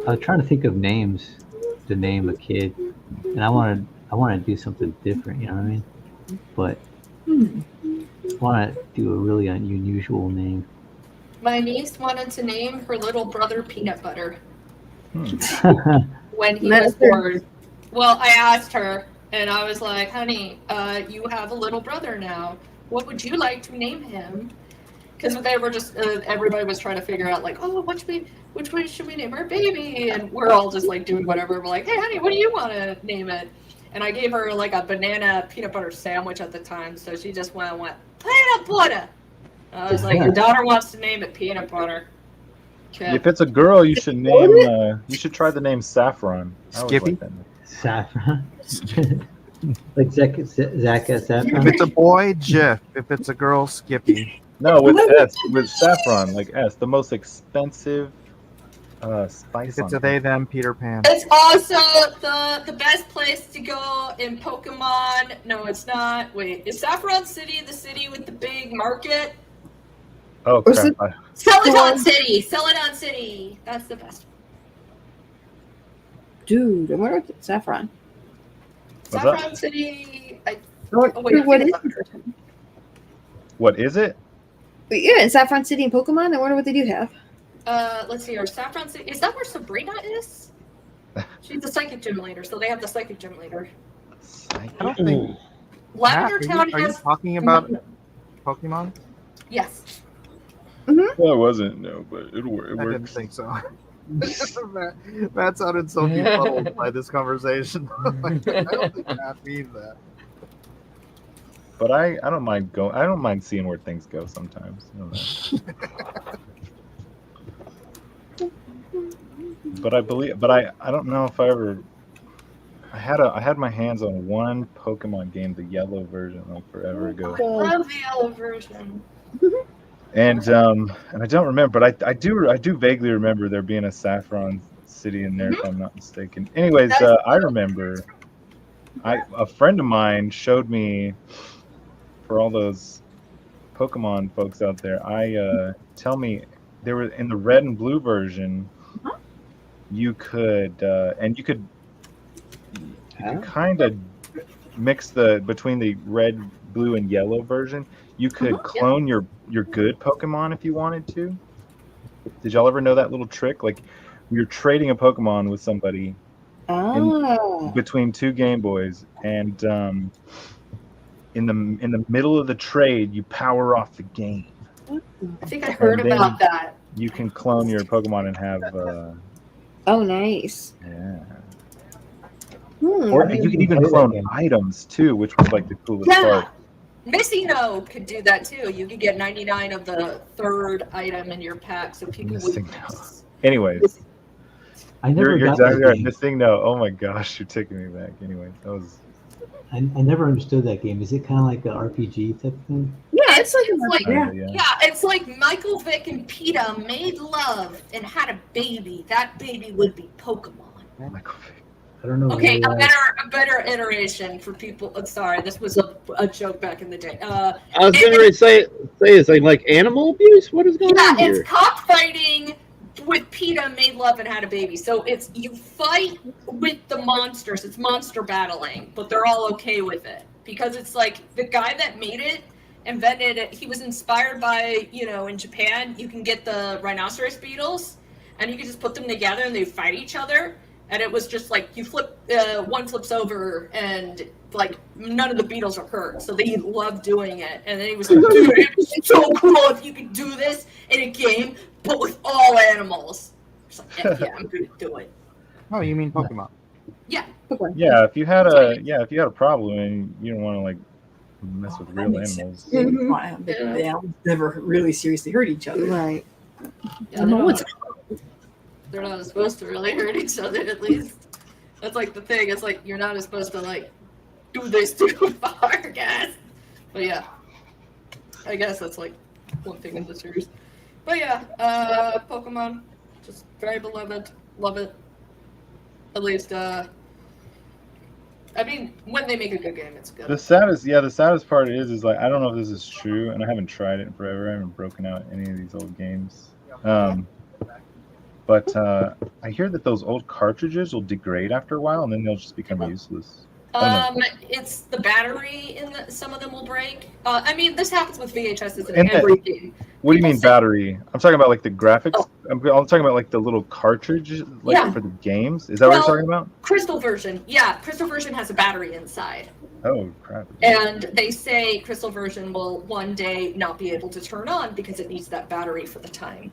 I was trying to think of names to name a kid, and I wanted to do something different. You know what I mean? But I want to do a really unusual name. My niece wanted to name her little brother Peanut Butter when he That's was born. Well, I asked her, and I was like, "Honey, you have a little brother now. What would you like to name him?" Because they were just everybody was trying to figure out like, "Oh, which way should we name our baby?" And we're all just like doing whatever. We're like, "Hey, honey, what do you want to name it?" And I gave her like a banana peanut butter sandwich at the time, so she just went peanut butter. I was like, "Your daughter wants to name it peanut butter." Okay. If it's a girl, you should name. You should try the name Saffron. I always Skippy? like that name. Saffron. Like Zach If Saffron. it's a boy, Jeff. If it's a girl, Skippy. No, with S, with saffron, like S, the most expensive spice. If it's on a they, them, Peter Pan. It's also the best place to go in Pokemon. No, it's not. Wait, is Saffron City the city with the big market? Oh Or crap! Celadon City. Celadon City. That's the best. Dude, I wonder what Saffron. What's that? Saffron City. What, Oh, wait, what is What is it? Yeah, in Saffron City and Pokemon, I wonder what they do have. Let's see. Our Saffron City. Is that where Sabrina is? She's the psychic gym leader, so they have the psychic gym leader. I don't think. Lavender Matt, Town are you has. talking about Pokemon? Yes. Well, it wasn't. No, but it works. I didn't think so. Matt sounded so befuddled by this conversation. Like, I don't think Matt means that. But I don't mind going. I don't mind seeing where things go sometimes. You know. But I believe. But I don't know if I ever. I had my hands on one Pokemon game, the yellow version, like forever ago. I love the yellow version. And I don't remember, but I do vaguely remember there being a Saffron City in there, if I'm not mistaken. Anyways, I remember a friend of mine showed me, for all those Pokemon folks out there, tell me there were in the red and blue version, you could kind of mix between the red, blue, and yellow version. You could clone your good Pokemon if you wanted to. Did y'all ever know that little trick? Like, you're trading a Pokemon with somebody between two Game Boys, and in the middle of the trade, you power off the game. I think I heard about that. You can clone your Pokemon and have. Oh, nice. Yeah. Or you can even clone items too, which was like the coolest part. Missino could do that too. You could get 99 of the third item in your pack, so people would. Anyways, you're exactly right. Missing no. Oh my gosh, you're taking me back. Anyways, that was. I never understood that game. Is it kind of like an RPG type thing? Yeah, it's like Michael Vick and PETA made love and had a baby. That baby would be Pokemon. Michael Vick. I don't know. Okay, a better iteration for people. I'm sorry, this was a joke back in the day. I was going to say it's like animal abuse. What is going on here? It's cockfighting with PETA made love and had a baby. So it's you fight with the monsters. It's monster battling, but they're all okay with it because it's like the guy that made it invented it. He was inspired by, in Japan, you can get the rhinoceros beetles and you can just put them together and they fight each other. And it was just like you flip, one flips over, and like none of the beetles are hurt. So they love doing it. And then he was like, "Dude, it's so cool if you could do this in a game, but with all animals." It's like, yeah, I'm gonna do it. Oh, you mean Pokemon? Yeah. Yeah, if you had a problem and you don't want to like mess with real animals. The animals never really seriously hurt each other. Right. Yeah, they're not supposed to really hurt each other, at least. That's like the thing. It's like you're not supposed to like do this too far, I guess. But yeah, I guess that's like one thing in the series. But yeah, Pokemon, just very beloved. Love it. At least, I mean, when they make a good game, it's good. The saddest part is like I don't know if this is true, and I haven't tried it in forever. I haven't broken out any of these old games. But I hear that those old cartridges will degrade after a while, and then they'll just become useless. It's the battery in some of them will break. I mean, this happens with VHSs and everything. What do you mean battery? I'm talking about like the graphics. I'm talking about like the little cartridges, for the games. Is that what you're talking about? Crystal version, yeah. Crystal version has a battery inside. Oh crap! And they say Crystal version will one day not be able to turn on because it needs that battery for the time.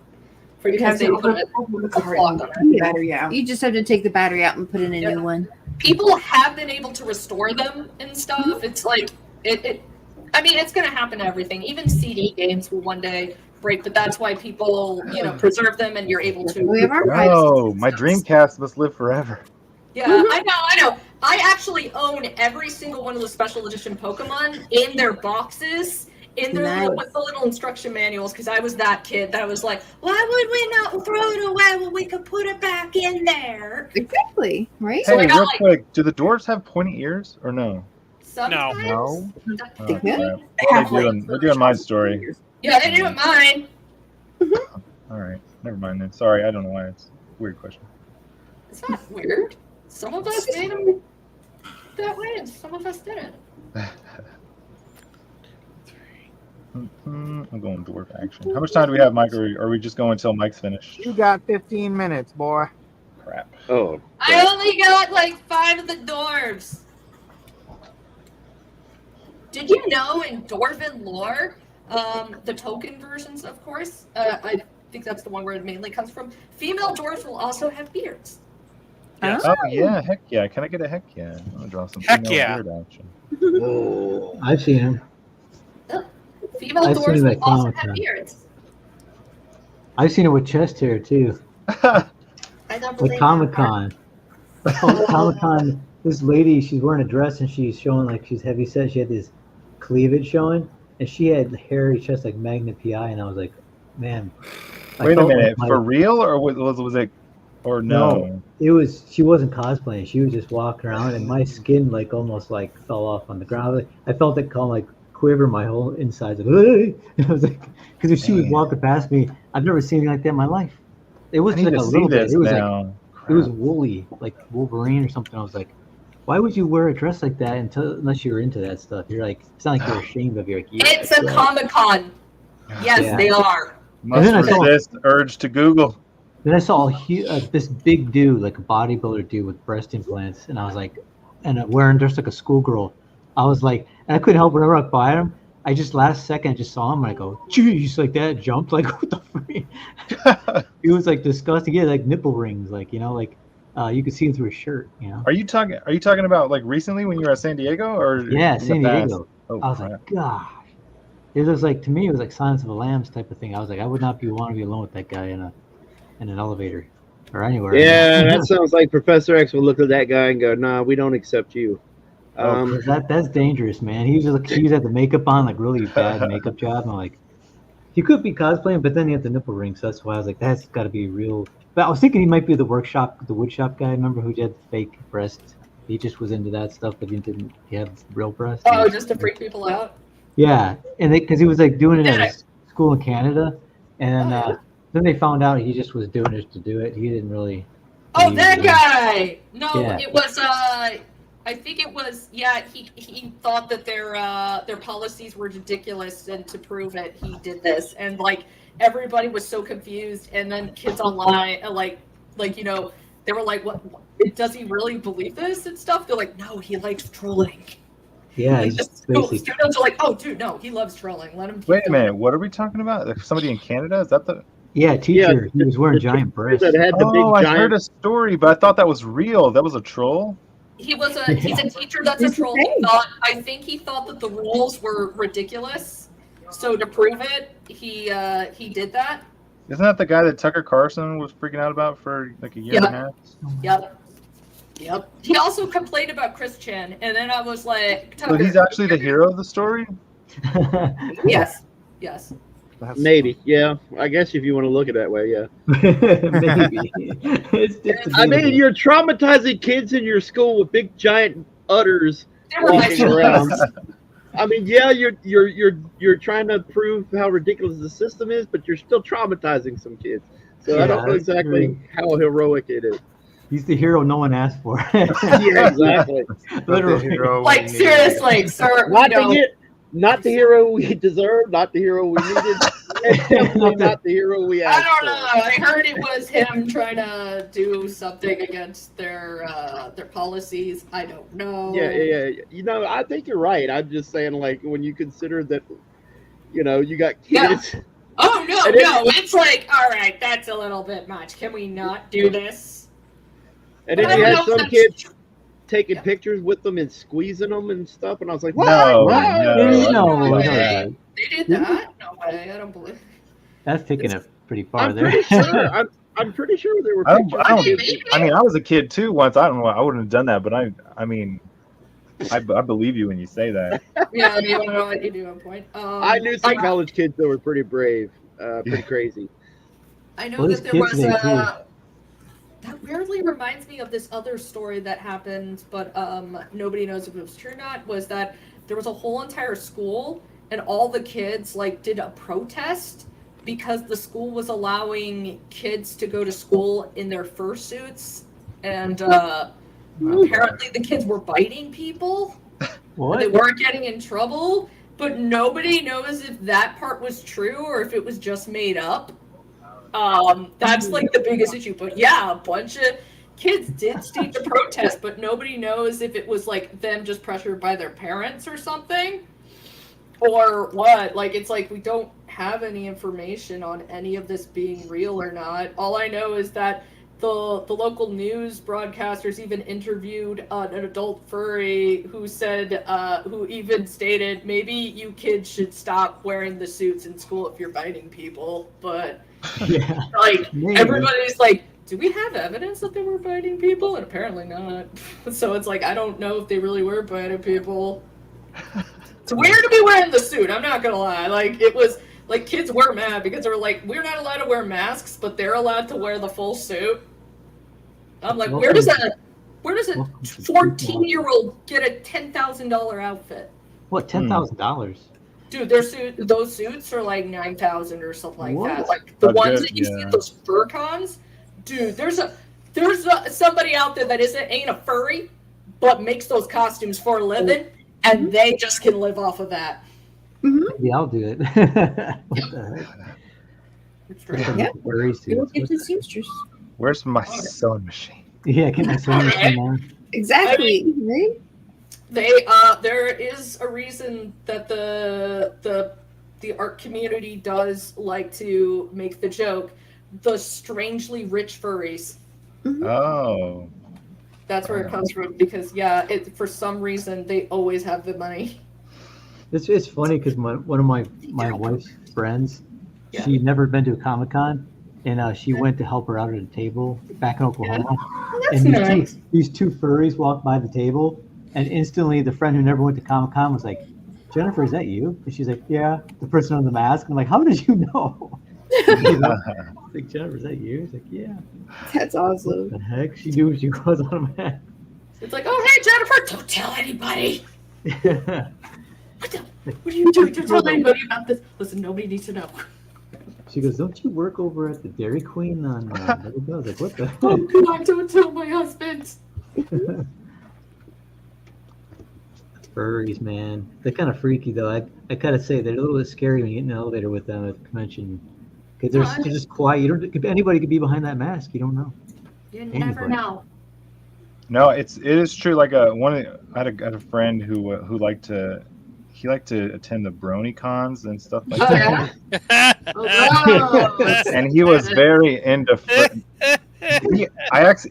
Because they put a clock on it. Battery out. You just have to take the battery out and put in a new one. People have been able to restore them and stuff. It's like I mean, it's going to happen to everything. Even CD games will one day break, but that's why people, preserve them and you're able to. Oh, my Dreamcast must live forever. Yeah, I know. I actually own every single one of the special edition Pokemon in their boxes. In their with the little instruction manuals, because I was that kid that was like, why would we not throw it away when we could put it back in there? Exactly, right? Hey, real quick, do the dwarves have pointy ears or no? Sometimes. No. They're doing my story. Yeah, they do it mine. All right, never mind then. Sorry, I don't know why. It's a weird question. It's not weird. Some of us made them that way, and some of us didn't. I'm going dwarf action. How much time do we have, Mike? Or are we just going until Mike's finished? You got 15 minutes, boy. Crap. Oh. I only got like 5 of the dwarves. Did you know in Dwarven lore, the token versions, of course, I think that's the one where it mainly comes from, female dwarves will also have beards. Yes. Oh yeah, heck yeah. Can I get a heck yeah? I'm gonna draw some heck female beard action. I've seen him. Female I've seen dwarves it will at also have Comic-Con. beards. I've seen it with chest hair too. I don't Like believe Comic Con. Oh, Comic Con. This lady, she's wearing a dress and she's showing like she's heavy set. She had this cleavage showing, and she had hairy chest like Magna PI, and I was like, man. I Wait a felt like minute, my- for real, or was it, or no? It was. She wasn't cosplaying. She was just walking around, and my skin like almost like fell off on the ground. I felt it kind of like quiver my whole insides. Like, I was like, because if she was walking past me, I've never seen anything like that in my life. It wasn't need like to a see little bit. this It was now. like it was woolly, like Wolverine or something. I was like, why would you wear a dress like that unless you were into that stuff? You're like, it's not like you're ashamed of. You're like, yeah, It's a Comic-Con. Yes, Yeah. they are. Must then I saw- resist urge to Google. Then I saw this big dude, like a bodybuilder dude with breast implants, and I was like, wearing dressed like a schoolgirl. I was like, and I couldn't help whenever I by him. I just last second I just saw him and I go, geez, like that, jumped like what the freak? It was like disgusting. He had like nipple rings, like like you could see him through his shirt. Are you talking about like recently when you were at San Diego, or Yeah, in the San past? Diego. Oh, I was crap. like, gosh. It was like, to me, it was like Silence of the Lambs type of thing. I was like, I would not want to be alone with that guy in an elevator or anywhere. Yeah, that sounds like Professor X would look at that guy and go, "Nah, we don't accept you." That's dangerous, man. He was had the makeup on, like really bad makeup job. And I'm like, he could be cosplaying, but then he had the nipple rings. So that's why I was like, that's got to be real. But I was thinking he might be the wood shop guy. Remember who had the fake breast? He just was into that stuff, but he had real breasts. Oh, just to freak people out. Yeah, and because he was like doing it at his school in Canada, and then they found out he just was doing it to do it. He didn't really. Oh, that guy! No, Yeah. it was. I think it was. Yeah, he thought that their policies were ridiculous, and to prove it, he did this, and like everybody was so confused, and then kids online, like they were like, "What? Does he really believe this and stuff?" They're like, "No, he likes trolling." Yeah, Like, he's just basically. students are like, "Oh, dude, no, he loves trolling. Let him." Keep Wait a doing minute, what are we talking about? Like, somebody in Canada? Is that the? Yeah, teacher. He was wearing giant breasts. That had the Oh, big I heard giant. a story, but I thought that was real. That was a troll. He's a teacher that's a troll. I think he thought that the rules were ridiculous. So to prove it, he did that. Isn't that the guy that Tucker Carlson was freaking out about for like a year and a half? Yep. He also complained about Chris Chan, and then I was like, So he's actually the hero of the story? Yes. Maybe, yeah. I guess if you want to look at it that way, yeah. Maybe. I mean, you're traumatizing kids in your school with big giant udders were my walking around. I mean, yeah, you're trying to prove how ridiculous the system is, but you're still traumatizing some kids. So I Yeah, don't know that's exactly true. how heroic it is. He's the hero no one asked for. Yeah, exactly. Literally. Like seriously, sir. Not the hero we deserved, not the hero we needed, and definitely not the hero we I asked don't for. know. I heard it was him trying to do something against their policies. I don't know. Yeah. You know, I think you're right. I'm just saying, like, when you consider that, you got kids. Yeah. Oh no, And it- no! It's like, all right, that's a little bit much. Can we not do this? And then But you I had don't know some if kids taking pictures with them and squeezing them and stuff, and I was like, what? No, What? No, way. They did that? No way. I don't believe. That's taking it pretty far I'm there. pretty sure. I'm pretty sure there were I pictures. don't, of kids. I mean, I was a kid too once. I don't know. I wouldn't have done that, but I mean, I believe you when you say that. Yeah, you don't know what you do on point. I knew some college kids that were pretty brave, pretty crazy. I know Well, that there's there kids was today, too. that weirdly reminds me of this other story that happened, but nobody knows if it was true or not. Was that there was a whole entire school and all the kids did a protest because the school was allowing kids to go to school in their fursuits, and apparently the kids were biting people. What? They weren't getting in trouble, but nobody knows if that part was true or if it was just made up. That's the biggest issue. But yeah, a bunch of kids did stage a protest, but nobody knows if it was them just pressured by their parents or something, or what. It's we don't have any information on any of this being real or not. All I know is that the local news broadcasters even interviewed an adult furry who said, who even stated, maybe you kids should stop wearing the suits in school if you're biting people. But Yeah. like Maybe. everybody's like, do we have evidence that they were biting people? And apparently not. So it's like, I don't know if they really were biting people. It's weird to be wearing the suit, I'm not gonna lie. Like, it was, like, kids were mad because they were like, we're not allowed to wear masks, but they're allowed to wear the full suit. I'm like, where does a 14-year-old get a $10,000 outfit? What, $10,000? Dude, those suits are like $9,000 or something like What? that. Like the Oh, ones good, that you see yeah. at those fur cons, dude. There's somebody out there that ain't a furry, but makes those costumes for a living, and they just can live off of that. Maybe I'll do it. What the heck? Yeah. Furry Go suits. get the seamstress. Where's my sewing machine? Yeah, get my sewing machine on. Exactly. Right? There is a reason that the art community does like to make the joke, the strangely rich furries. Oh. That's where it comes from, because for some reason they always have the money. It's funny because one of my wife's friends, she'd never been to a Comic-Con, and she went to help her out at a table back in Oklahoma. That's And nice. these two furries walked by the table, and instantly the friend who never went to Comic-Con was like, "Jennifer, is that you?" And she's like, "Yeah." The person on the mask. I'm like, "How did you know?" Like, "Jennifer, is that you?" She's like, "Yeah." That's awesome. What the heck? She knew she was on a mask. It's like, oh hey Jennifer, don't tell anybody. What are you doing? Don't tell anybody about this. Listen, nobody needs to know. She goes, "Don't you work over at the Dairy Queen on?" I was like, "What the?" Oh God, don't tell my husband. Furries, man, they're kind of freaky though. I gotta say they're a little bit scary when you get in an elevator with them at the convention because they're just quiet. You don't. Anybody could be behind that mask. You don't know. You never know. No, it is true. Like I had a friend who liked to attend the brony cons and stuff like that. Oh, And he was very into.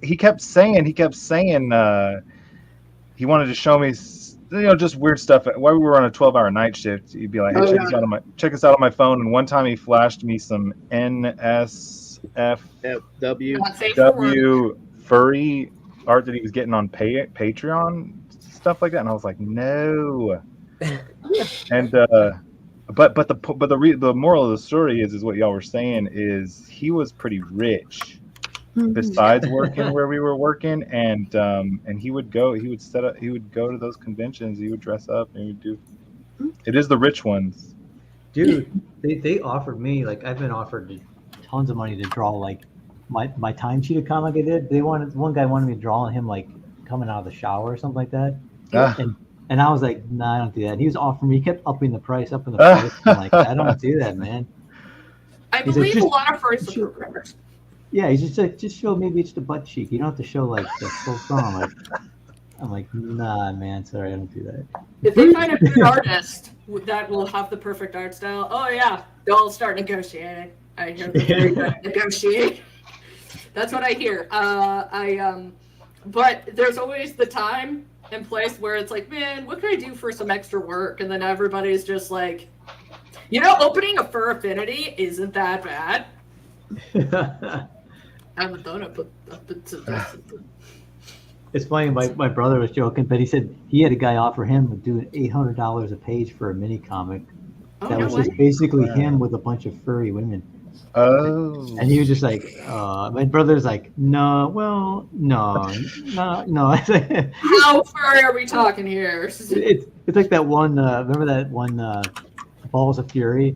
He kept saying he wanted to show me, just weird stuff. While we were on a 12-hour night shift, he'd be like, "Hey, check this out on my phone." And one time he flashed me some NSFW furry art that he was getting on Patreon, stuff like that, and I was like, no. And but the moral of the story is what y'all were saying is he was pretty rich besides working where we were working, and he would go to those conventions, he would dress up and he would do it is the rich ones. Dude, they offered me, like, I've been offered tons of money to draw like my time cheetah comic I did. One guy wanted me to draw him like coming out of the shower or something like that. And I was like, nah, I don't do that. And he was offering me, he kept upping the price. I'm like, I don't do that, man. I He's believe like, a lot of furries are programmers. Yeah, he's just like, just show maybe it's the butt cheek. You don't have to show like the full thumb. I'm like, nah, man, sorry, I don't do that. If they find a good artist that will have the perfect art style, oh yeah, they'll start negotiating. I hear they're very good at negotiating. That's what I hear. But there's always the time and place where it's like, man, what can I do for some extra work? And then everybody's just like, opening a fur affinity isn't that bad. I haven't done it, but I've been suggested. It's funny, my brother was joking, but he said he had a guy offer him doing $800 a page for a mini comic that was just basically him with a bunch of furry women. Oh. And he was just like, my brother's like, no. How furry are we talking here? It's like that one, remember that one Balls of Fury,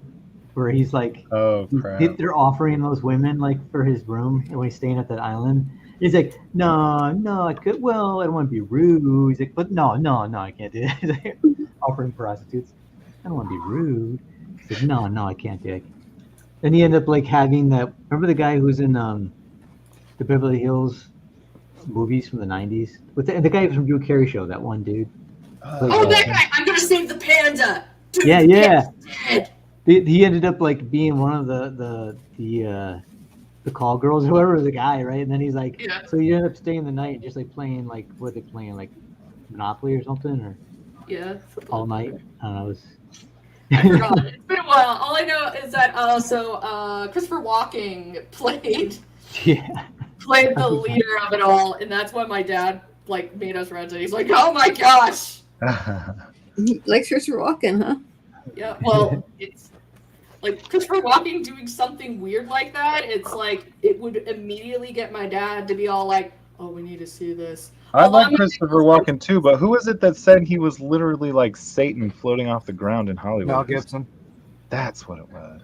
where he's like, oh crap, they're offering those women like for his room when he's staying at that island. He's like, no, I could. Well, I don't want to be rude. He's like, but no, I can't do it. He's like, offering prostitutes. I don't want to be rude. He's like, no, I can't do it. Then he ended up like having that. Remember the guy who's in the Beverly Hills movies from the '90s with the guy from Drew Carey show. That one dude. That guy! I'm gonna save the panda. Dude, Yeah. He ended up like being one of the the call girls or whoever was the guy, right? And then he's like, Yeah. so you end up staying the night and just like playing like what are they playing, like Monopoly or something, or Yeah. all night? I don't know. It was... I forgot. It's been a while. All I know is that Christopher Walken played Yeah. the leader of it all, and that's why my dad like made us rent it. He's like, oh my gosh. Like Christopher Walken, huh? Yeah. Well, it's like Christopher Walken doing something weird like that. It's like it would immediately get my dad to be all like, oh, we need to see this. I Although like I'm- Christopher Walken too, but who is it that said he was literally like Satan floating off the ground in Hollywood? Mel Gibson. That's what it was.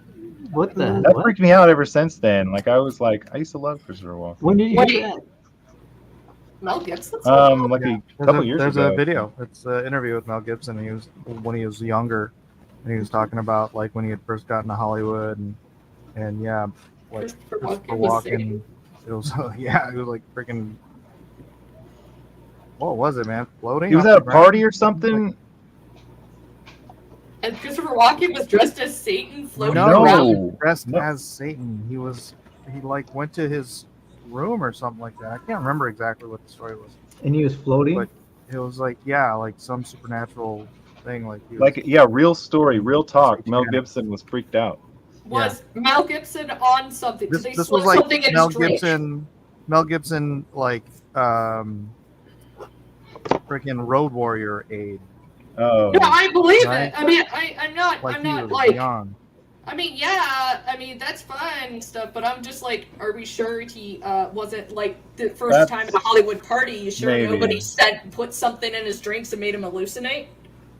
What the? That What? freaked me out ever since then. Like I was like, I used to love Christopher Walken. When did you Wait. hear that? Mel Gibson. Like a couple years There's ago. a video. It's an interview with Mel Gibson. He was when he was younger, and he was talking about like when he had first gotten to Hollywood, and yeah, like Christopher Christopher Walken was Walken. It was yeah, it was like freaking. What was it, man? Floating. He was off at a the ground? party or something. And Christopher Walken was dressed as Satan floating No, around. he was dressed as Satan. He like went to his room or something like that. I can't remember exactly what the story was, And he was floating. but it was like like some supernatural thing. Like he was, Like yeah, real story, real talk. Mel Gibson was freaked out. Was Mel Gibson on something? Did this, they this slip was like something in Mel his drink? Gibson. Mel Gibson like freaking Road Warrior aid. Oh. No, I believe Right? it. I mean, I'm not Like I'm he not was like. beyond. I mean, yeah. I mean, that's fine and stuff. But I'm just like, are we sure he wasn't like the first That's- time at a Hollywood party? You sure maybe. nobody put something in his drinks and made him hallucinate?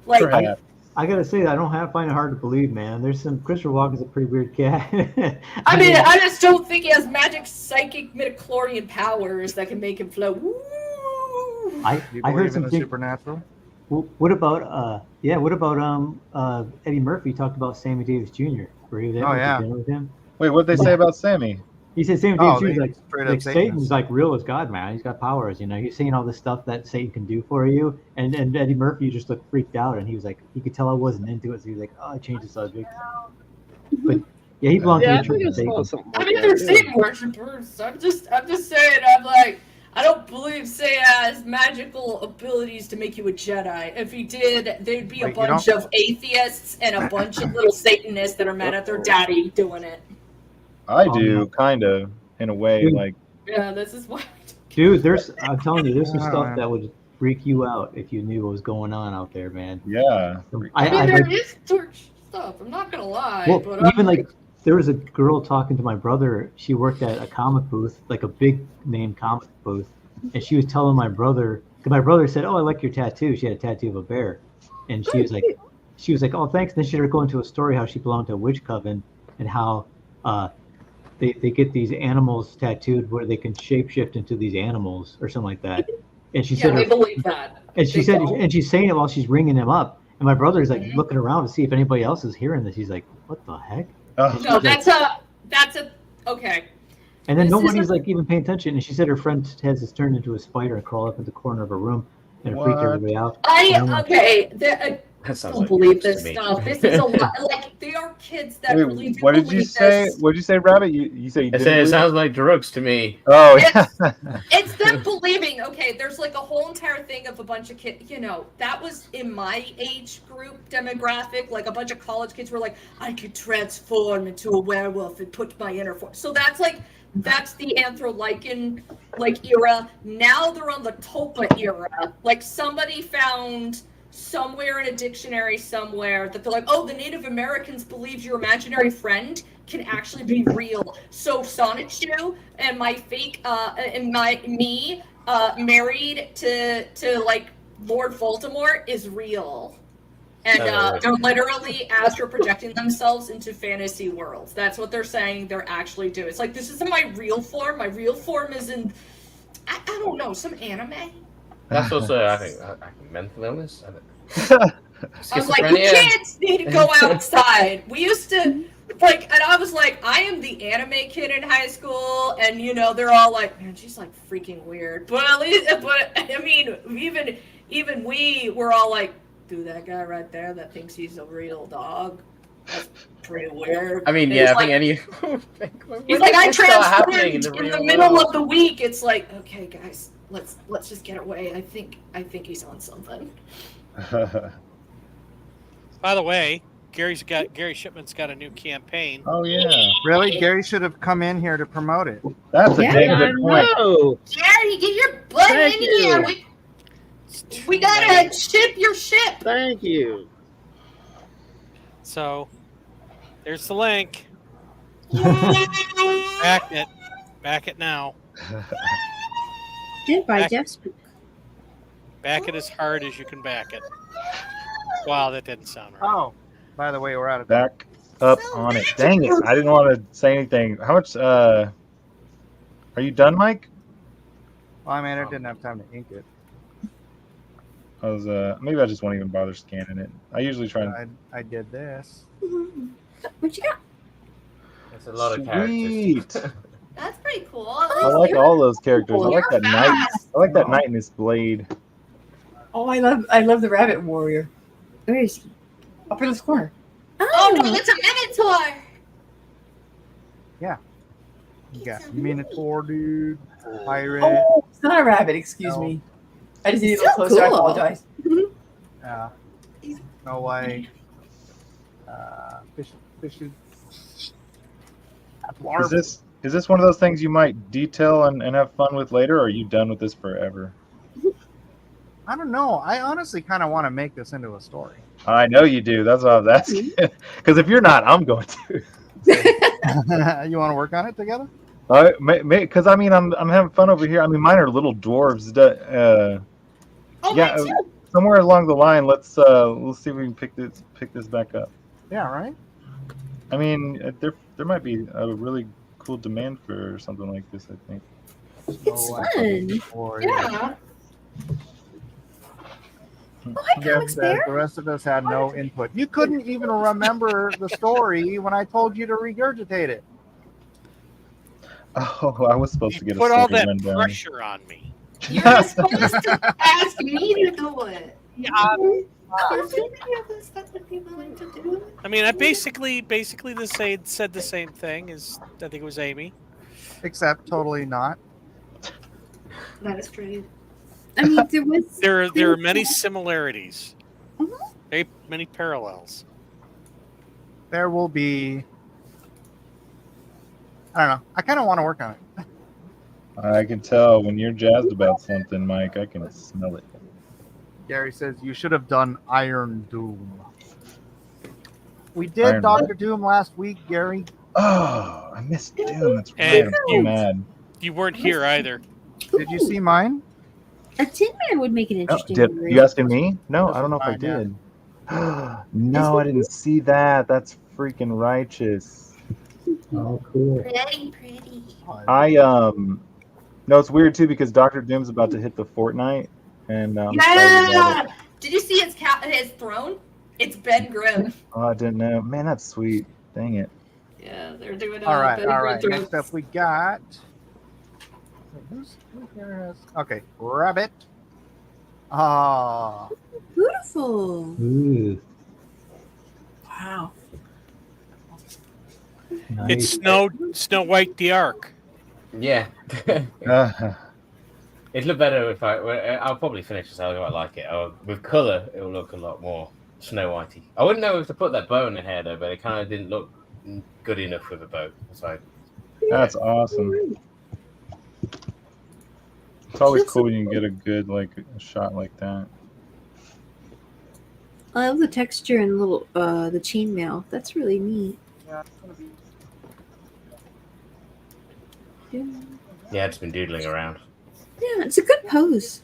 Like, Perhaps. I gotta say, I don't find it hard to believe, man. There's some Christopher Walken's a pretty weird cat. I mean, I just don't think he has magic, psychic, midichlorian powers that can make him float. Woo! I You heard believe in some the things. supernatural? What about what about Eddie Murphy talked about Sammy Davis Jr. Were you there? Oh, Went to yeah. dinner with him? Wait, what did they say about Sammy? He said Sammy Oh, Davis Jr. they is straight like up Satan's Satanists. like real as God, man. He's got powers, you know. He's seeing all this stuff that Satan can do for you, and Eddie Murphy just looked freaked out, and he was like, he could tell I wasn't into it, so he was like, oh, I changed the subject. But yeah, he belonged Yeah, I to the think I church. saw of Satan. something I like mean, that. they're yeah. Satan worshippers. I'm just saying. I'm like, I don't believe Satan has magical abilities to make you a Jedi. If he did, there'd be a Wait, you bunch don't- of atheists and a bunch of little Satanists that are mad at their daddy doing it. I do, kind of, in a way. Dude. Like Yeah, this is why. Dude, I'm telling you, there's some Yeah, stuff man. that would freak you out if you knew what was going on out there, man. yeah. I mean, I there heard- is torch stuff. I'm not gonna lie. Well, but even like there was a girl talking to my brother. She worked at a comic booth, like a big name comic booth, and she was telling my brother. Cause my brother said, "Oh, I like your tattoo." She had a tattoo of a bear, and she was like, "Oh, thanks." Then she started going to a story how she belonged to a witch coven, and how they get these animals tattooed where they can shapeshift into these animals or something like that. And she yeah, said, they believe that. and she They said, don't. and she's saying it while she's ringing him up. And my brother's like Mhm. looking around to see if anybody else is hearing this. He's like, "What the heck?" Oh. No, that's a okay. And then This nobody's isn't- like even paying attention. And she said her friend has this turned into a spider and crawl up in the corner of her room, and it freaked What? everybody out. And I'm like, I That sounds don't like believe drugs this to me. stuff. This is a lot. Like they are kids that Wait, really do what did you believe say? this. What did you say, Rabbit? You say you I didn't said it believe sounds like drugs to me. Oh yeah. It's them believing. Okay, there's like a whole entire thing of a bunch of kids. You know, that was in my age group demographic. Like a bunch of college kids were like, I could transform into a werewolf and put my inner force. So that's the Anthro-Lycan like era. Now they're on the Tulpa era. Like somebody found somewhere in a dictionary somewhere that they're like, oh, the Native Americans believe your imaginary friend can actually be real. So Sonichu and my fake married to like Lord Voldemort is real. And they're literally astral projecting themselves into fantasy worlds. That's what they're saying they're actually doing. It's like, this isn't my real form. My real form is in, I don't know, some anime. That's also, I think, mental illness. I was like, you kids need to go outside. We used to, like, and I was like, I am the anime kid in high school, and you know, they're all like, man, she's like freaking weird. But at least, but I mean, even we were all like, dude, that guy right there that thinks he's a real dog. Pretty weird. I mean, And yeah, he's I think like- any. He's like, I This start happening transferred in the real middle world. of the week. It's like, okay, guys, let's just get away. I think he's on something. By the way, Gary Shipman's got a new campaign. Oh yeah, Really? Gary should have come in here to promote it. that's a damn good point. Oh, Gary, get your butt Thank in you. here. We gotta ship your ship. thank you. So there's the link. Back it now. Did by Back- Jeff's book. Back it as hard as you can back it. Wow, that didn't sound right. Oh, by the way, we're out of Back up on it. Dang it! I didn't want to say anything. How much? Are you done, Mike? Well, I mean, I didn't have time to ink it. I was maybe I just won't even bother scanning it. I usually try and I did this. What you got? It's a lot of characters. Sweet. That's pretty cool. I like all those characters. I like that knight. I like that knight and his blade. Oh, I love the rabbit warrior. Where is he? Up in this corner. Oh no, it's a Minotaur. You got Minotaur, dude. Pirate. Oh, it's not a rabbit. Excuse No. me. I just need to So look closer. I cool. apologize. Snow White. Fishes. Is this one of those things you might detail and have fun with later, or are you done with this forever? I don't know. I honestly kind of want to make this into a story. I know you do. That's what I was asking. Because if you're not, I'm going to. You want to work on it together? Because I mean, I'm having fun over here. I mean, mine are little dwarves. Yeah, somewhere along the line, let's see if we can pick this back up. Yeah, right. I mean, there might be a really cool demand for something like this. I think. It's fun. Yeah. Oh, hi, Comics Bear. The rest of us had no input. You couldn't even remember the story when I told you to regurgitate it. Oh, I was supposed to get a Put all second that rundown. pressure on me. You're supposed to ask me to do it. I mean, I basically said the same thing as I think it was Amy. Except totally not. That is true. I mean, there was. There are many similarities. Mhm. Very many parallels. There will be. I don't know. I kind of want to work on it. I can tell when you're jazzed about something, Mike. I can smell it. Gary says you should have done Iron Doom. We did Iron Doctor Doom last week, Gary. Oh, I missed Doom. That's right. And I'm so mad. You weren't here either. Did you see mine? A Tin Man would make an Oh, interesting. did movie. you asking me? No, I don't know if I Mine, yeah. did. No, I didn't see that. That's freaking righteous. Oh, cool. Pretty. No, it's weird too because Doctor Doom's about to hit the Fortnite, and I'm excited about it. Did you see his throne? It's Ben Grimm. Oh, I didn't know. Man, that's sweet. Dang it. Yeah, they're doing All right, Ben all Grimm right. throne. Next up, we got. Who here has? Okay, Rabbit. Ah, Beautiful. Ooh, Wow. It's nice. Snow White the Ark. Yeah. Uh, It'd look better if I'll probably finish this. I quite like it. With color, it'll look a lot more Snow Whitey. I wouldn't know if to put that bow in the hair though, but it kind of didn't look good enough with a bow. So that's awesome. It's always cool when you can get a good a shot like that. I love the texture and little the chainmail. That's really neat. yeah, it's gonna be. yeah, it's been doodling around. Yeah, it's a good pose.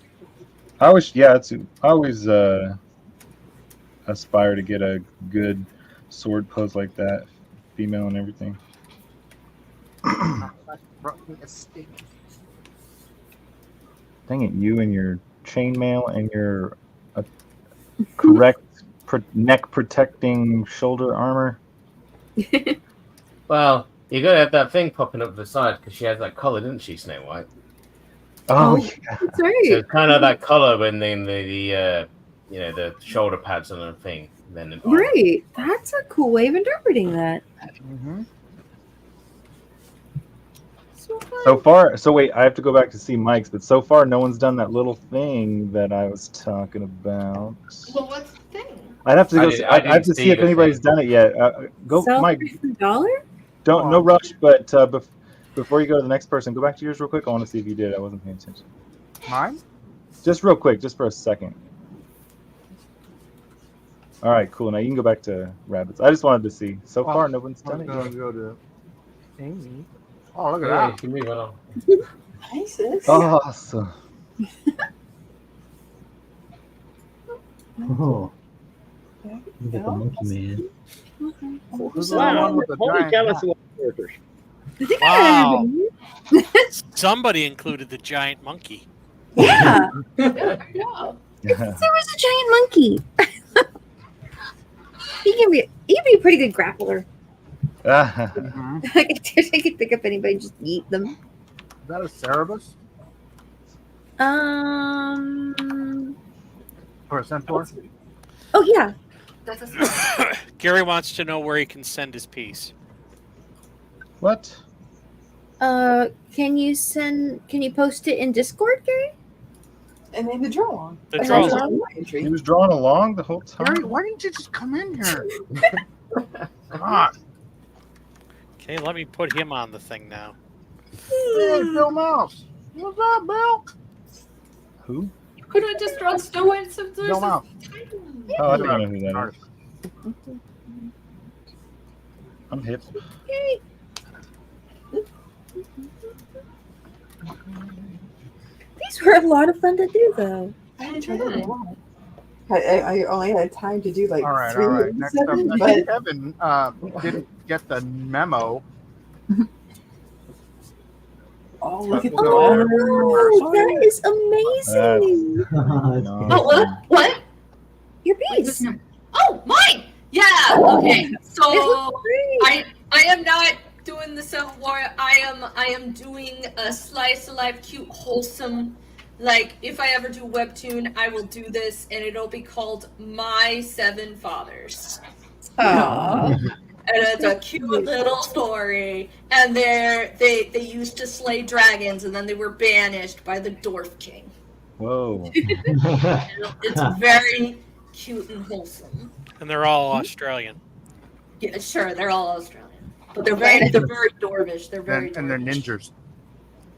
I always aspire to get a good sword pose like that, female and everything. Brought me a stick. Dang it, you and your chainmail and your correct neck protecting shoulder armor. Well, you gotta have that thing popping up the side because she has that collar, didn't she, Snow White? Oh, That's So right. it's kind of that collar when the shoulder pads on the thing. than an army. Right. That's a cool way of interpreting that. Mm-hmm. So far, so wait, I have to go back to see Mike's, but so far no one's done that little thing that I was talking about. Well, what's the thing? I'd have to go. I I have to didn't see see if the anybody's thing. done it yet. Go, Sell Mike. for $1? Don't no rush, but before you go to the next person, go back to yours real quick. I want to see if you did. I wasn't paying attention. Mine? Just real quick, just for a second. All right, cool. Now you can go back to rabbits. I just wanted to see. So Well, far, no one's I'm done it gonna yet. go to Amy. Oh, look at Yeah, that. you can move on. Hi, sis. Awesome. Oh, you got the monkey man. Who's the one with the Holy giant cow, hat? that's a lot of characters. I think Wow. I Somebody included the giant monkey. Yeah. Yeah. There was a giant monkey. he can be a pretty good grappler. Mhm. I could pick up anybody and just eat them. Is that a Cerebus or a centaur? Oh yeah. That's a Gary wants to know where he can send his piece. What? Can you post it in Discord, Gary? And then the draw on. The And draw then on. my entry. He was drawing along the whole Gary, time. why didn't you just come in here? God. Okay, let me put him on the thing now. Hey, Bill Mouse. What's up, Bill? Who? Could I just draw Snow White since there's Bill a Mouse. Oh, I don't know who that is. I'm hip. These were a lot of fun to do, though. I enjoyed it a lot. I only had time to do like All right, 3 all right. or Next up, 7, I but think Kevin didn't get the memo. oh, look at So- Oh, that is amazing. Oh, what? Your piece. Oh, mine. Yeah. Okay. It So looks great. I am not doing the Civil War. I am doing a slice of life, cute, wholesome. Like if I ever do webtoon, I will do this, and it'll be called My Seven Fathers. Aw. And it's a cute little story. And they used to slay dragons, and then they were banished by the Dwarf King. Whoa. It's very cute and wholesome. And they're all Australian. Yeah, sure, they're all Australian, but they're very dwarvish. They're very And they're dwarvish. ninjas.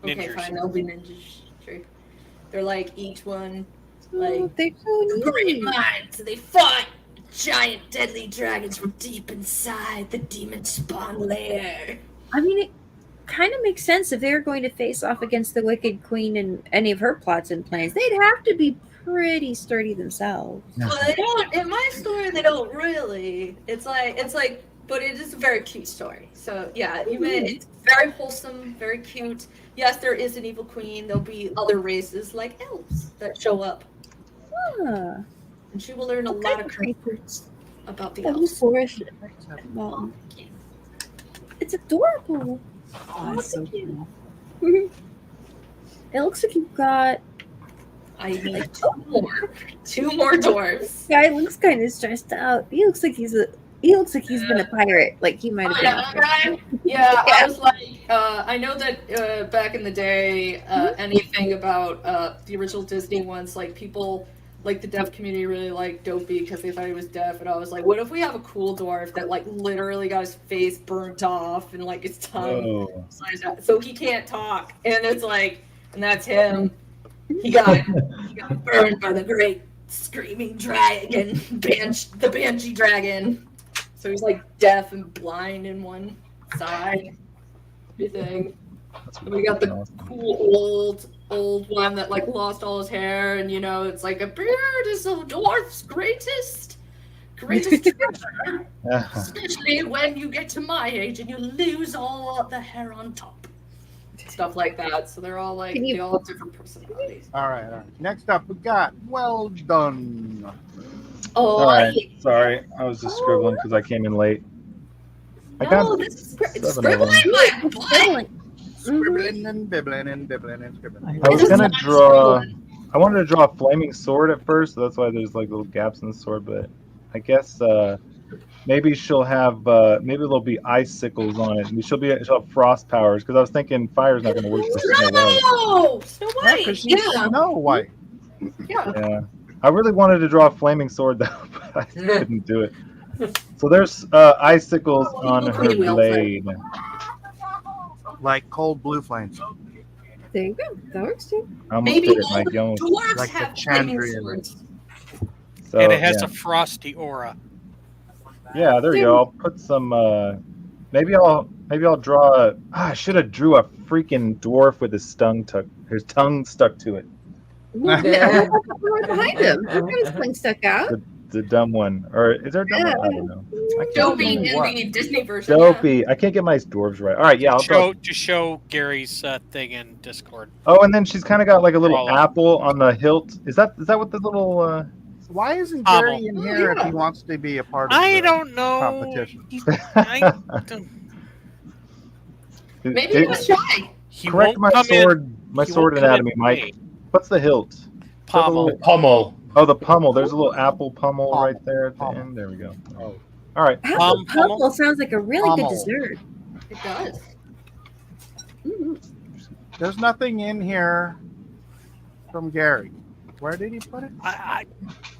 Okay, ninjas. fine, they'll be ninjas. True. They're like each one Oh, like they're so great neat. minds. They fought giant deadly dragons from deep inside the demon spawn lair. I mean, it kind of makes sense if they're going to face off against the Wicked Queen and any of her plots and plans. They'd have to be pretty sturdy themselves. Well, they don't. In my story, they don't really. It's like, but it is a very cute story. So yeah, it's very wholesome, very cute. Yes, there is an evil queen. There'll be other races like elves that show up, Ah, and she will learn a lot of creatures about the oh, elves. forest. Mountain. It's adorable. Oh, that's so cool. It looks like you've got. I need two more dwarves. Guy looks kind of stressed out. He looks like he's been a pirate. Like he might have been. Yeah, I was like, I know that back in the day, anything about the original Disney ones, like people, like the deaf community really liked Dopey because they thought he was deaf, and I was like, what if we have a cool dwarf that like literally got his face burnt off and like his tongue Whoa. sliced out, so he can't talk, and it's like, and that's him. He got burned by the great screaming dragon, the Banshee dragon. So he's like deaf and blind in one side. Everything. And we got the cool old one that like lost all his hair, and you know it's like a beard is a dwarf's greatest treasure. Especially when you get to my age and you lose all the hair on top. Stuff like that. So they're all like they all have different personalities. All right. Next up, we got Well Done. Oh, All right. Sorry, I was just scribbling because I came in late. I got this is 7 of them. Scribbling and bibbling and bibbling and scribbling. I was gonna draw. I wanted to draw a flaming sword at first, so that's why there's like little gaps in the sword. But I guess maybe she'll have maybe there'll be icicles on it. She'll have frost powers because I was thinking fire's not going to work for Snow White. No, Snow Yeah, White. because she's Snow White. Yeah. Yeah, I really wanted to draw a flaming sword though, but I couldn't do it. So there's icicles on her blade. Like cold blue flames. There you go. That works too. I almost Maybe did it, all Mike. You almost- dwarves Like the have flaming Chandrian. swords. So, And it has yeah. a frosty aura. Yeah, there you go. I'll put some. Maybe I'll draw. I should have drew a freaking dwarf with his tongue stuck to it. Well, yeah. Right behind him. Look at his tongue stuck out. The dumb one, or is there a dumb one? I don't know. I can't Dopey in remember what. the Disney version. Dopey. I can't get my dwarves right. All right, yeah. I'll draw. To show Gary's thing in Discord. Oh, and then she's kind of got like a little Draw. apple on the hilt. Is that what the little? Why isn't Hobble. Gary in here if he wants to be a part of I the don't know. competition? I don't- Maybe he was shy. He Correct won't my come in- sword. My he sword won't come in anatomy, with Mike. me. What's the hilt? Is that the Pommel. little- Pommel. Oh, the pommel. There's a little apple pommel right there at the end. There we go. Oh. All right. Apple pummel sounds like a really good Pummel. dessert. It does. There's nothing in here from Gary. Where did he put it? I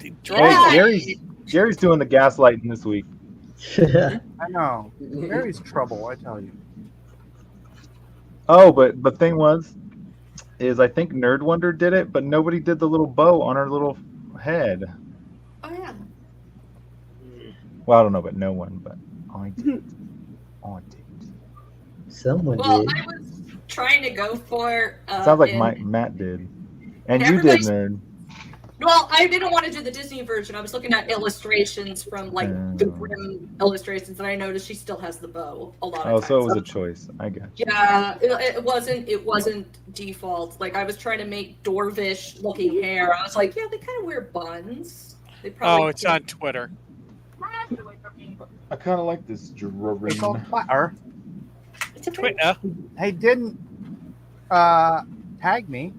Hey, Gary's doing the gaslighting this week. I know. Gary's trouble, I tell you. Oh, but thing is I think Nerd Wonder did it, but nobody did the little bow on her little head. Oh yeah. Well, I don't know, but no one, but I did. I did. Someone Well, did. I was trying to go for. Sounds like in- Matt did, and Yeah, you did, everybody's- Nerd. Well, I didn't want to do the Disney version. I was looking at illustrations from like the Grimm illustrations, and I noticed she still has the bow a lot of Oh, times. so it was a choice. I got you. Yeah, it wasn't default. Like I was trying to make dwarvish looking hair. I was like, yeah, they kind of wear buns. They probably Oh, it's on Twitter. I kind of like this drawing. It's on Twitter. It's a Twitter. He didn't tag me.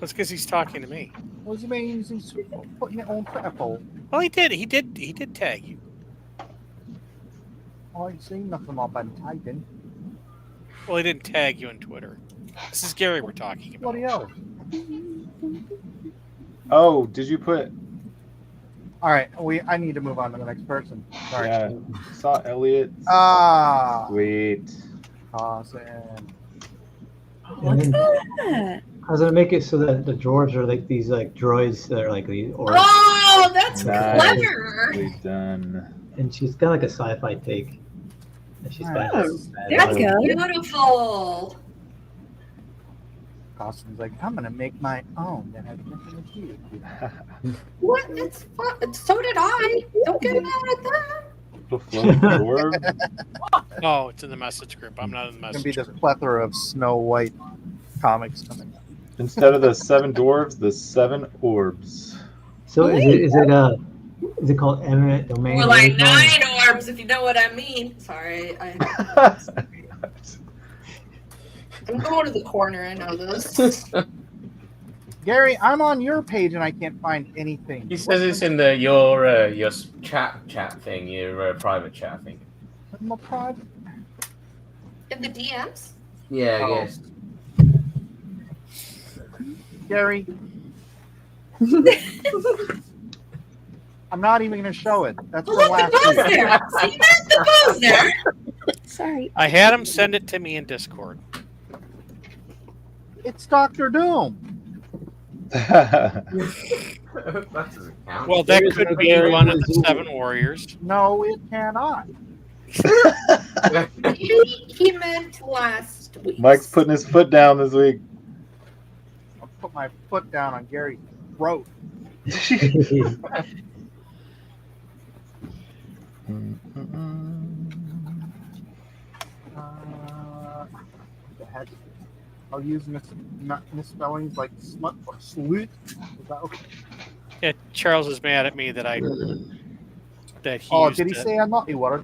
That's because he's talking to me. What does he mean he's putting it on Twitter for? Well, he did. He did tag you. I ain't seen nothing I've been tagging. Well, he didn't tag you on Twitter. This is Gary we're talking about. What else? Oh, did you put? All right, I need to move on to the next person. Sorry. Yeah, saw Elliot. Ah. Sweet. Awesome. And then that? I was gonna make it so that the dwarves are like these like droids that are like the or Oh, that's Nice. clever. Nicely done. and she's got like a sci-fi take. And she's got Oh, there you go. Beautiful. Austin's like, I'm gonna make my own that has nothing to do with you. What? It's fun. So did I. Don't get mad at that. The floating dwarf. No, it's in the message group. I'm not in the It's gonna be message this plethora of Snow White comics coming up. Instead of the 7 dwarves, the 7 orbs. So is it called eminent domain? More like 9 orbs, if you know what I mean. Sorry, I'm going to the corner. I know this. Gary, I'm on your page and I can't find anything. He says it's in your chat thing, your private chat thing. My private. In the DMs? Yeah, Oh. yes. Gary. I'm not even gonna show it. That's Well, the look, last the bow's year. there. See that? The bow's there. Sorry. I had him send it to me in Discord. It's Doctor Doom. That doesn't count. Well, that There's could no be Gary one of the Mazzulla. 7 warriors. No, it cannot. He meant last week. Mike's putting his foot down this week. I'll put my foot down on Gary's throat. The heck? I'll use misspellings like smut or salute. Is that okay? Yeah, Charles is mad at me that he Oh, used did he it. say a naughty word?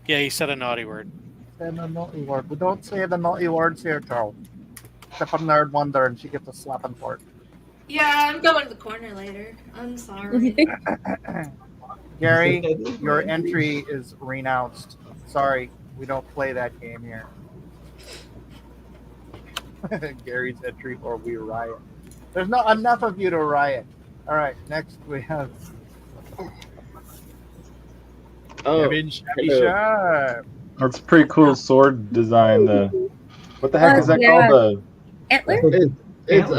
Yeah, he said a naughty word. Say the naughty word. We don't say the naughty words here, Charles. Except for Nerd Wonder, and she gets a slapping for it. Yeah, I'm going to the corner later. I'm sorry. Gary, your entry is renounced. Sorry, we don't play that game here. Gary's entry or we riot. There's not enough of you to riot. All right, next we have Kevin Shabby Sharp. That's a pretty cool sword design. What the heck is that called? Antler? It's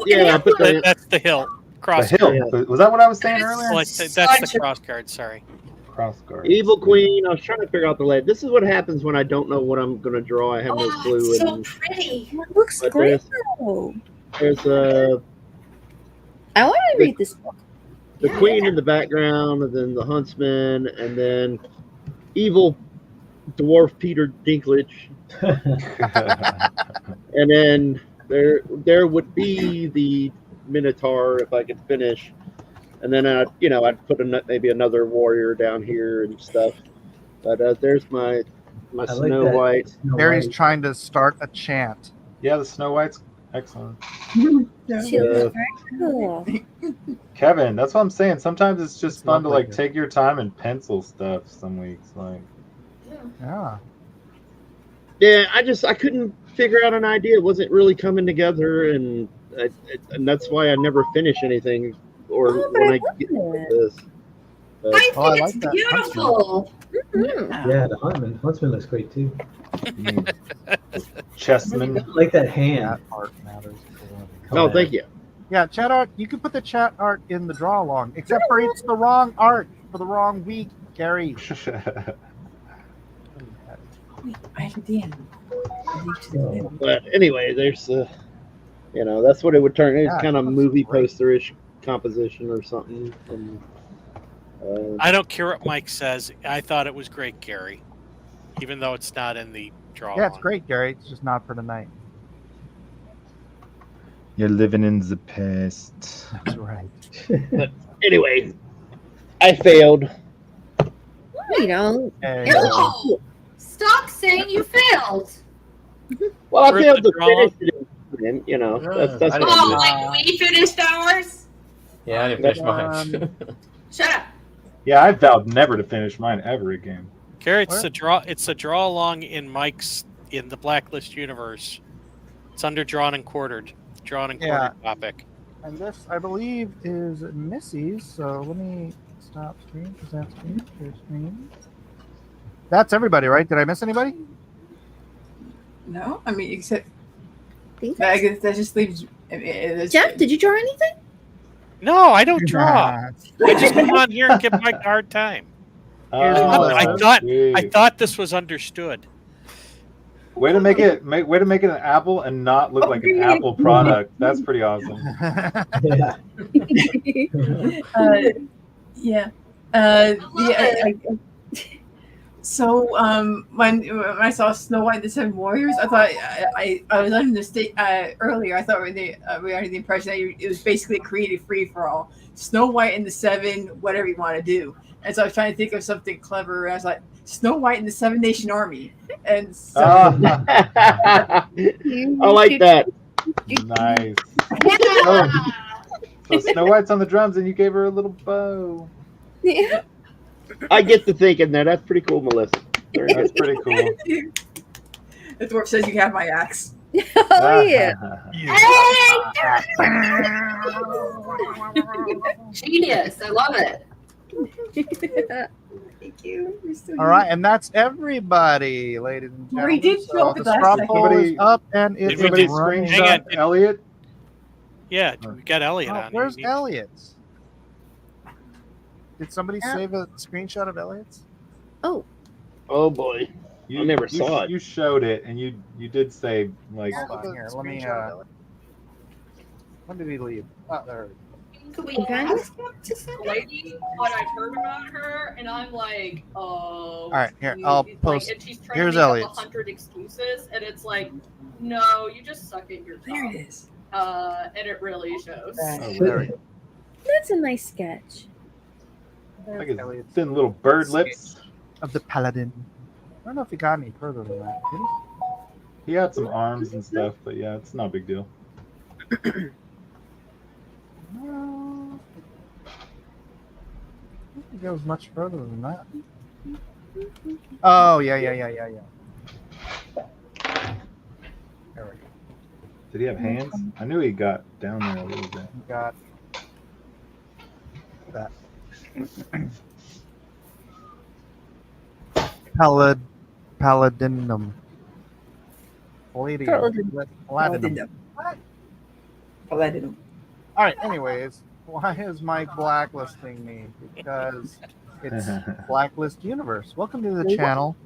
yeah, but That's the hilt. Cross The hilt. guard. Was that what I was saying earlier? That's the cross guard. Sorry. Cross guard. Evil Queen. I was trying to figure out the layout. This is what happens when I don't know what I'm going to draw. I have no clue. It's so and- pretty. It looks But great though. There's I want to read this book. the Queen in the background, and then the Huntsman, and then evil dwarf Peter Dinklage, and then there would be the Minotaur if I could finish, and then I'd put maybe another warrior down here and stuff. But there's my like Snow that. White. Gary's trying to start a chant. Yeah, the Snow White's excellent. She looks very cool. Kevin, that's what I'm saying. Sometimes it's just fun to lovely. like take your time and pencil stuff. Some weeks, like Yeah. Yeah, I couldn't figure out an idea. It wasn't really coming together, and that's why I never finish anything. Or when I get like this. But- I think Oh, I it's like that. beautiful. Yeah, the Huntsman looks great too. Chessman. I like that hand. Chat art matters. Oh, thank you. Yeah, chat art. You can put the chat art in the draw along, except for it's the wrong art for the wrong week, Gary. I did. But anyway, there's that's what it would turn. It's Yeah, kind of that's movie great. poster-ish composition or something. And, I don't care what Mike says. I thought it was great, Gary, even though it's not in the draw. Yeah, it's line. great, Gary. It's just not for tonight. You're living in the past. That's right. but anyway, I failed. You don't. Hey, No! Stop saying you failed. Well, I Where's failed the to draw? finish it. That's I what didn't Oh, know. like we finished ours? Yeah, I didn't finish mine. Shut up. Yeah, I vowed never to finish mine ever again. Gary, it's Where? a draw. It's a draw along in the Blacklist universe. It's under drawn and quartered. Drawn and Yeah. quartered topic. And this, I believe, is Missy's. So let me stop screen. Present screen. Share screen. That's everybody, right? Did I miss anybody? No, I mean except Think I guess that just leaves. It's, Jeff, did you draw anything? No, I don't draw. I just come on here and give Mike a hard time. Here's my list. I thought I thought this was understood. Way to make it an apple and not look like an Apple product. That's pretty awesome. Yeah. Yeah. So when I saw Snow White and the Seven Warriors, I thought I was under the state earlier. I thought we were under the impression that it was basically a creative free for all. Snow White and the Seven, whatever you want to do. And so I was trying to think of something clever. I was like Snow White and the Seven Nation Army, and so I like that. Nice. Yeah. So Snow White's on the drums, and you gave her a little bow. Yeah. I get to thinking that. That's pretty cool, Melissa. Very nice. That's pretty cool. the dwarf says you have my axe. Oh yeah. Genius. I love it. Thank you. You're so All right, and that's everybody, ladies and gentlemen. We did show up the at last straw second. poll is up, and it Did is we Somebody just- running. hang on, screenshot did- Elliot. Yeah, we got Elliot Oh, on. where's here. Elliot's? Did somebody Yeah. save a screenshot of Elliot's? Oh, Oh boy. You, I never you- saw it. You showed it, and you did say like Hold on here. Let me. When did he leave? Oh, there. Could we Okay. ask the lady what I've heard about her? And I'm like, oh. All right, here, I'll post- And she's trying here's to make Elliot's. up 100 excuses, and it's like, no, you just suck at your There job. it is. And it really shows. Oh, there we go. that's a nice sketch. like his thin little bird lips. Of the paladin. I don't know if he got any further than that. Did he? He had some arms and stuff, but yeah, it's not a big deal. It goes much further than that. Oh, yeah. There we go. Did he have hands? I knew he got down there a little bit. We got that. Paladinum. Paladinum. Paladinum. All right. Anyways, why is Mike blacklisting me? Because it's Blacklist Universe. Welcome to the channel.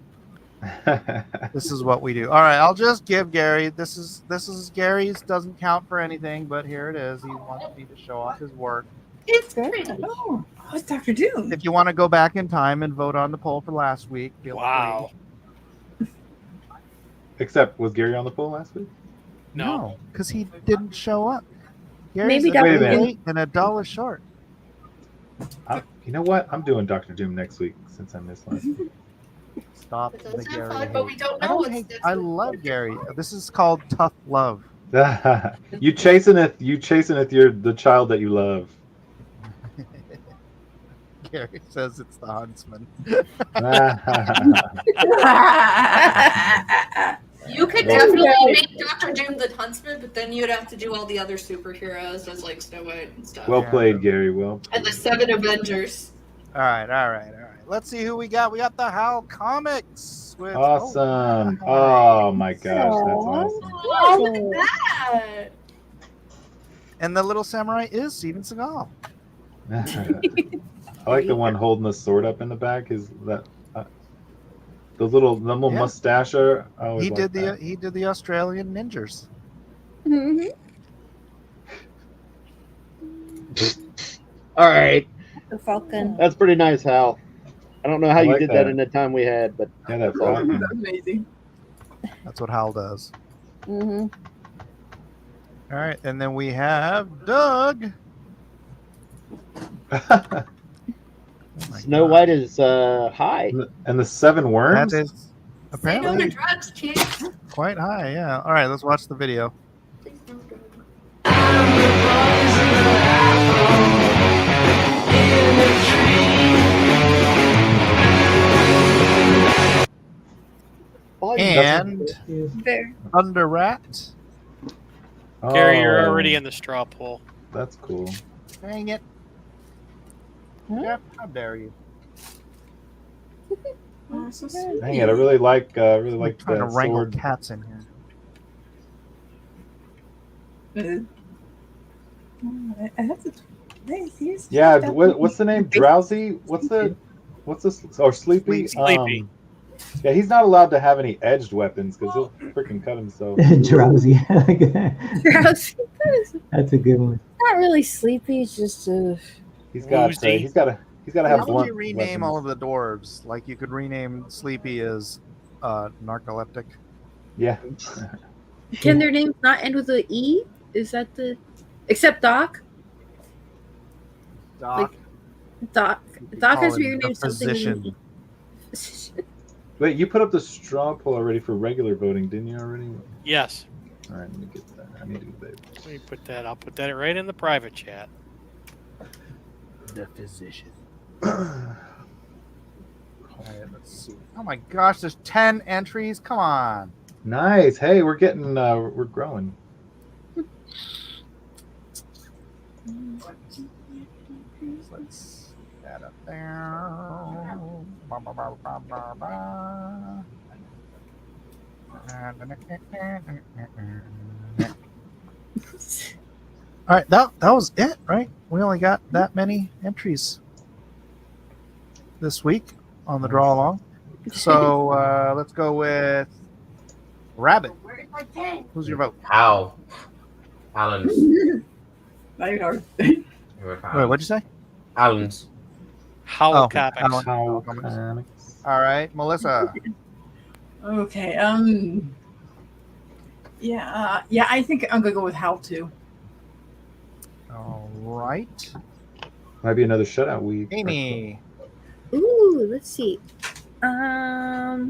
This is what we do. All right. I'll just give Gary. This is Gary's. Doesn't count for anything, but here it is. He wants me to show off his work. It's pretty. Oh, it's Dr. Doom. If you want to go back in time and vote on the poll for last week, feel Wow. free. Except, was Gary on the poll last week? No, because he didn't show up. Maybe Gary's Wait a a minute. late and $1 short. You know what? I'm doing Dr. Doom next week since I missed last week. Stop It the does Gary. sound fun, but we don't I know don't what's hate. next I week. love Gary. This is called tough love. You chasing it the child that you love. Gary says it's the huntsman. You could Well- definitely make Dr. Doom the huntsman, but then you'd have to do all the other superheroes as like Snow White and stuff. Well played, Gary. Well. And the 7 Avengers. All right. Let's see who we got. We got the Hal Comics. With, Awesome. Oh my gosh, that's awesome. Oh, look at that! And the little samurai is Steven Seagal. I like the one holding the sword up in the back. Is that the little Yeah. mustacher? I always He liked did that. the Australian ninjas. All right. The Falcon. That's pretty nice, Hal. I don't know how I you like did that that. in the time we had, but Yeah, that that's all. Falcon. That's amazing. That's what Hal does. Mm-hmm. All right, and then we have Doug. Snow White is high. And the 7 worms. That is Say no to apparently drugs, kids. quite high. Yeah. All right, let's watch the video. And There. Thunder Rat. Gary, you're Oh, already in the straw poll. That's cool. Dang it. Jeff, how dare you? Oh, so Dang it! I really like I'm trying to that wrangle sword. cats in here. I have to. He's Yeah, what's the name? Drowsy? What's this? Or Sleepy? Sleepy. Yeah, he's not allowed to have any edged weapons because he'll freaking cut himself. Drowsy. Drowsy. That's a good one. Not really sleepy. It's just He's got Woozy. he's got to How have would blunt you rename weapons. all of the dwarves? Like you could rename Sleepy as narcoleptic. Yeah. Can their names not end with a E? Is that the except Doc? Doc. Doc. You Doc call has to be him the renamed something. physician. Wait, you put up the straw poll already for regular voting, didn't you already? Yes. All right, let me get that. I need to get that. Let me put that. I'll put that right in the private chat. The physician. All right, let's see. Oh my gosh, there's 10 entries. Come on. Nice. Hey, we're getting we're growing. Let's get that up there. Ba, ba, ba, ba, ba, ba. All right, that was it, right? We only got that many entries this week on the draw along. So let's go with Rabbit. Who's your vote? Hal. Alan's. not even hard. Wait, what'd you say? Alan's. Howl Oh, Comics. Alan. How Comics. All right, Melissa. Okay. Yeah. Yeah. I think I'm gonna go with Hal too. All right, might be another shutout week. Amy. Ooh, let's see. I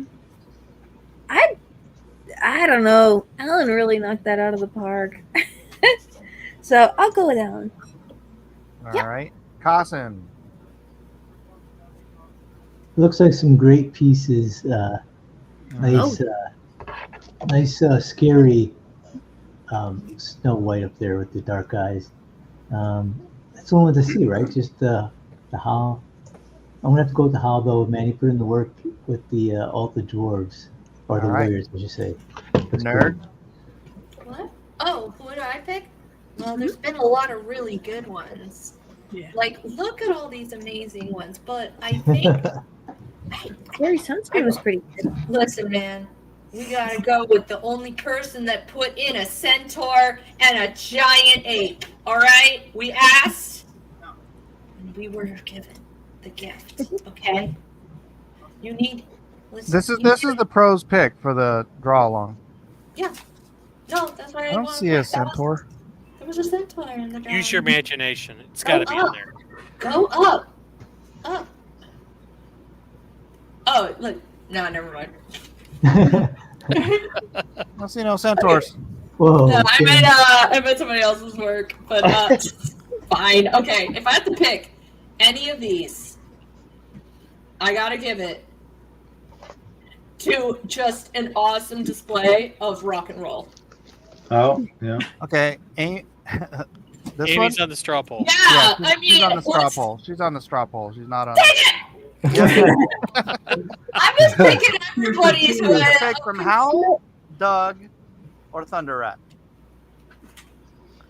don't know. Alan really knocked that out of the park. So I'll go with Alan. All right, Carson. Looks like some great pieces. Nice, scary Snow White up there with the dark eyes. That's all I wanted to see, right? Just the Howl. I'm gonna have to go with the Howl though. Manny put in the work with the all the dwarves or the All right. warriors, I should say. Looks Nerd. What? Oh, who do I pick? Well, there's been a lot of really good ones. Yeah. Like, look at all these amazing ones, but I think Gary Sunscreen was pretty good. listen, man, we gotta go with the only person that put in a centaur and a giant ape. All right, we asked, and we were given the gift. Okay, you need. Listen, This is you this is the pros pick for the draw along. Yeah. No, that's why I don't see a centaur. There was a centaur in the drawing. Use your imagination. It's got to be in up. there. Go up. Up. Oh, look. No, never mind. I don't see no centaurs. Whoa. No, I made somebody else's work, but fine. Okay, if I have to pick any of these, I gotta give it to just an awesome display of rock and roll. Oh, yeah. Okay, this Amy's one? on the straw poll. Yeah, Yeah, I mean, she's on the straw let's- poll. She's on the straw poll. She's not on. I'm just picking everybody's You way. pick from Howl, Doug, or Thunder Rat.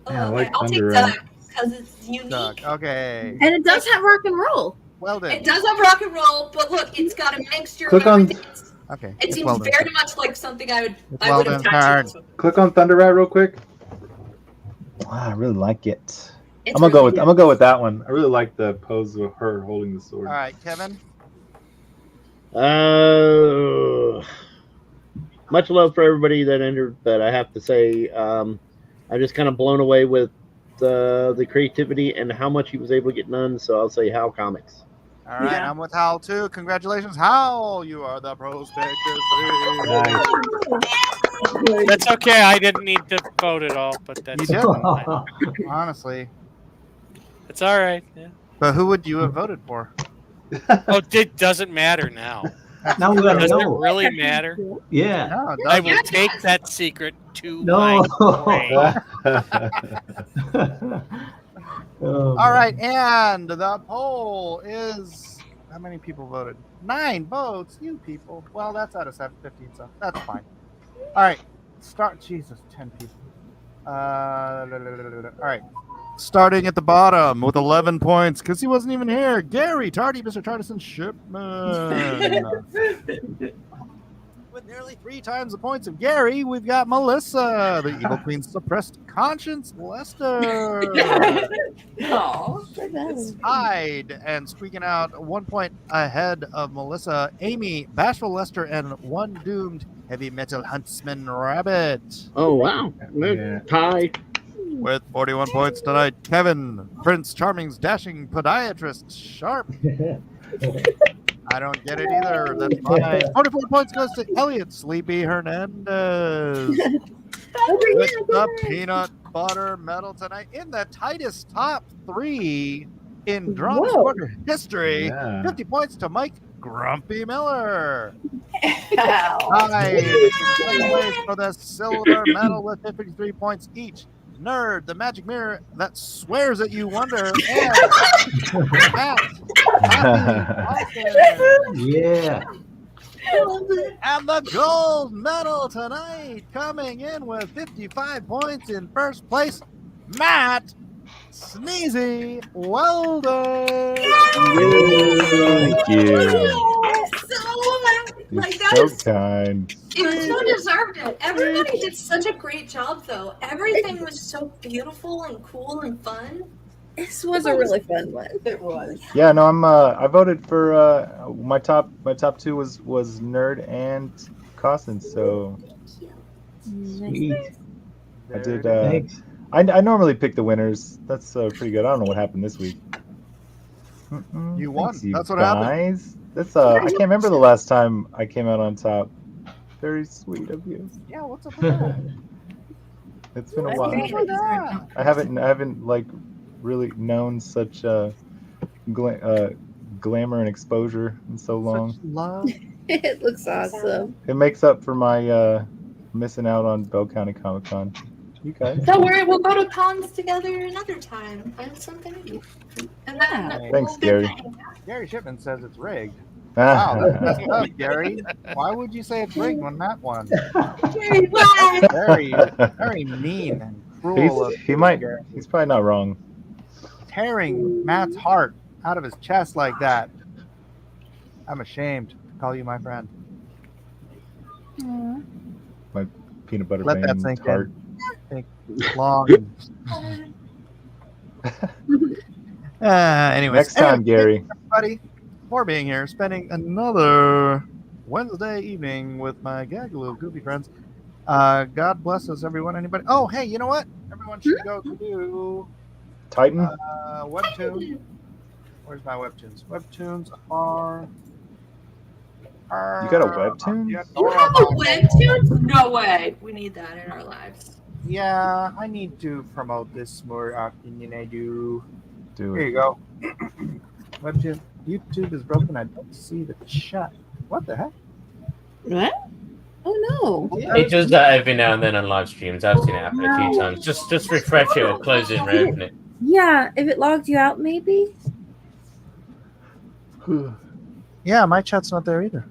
Yeah, I Okay, like I'll take Thunder Doug Rat. because it's unique. Doug. Okay. And it does have rock and roll. Weldon. It does have rock and roll, but look, it's got a mixture Click of on- everything. Okay. It it's seems Weldon. very much like something I would It's I would Weldon's have turn. tattooed. Click on Thunder Rat real quick. Wow, I really like it. It's I'm gonna really go with that one. I really like the pose of her holding the sword. All right, Kevin. Much love for everybody that entered, but I have to say, I'm just kind of blown away with the creativity and how much he was able to get done. So I'll say Hal Comics. All right, Yeah. I'm with Howl too. Congratulations, Howl. You are the pros pick this week. That's okay. I didn't need to vote at all, but You that's didn't, fine. honestly. It's all right. Yeah. But who would you have voted for? Oh, it doesn't matter now. Now we gotta Does it know. really matter? Yeah. No, it I doesn't. will take that secret to No. my grave. Oh, All right, and the poll is how many people voted? 9 votes. You people. Well, that's out of 715, so that's fine. All right, start. Jesus, 10 people. All right, starting at the bottom with 11 points because he wasn't even here. Gary Tardy, Mr. Tardison Shipman. With nearly 3 times the points of Gary, we've got Melissa, the Evil Queen's suppressed conscience, Lester. Oh, Tied and squeaking out 1 point ahead of Melissa, Amy, Bashful Lester, and one doomed heavy metal huntsman Rabbit. Oh wow! Yeah. Tie. With 41 points tonight, Kevin, Prince Charming's dashing podiatrist Sharp. I don't get it either. That's fine. 44 points goes to Elliot Sleepy Hernandez. With the peanut butter medal tonight in the tightest top 3 in Drums Whoa. Quarter history. Yeah. 50 points to Mike Grumpy Miller. Ow. Tied in second place for the silver medal with 53 points each. Nerd, the magic mirror that swears at you wonder, and Matt, Happy Austin. yeah. And the gold medal tonight coming in with 55 points in first place, Matt Sneezy Weldon. Thank you. You're Like that so is kind. it so deserved it. Everybody did such a great job though. Everything was so beautiful and cool and fun. This was a really fun one. It was. Yeah, no, I voted for my top 2 was Nerd and Costin, so Sweet. I did Thanks. I normally pick the winners. That's pretty good. I don't know what happened this week. You won. Thanks, you That's what happened. guys. That's I can't remember the last time I came out on top. Very sweet of you. Yeah, what's up with that? It's been a That's while. great. I haven't like really known such glamour and exposure in so long. Love. It looks awesome. It makes up for my missing out on Bell County Comic Con. You guys. Don't worry, we'll go to cons together another time. Find something to do. And then Thanks, Gary. Gary Shipman says it's rigged. Ah. Wow, that's messed up, Gary. Why would you say it's rigged when Matt won? Gary, why? Very mean and cruel. of He might. Gary. He's probably not wrong. Tearing Matt's heart out of his chest like that. I'm ashamed to call you my friend. My peanut butter Let that band sink heart. in. Think long. Anyways, Next time, Gary. everybody, for being here, spending another Wednesday evening with my gaggle of goofy friends. God bless us, everyone. Anybody? Oh, hey, you know what? Everyone should go to Titan. Webtoon. Where's my Webtoons? Webtoons are. You got a Webtoon? You have a Webtoon? No way. We need that in our lives. Yeah, I need to promote this more often than I do. Do Here it. you go. Webtoon. YouTube is broken. I don't see the chat. What the heck? What? Oh no. It does that every now and then on live streams. I've seen it happen a few times. Just refresh it or close it and reopen it. Yeah, if it logged you out, maybe. Yeah, my chat's not there either.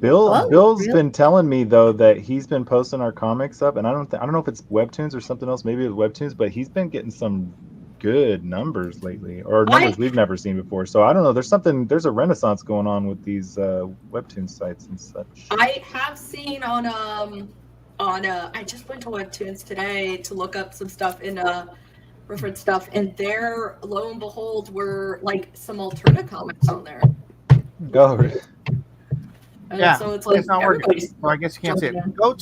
Bill's been telling me though that he's been posting our comics up, and I don't know if it's Webtoons or something else. Maybe it's Webtoons, but he's been getting some good numbers lately, or numbers we've never seen before. So I don't know. There's a renaissance going on with these Webtoon sites and such. I have seen on I just went to Webtoons today to look up some stuff in reference stuff, and there, lo and behold, were like some alternate comics on there. Go. And Yeah, so it's like not working. everybody's Well, I guess you can't see it. jumping in. Go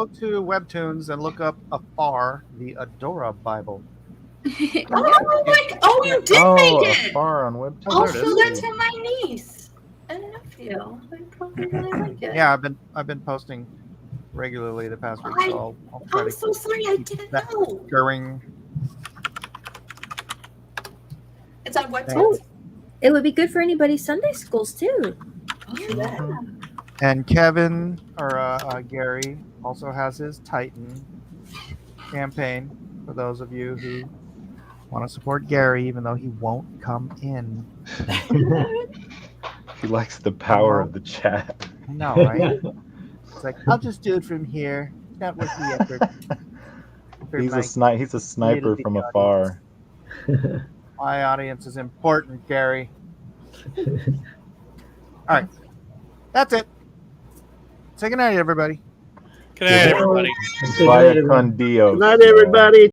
to Webtoons and look up Afar, the Adora Bible. Oh, you did Oh, make it! Afar on Webtoons. I'll There it show is. that to my niece and nephew. I probably really like it. Yeah, I've been posting regularly the past week, so I'll try I'm to so sorry, I didn't know. going. It's on Webtoons. It would be good for anybody's Sunday schools too. And Kevin or Gary also has his Titan campaign for those of you who want to support Gary, even though he won't come in. He likes the power of the chat. I know, right? It's like, I'll just do it from here. It's not worth the effort. For He's my a sniper little from bitty afar. My audience is important, Gary. All right. That's it. Say goodnight, everybody. Good night, everybody. Via con Dios. Good night, everybody.